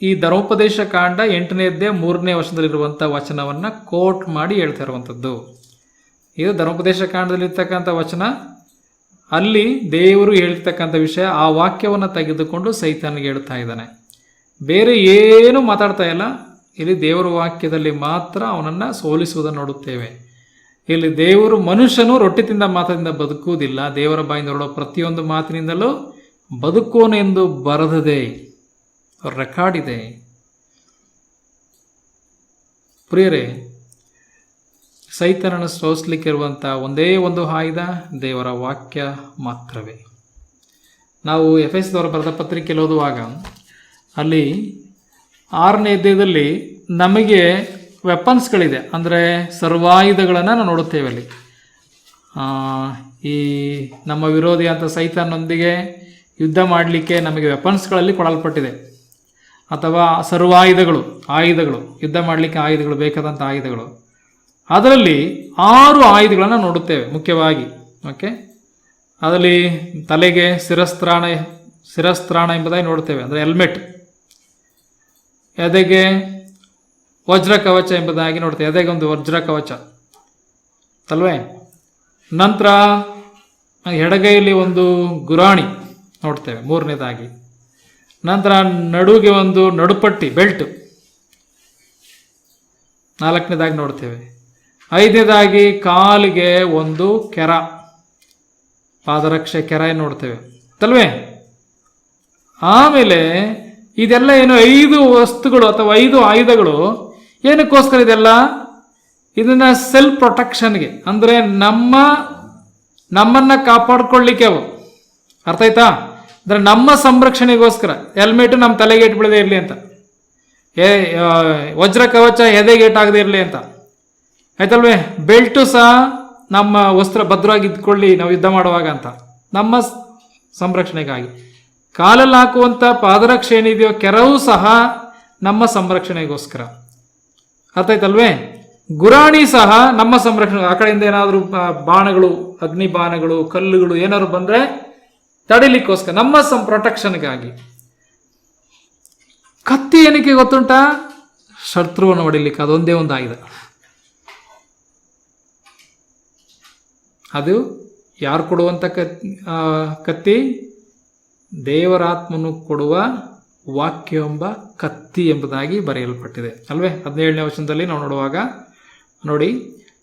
ಈ ಧರ್ಮೋಪದೇಶ ಕಾಂಡ 8ನೇ ಅಧ್ಯಾಯ 3ನೇ ವಚನದಲ್ಲಿರುವಂಥ ವಚನವನ್ನು ಕೋಟ್ ಮಾಡಿ ಹೇಳ್ತಾ ಇರುವಂಥದ್ದು. ಇದು ಧರ್ಮೋಪದೇಶ ಕಾಂಡದಲ್ಲಿರ್ತಕ್ಕಂಥ ವಚನ. ಅಲ್ಲಿ ದೇವರು ಹೇಳಿರ್ತಕ್ಕಂಥ ವಿಷಯ, ಆ ವಾಕ್ಯವನ್ನು ತೆಗೆದುಕೊಂಡು ಸೈತಾನಿಗೆ ಹೇಳ್ತಾ ಇದ್ದಾನೆ. ಬೇರೆ ಏನು ಮಾತಾಡ್ತಾ ಇಲ್ಲ. ಇಲ್ಲಿ ದೇವರ ವಾಕ್ಯದಲ್ಲಿ ಮಾತ್ರ ಅವನನ್ನು ಸೋಲಿಸುವುದನ್ನು ನೋಡುತ್ತೇವೆ. ಇಲ್ಲಿ ದೇವರು, ಮನುಷ್ಯನು ರೊಟ್ಟಿ ತಿಂದ ಮಾತಿನಿಂದ ಬದುಕುವುದಿಲ್ಲ, ದೇವರ ಬಾಯಿಂದ ಹೊರಡುವ ಪ್ರತಿಯೊಂದು ಮಾತಿನಿಂದಲೂ ಬದುಕೋನು ಎಂದು ಬರೆದಿದೆ, ರೆಕಾರ್ಡ್ ಇದೆ. ಪ್ರಿಯರೇ, ಸೈತಾನನ ಸೋಲಿಸಲಿಕ್ಕಿರುವಂಥ ಒಂದೇ ಒಂದು ಆಯುಧ ದೇವರ ವಾಕ್ಯ ಮಾತ್ರವೇ. ನಾವು ಎಫೆಸದವರ ಬರೆದ ಪತ್ರಿಕೆಯಲ್ಲಿ ಓದುವಾಗ ಅಲ್ಲಿ 6ನೇ ಅಧ್ಯಾಯದಲ್ಲಿ ನಮಗೆ ವೆಪನ್ಸ್ಗಳಿದೆ, ಅಂದರೆ ಸರ್ವಾಯುಧಗಳನ್ನು ನಾವು ನೋಡುತ್ತೇವೆ. ಅಲ್ಲಿ ಈ ನಮ್ಮ ವಿರೋಧಿ ಅಂತ ಸೈತಾನೊಂದಿಗೆ ಯುದ್ಧ ಮಾಡಲಿಕ್ಕೆ ನಮಗೆ ವೆಪನ್ಸ್ಗಳಲ್ಲಿ ಕೊಡಲ್ಪಟ್ಟಿದೆ. ಅಥವಾ ಸರ್ವಾಯುಧಗಳು, ಆಯುಧಗಳು, ಯುದ್ಧ ಮಾಡಲಿಕ್ಕೆ ಆಯುಧಗಳು, ಬೇಕಾದಂಥ ಆಯುಧಗಳು. ಅದರಲ್ಲಿ 6 ಆಯುಧಗಳನ್ನು ನೋಡುತ್ತೇವೆ ಮುಖ್ಯವಾಗಿ. ಓಕೆ, ಅದರಲ್ಲಿ ತಲೆಗೆ ಶಿರಸ್ತ್ರಾಣ ಎಂಬುದಾಗಿ ನೋಡುತ್ತೇವೆ, ಅಂದರೆ ಹೆಲ್ಮೆಟ್. ಎದೆಗೆ ವಜ್ರ ಕವಚ ಎಂಬುದಾಗಿ ನೋಡ್ತೇವೆ, ಎದೆಗೆ ಒಂದು ವಜ್ರ ಕವಚ ಅಲ್ವೇ. ನಂತರ ಎಡಗೈಯಲ್ಲಿ ಒಂದು ಗುರಾಣಿ ನೋಡ್ತೇವೆ, 3ನೇದಾಗಿ. ನಂತರ ನಡುಗೆ ಒಂದು ನಡುಪಟ್ಟಿ, ಬೆಲ್ಟ್, 4ನೇದಾಗಿ ನೋಡ್ತೇವೆ. 5ನೇದಾಗಿ ಕಾಲಿಗೆ ಒಂದು ಕೆರ, ಪಾದರಕ್ಷೆ ಕೆರ ನೋಡ್ತೇವೆ ಅಲ್ವೇ. ಆಮೇಲೆ ಇದೆಲ್ಲ ಏನು 5 ವಸ್ತುಗಳು ಅಥವಾ 5 ಆಯುಧಗಳು ಏನಕ್ಕೋಸ್ಕರ ಇದೆಲ್ಲ? ಇದನ್ನ ಸೆಲ್ಫ್ ಪ್ರೊಟೆಕ್ಷನ್ಗೆ, ಅಂದರೆ ನಮ್ಮನ್ನ ಕಾಪಾಡ್ಕೊಳ್ಳಿಕ್ಕೆ ಅವು. ಅರ್ಥ ಆಯ್ತಾ? ಅಂದರೆ ನಮ್ಮ ಸಂರಕ್ಷಣೆಗೋಸ್ಕರ. ಹೆಲ್ಮೆಟ್ ನಮ್ಮ ತಲೆಗೆ ಇಟ್ಬಿಡದೆ ಇರಲಿ ಅಂತ, ವಜ್ರ ಕವಚ ಎದೆಗೆ ಏಟಾಗದೆ ಇರಲಿ ಅಂತ, ಆಯ್ತಲ್ವೇ. ಬೆಲ್ಟು ಸಹ ನಮ್ಮ ವಸ್ತ್ರ ಭದ್ರವಾಗಿ ಇದ್ಕೊಳ್ಳಿ ನಾವು ಯುದ್ಧ ಮಾಡುವಾಗ ಅಂತ, ನಮ್ಮ ಸಂರಕ್ಷಣೆಗಾಗಿ. ಕಾಲಲ್ಲಿ ಹಾಕುವಂಥ ಪಾದರಕ್ಷೆ ಏನಿದೆಯೋ ಕೆರವೂ ಸಹ ನಮ್ಮ ಸಂರಕ್ಷಣೆಗೋಸ್ಕರ. ಅರ್ಥ ಆಯ್ತಲ್ವೇ. ಗುರಾಣಿ ಸಹ ನಮ್ಮ ಸಂರಕ್ಷಣೆ. ಆ ಕಡೆಯಿಂದ ಏನಾದರೂ ಬಾಣಗಳು, ಅಗ್ನಿ ಬಾಣಗಳು, ಕಲ್ಲುಗಳು ಏನಾದ್ರು ಬಂದರೆ ತಡಿಲಿಕ್ಕೋಸ್ಕರ, ನಮ್ಮ ಪ್ರೊಟೆಕ್ಷನ್ಗಾಗಿ. ಕತ್ತಿ ಏನಕ್ಕೆ ಗೊತ್ತುಂಟಾ? ಶತ್ರುವನ್ನು ಹೊಡಿಲಿಕ್ಕೆ. ಅದೊಂದೇ ಒಂದು ಆಯುಧ. ಅದು ಯಾರು ಕೊಡುವಂಥ ಕತ್ತಿ? ದೇವರಾತ್ಮನು ಕೊಡುವ ವಾಕ್ಯ ಎಂಬ ಕತ್ತಿ ಎಂಬುದಾಗಿ ಬರೆಯಲ್ಪಟ್ಟಿದೆ ಅಲ್ವೇ. 17ನೇ ವಚನದಲ್ಲಿ ನಾವು ನೋಡುವಾಗ ನೋಡಿ,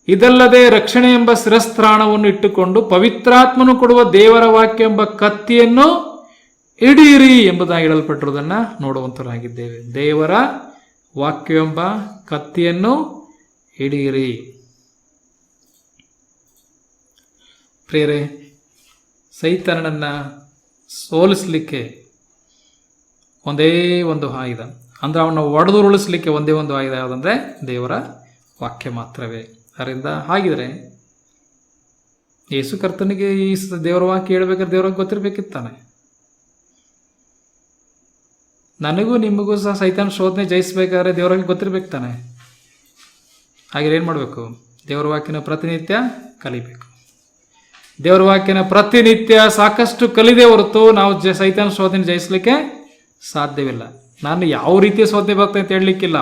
ಇದಲ್ಲದೆ ರಕ್ಷಣೆ ಎಂಬ ಶಿರಸ್ತ್ರಾಣವನ್ನು ಇಟ್ಟುಕೊಂಡು ಪವಿತ್ರಾತ್ಮನು ಕೊಡುವ ದೇವರ ವಾಕ್ಯ ಎಂಬ ಕತ್ತಿಯನ್ನು ಹಿಡಿಯಿರಿ ಎಂಬುದಾಗಿ ಹೇಳಲ್ಪಟ್ಟಿರುವುದನ್ನು ನೋಡುವಂತರಾಗಿದ್ದೇವೆ. ದೇವರ ವಾಕ್ಯ ಎಂಬ ಕತ್ತಿಯನ್ನು ಹಿಡಿಯಿರಿ. ಪ್ರಿಯರೇ, ಸೈತಾನನನ್ನು ಸೋಲಿಸಲಿಕ್ಕೆ ಒಂದೇ ಒಂದು ಆಯುಧ, ಅಂದರೆ ಅವನ್ನ ಒಡೆದುರುಳಿಸಲಿಕ್ಕೆ ಒಂದೇ ಒಂದು ಆಯುಧ ಯಾವುದಂದರೆ ದೇವರ ವಾಕ್ಯ ಮಾತ್ರವೇ. ಅದರಿಂದ ಹಾಗಿದ್ರೆ ಯೇಸು ಕರ್ತನಿಗೆ ಈ ದೇವರ ವಾಕ್ಯ ಹೇಳ್ಬೇಕಾದ್ರೆ ದೇವ್ರಿಗೆ ಗೊತ್ತಿರಬೇಕಿತ್ತಾನೆ. ನನಗೂ ನಿಮಗೂ ಸಹ ಸೈತಾನ ಶೋಧನೆ ಜಯಿಸಬೇಕಾದ್ರೆ ದೇವರಿಗೆ ಗೊತ್ತಿರ್ಬೇಕು ತಾನೆ. ಹಾಗೆ ಏನು ಮಾಡಬೇಕು? ದೇವರ ವಾಕ್ಯನ ಪ್ರತಿನಿತ್ಯ ಕಲಿಬೇಕು. ದೇವರ ವಾಕ್ಯನ ಪ್ರತಿನಿತ್ಯ ಸಾಕಷ್ಟು ಕಲಿದೇ ಹೊರತು ನಾವು ಸೈತಾನ ಶೋಧನೆ ಜಯಿಸಲಿಕ್ಕೆ ಸಾಧ್ಯವಿಲ್ಲ. ನಾನು ಯಾವ ರೀತಿಯ ಶೋಧನೆ ಬರ್ತದೆ ಅಂತ ಹೇಳಲಿಕ್ಕಿಲ್ಲ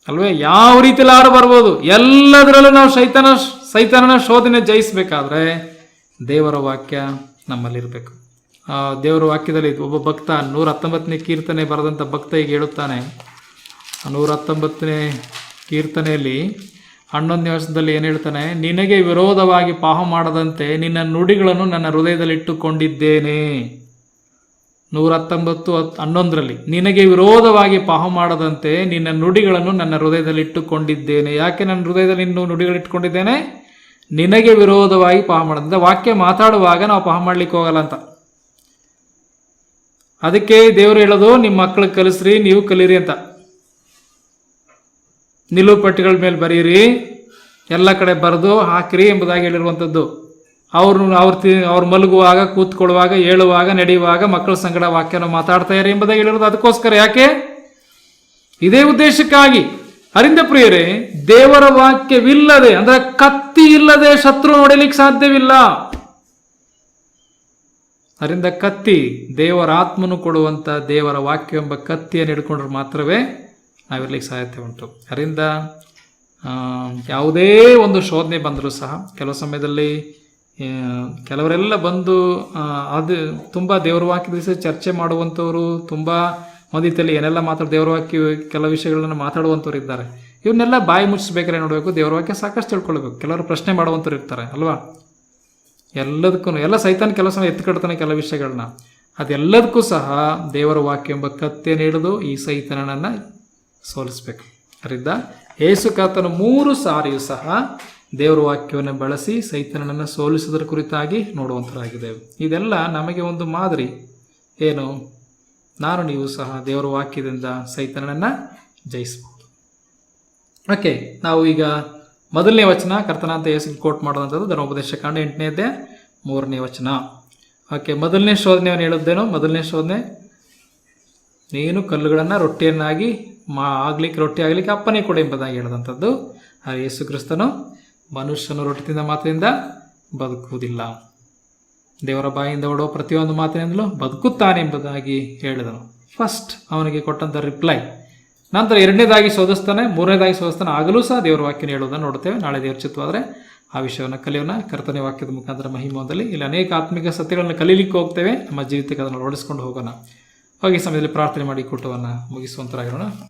ಅಲ್ವೇ. ಯಾವ ರೀತಿಯಲ್ಲಿ ಆರು ಬರ್ಬೋದು, ಎಲ್ಲದರಲ್ಲೂ ನಾವು ಸೈತಾನನ ಶೋಧನೆ ಜಯಿಸಬೇಕಾದ್ರೆ ದೇವರ ವಾಕ್ಯ ನಮ್ಮಲ್ಲಿರಬೇಕು. ದೇವರ ವಾಕ್ಯದಲ್ಲಿ ಒಬ್ಬ ಭಕ್ತ 119ನೇ ಕೀರ್ತನೆ ಬರೆದಂಥ ಭಕ್ತ ಈಗ ಹೇಳುತ್ತಾನೆ. 119ನೇ ಕೀರ್ತನೆಯಲ್ಲಿ 11ನೇ ವರ್ಷದಲ್ಲಿ ಏನು ಹೇಳ್ತಾನೆ? ನಿನಗೆ ವಿರೋಧವಾಗಿ ಪಾಪ ಮಾಡದಂತೆ ನಿನ್ನ ನುಡಿಗಳನ್ನು ನನ್ನ ಹೃದಯದಲ್ಲಿಟ್ಟುಕೊಂಡಿದ್ದೇನೆ. 119:11 ನಿನಗೆ ವಿರೋಧವಾಗಿ ಪಾಪ ಮಾಡದಂತೆ ನಿನ್ನ ನುಡಿಗಳನ್ನು ನನ್ನ ಹೃದಯದಲ್ಲಿಟ್ಟುಕೊಂಡಿದ್ದೇನೆ. ಯಾಕೆ ನನ್ನ ಹೃದಯದಲ್ಲಿ ಇನ್ನು ನುಡಿಗಳಿಟ್ಟುಕೊಂಡಿದ್ದೇನೆ? ನಿನಗೆ ವಿರೋಧವಾಗಿ ಪಾಪ ಮಾಡದಂತೆ. ವಾಕ್ಯ ಮಾತಾಡುವಾಗ ನಾವು ಪಾಪ ಮಾಡ್ಲಿಕ್ಕೆ ಹೋಗಲ್ಲ ಅಂತ. ಅದಕ್ಕೆ ದೇವರು ಹೇಳೋದು, ನಿಮ್ಮ ಮಕ್ಕಳಿಗೆ ಕಲಿಸ್ರಿ, ನೀವು ಕಲೀರಿ ಅಂತ. ನಿಲುವು ಪಟ್ಟಿಗಳ ಮೇಲೆ ಬರೀರಿ, ಎಲ್ಲ ಕಡೆ ಬರೆದು ಹಾಕಿರಿ ಎಂಬುದಾಗಿ ಹೇಳಿರುವಂಥದ್ದು. ಅವ್ರು ಮಲಗುವಾಗ, ಕೂತ್ಕೊಳ್ಳುವಾಗ, ಏಳುವಾಗ, ನಡೆಯುವಾಗ ಮಕ್ಕಳ ಸಂಗಡ ವಾಕ್ಯನ ಮಾತಾಡ್ತಾ ಇರಿ ಎಂಬುದಾಗಿ ಹೇಳಿರೋದು ಅದಕ್ಕೋಸ್ಕರ. ಯಾಕೆ? ಇದೇ ಉದ್ದೇಶಕ್ಕಾಗಿ. ಅರಿಂದ ಪ್ರಿಯರೇ, ದೇವರ ವಾಕ್ಯವಿಲ್ಲದೆ, ಅಂದ್ರೆ ಕತ್ತಿ ಇಲ್ಲದೆ ಶತ್ರು ಹೊಡಿಲಿಕ್ಕೆ ಸಾಧ್ಯವಿಲ್ಲ. ಅದರಿಂದ ಕತ್ತಿ, ದೇವರ ಆತ್ಮನು ಕೊಡುವಂಥ ದೇವರ ವಾಕ್ಯ ಎಂಬ ಕತ್ತಿಯನ್ನು ಹಿಡ್ಕೊಂಡ್ರೆ ಮಾತ್ರವೇ ನಾವಿರ್ಲಿಕ್ಕೆ ಸಾಧ್ಯತೆ ಉಂಟು. ಅದರಿಂದ ಯಾವುದೇ ಒಂದು ಶೋಧನೆ ಬಂದರೂ ಸಹ ಕೆಲವು ಸಮಯದಲ್ಲಿ ಕೆಲವರೆಲ್ಲ ಬಂದು ಅದು ತುಂಬ ದೇವರ ವಾಕ್ಯದ ದಿವಸ ಚರ್ಚೆ ಮಾಡುವಂಥವ್ರು, ತುಂಬ ಮದಿತಲ್ಲಿ ಏನೆಲ್ಲ ದೇವರ ವಾಕ್ಯ ಕೆಲವು ವಿಷಯಗಳನ್ನು ಮಾತಾಡುವಂಥವ್ರು ಇದ್ದಾರೆ. ಇವನ್ನೆಲ್ಲ ಬಾಯಿ ಮುಚ್ಚಿಸ್ಬೇಕಾದ್ರೆ ನೋಡಬೇಕು, ದೇವರ ವಾಕ್ಯ ಸಾಕಷ್ಟು ತಿಳ್ಕೊಳ್ಬೇಕು. ಕೆಲವರು ಪ್ರಶ್ನೆ ಮಾಡುವಂಥವ್ರು ಇರ್ತಾರೆ ಅಲ್ವಾ. ಎಲ್ಲದಕ್ಕೂ ಎಲ್ಲ ಸೈತಾನ ಕೆಲವು ಸಮಯ ಎತ್ಕಡ್ತಾನೆ ಕೆಲವು ವಿಷಯಗಳನ್ನ. ಅದೆಲ್ಲದಕ್ಕೂ ಸಹ ದೇವರ ವಾಕ್ಯ ಎಂಬ ಕತ್ತೆಯನ್ನು ಹಿಡಿದು ಈ ಸೈತಾನನನ್ನು ಸೋಲಿಸ್ಬೇಕು. ಅದರಿಂದ ಯೇಸು ಕರ್ತನು 3 ಸಾರಿಯೂ ಸಹ ದೇವರ ವಾಕ್ಯವನ್ನು ಬಳಸಿ ಸೈತಾನನನ್ನು ಸೋಲಿಸುವುದರ ಕುರಿತಾಗಿ ನೋಡುವಂಥದ್ದಾಗಿದ್ದೇವೆ. ಇದೆಲ್ಲ ನಮಗೆ ಒಂದು ಮಾದರಿ. ಏನು? ನಾನು ನೀವು ಸಹ ದೇವರ ವಾಕ್ಯದಿಂದ ಸೈತಾನನನ್ನು ಜಯಿಸಬಹುದು. ಓಕೆ, ನಾವು ಈಗ 1ನೇ ವಚನ ಕರ್ತನಾಂತ ಯೇಸು ಕೋಟ್ ಮಾಡುವಂಥದ್ದು ಧರ್ಮೋಪದೇಶ ಕಾಂಡ 8ನೇ ಅಧ್ಯಾಯ 3ನೇ ವಚನ. ಓಕೆ, ಮೊದಲನೇ ಶೋಧನೆಯನ್ನು ಹೇಳಿದ್ದೇನು? ಮೊದಲನೇ ಶೋಧನೆ ನೀನು ಕಲ್ಲುಗಳನ್ನು ರೊಟ್ಟಿಯನ್ನಾಗಿ ರೊಟ್ಟಿ ಆಗಲಿಕ್ಕೆ ಅಪ್ಪನೇ ಕೊಡು ಎಂಬುದಾಗಿ ಹೇಳಿದಂಥದ್ದು. ಯೇಸು ಕ್ರಿಸ್ತನು ಮನುಷ್ಯನು ರೊಟ್ಟಿಯಿಂದ ಮಾತಿನಿಂದ ಬದುಕುವುದಿಲ್ಲ, ದೇವರ ಬಾಯಿಂದ ಹೊಡುವ ಪ್ರತಿಯೊಂದು ಮಾತಿನಿಂದಲೂ ಬದುಕುತ್ತಾನೆ ಎಂಬುದಾಗಿ ಹೇಳಿದನು. ಫಸ್ಟ್ ಅವನಿಗೆ ಕೊಟ್ಟಂಥ ರಿಪ್ಲೈ. ನಂತರ ಎರಡನೇದಾಗಿ ಶೋಧಿಸ್ತಾನೆ, ಮೂರನೇದಾಗಿ ಶೋಧಿಸ್ತಾನೆ. ಆಗಲೂ ಸಹ ದೇವರ ವಾಕ್ಯನ ಹೇಳುವುದನ್ನು ನೋಡ್ತೇವೆ. ನಾಳೆ ದೇವರ ಚಿತ್ತವಾದರೆ ಆ ವಿಷಯವನ್ನು ಕಲಿಯೋಣ. ಕರ್ತನೆ ವಾಕ್ಯದ ಮುಖಾಂತರ ಮಹಿಮದಲ್ಲಿ ಇಲ್ಲಿ ಅನೇಕ ಆತ್ಮಿಕ ಸತ್ಯಗಳನ್ನು ಕಲೀಲಿಕ್ಕೆ ಹೋಗ್ತೇವೆ. ನಮ್ಮ ಜೀವಿತಕ್ಕೆ ಅದನ್ನು ಅಳವಡಿಸ್ಕೊಂಡು ಹೋಗೋಣ. ಹೋಗಿ ಸಮಯದಲ್ಲಿ ಪ್ರಾರ್ಥನೆ ಮಾಡಿ ಕೂಟವನ್ನು ಮುಗಿಸುವಂತರಾಗಿರೋಣ.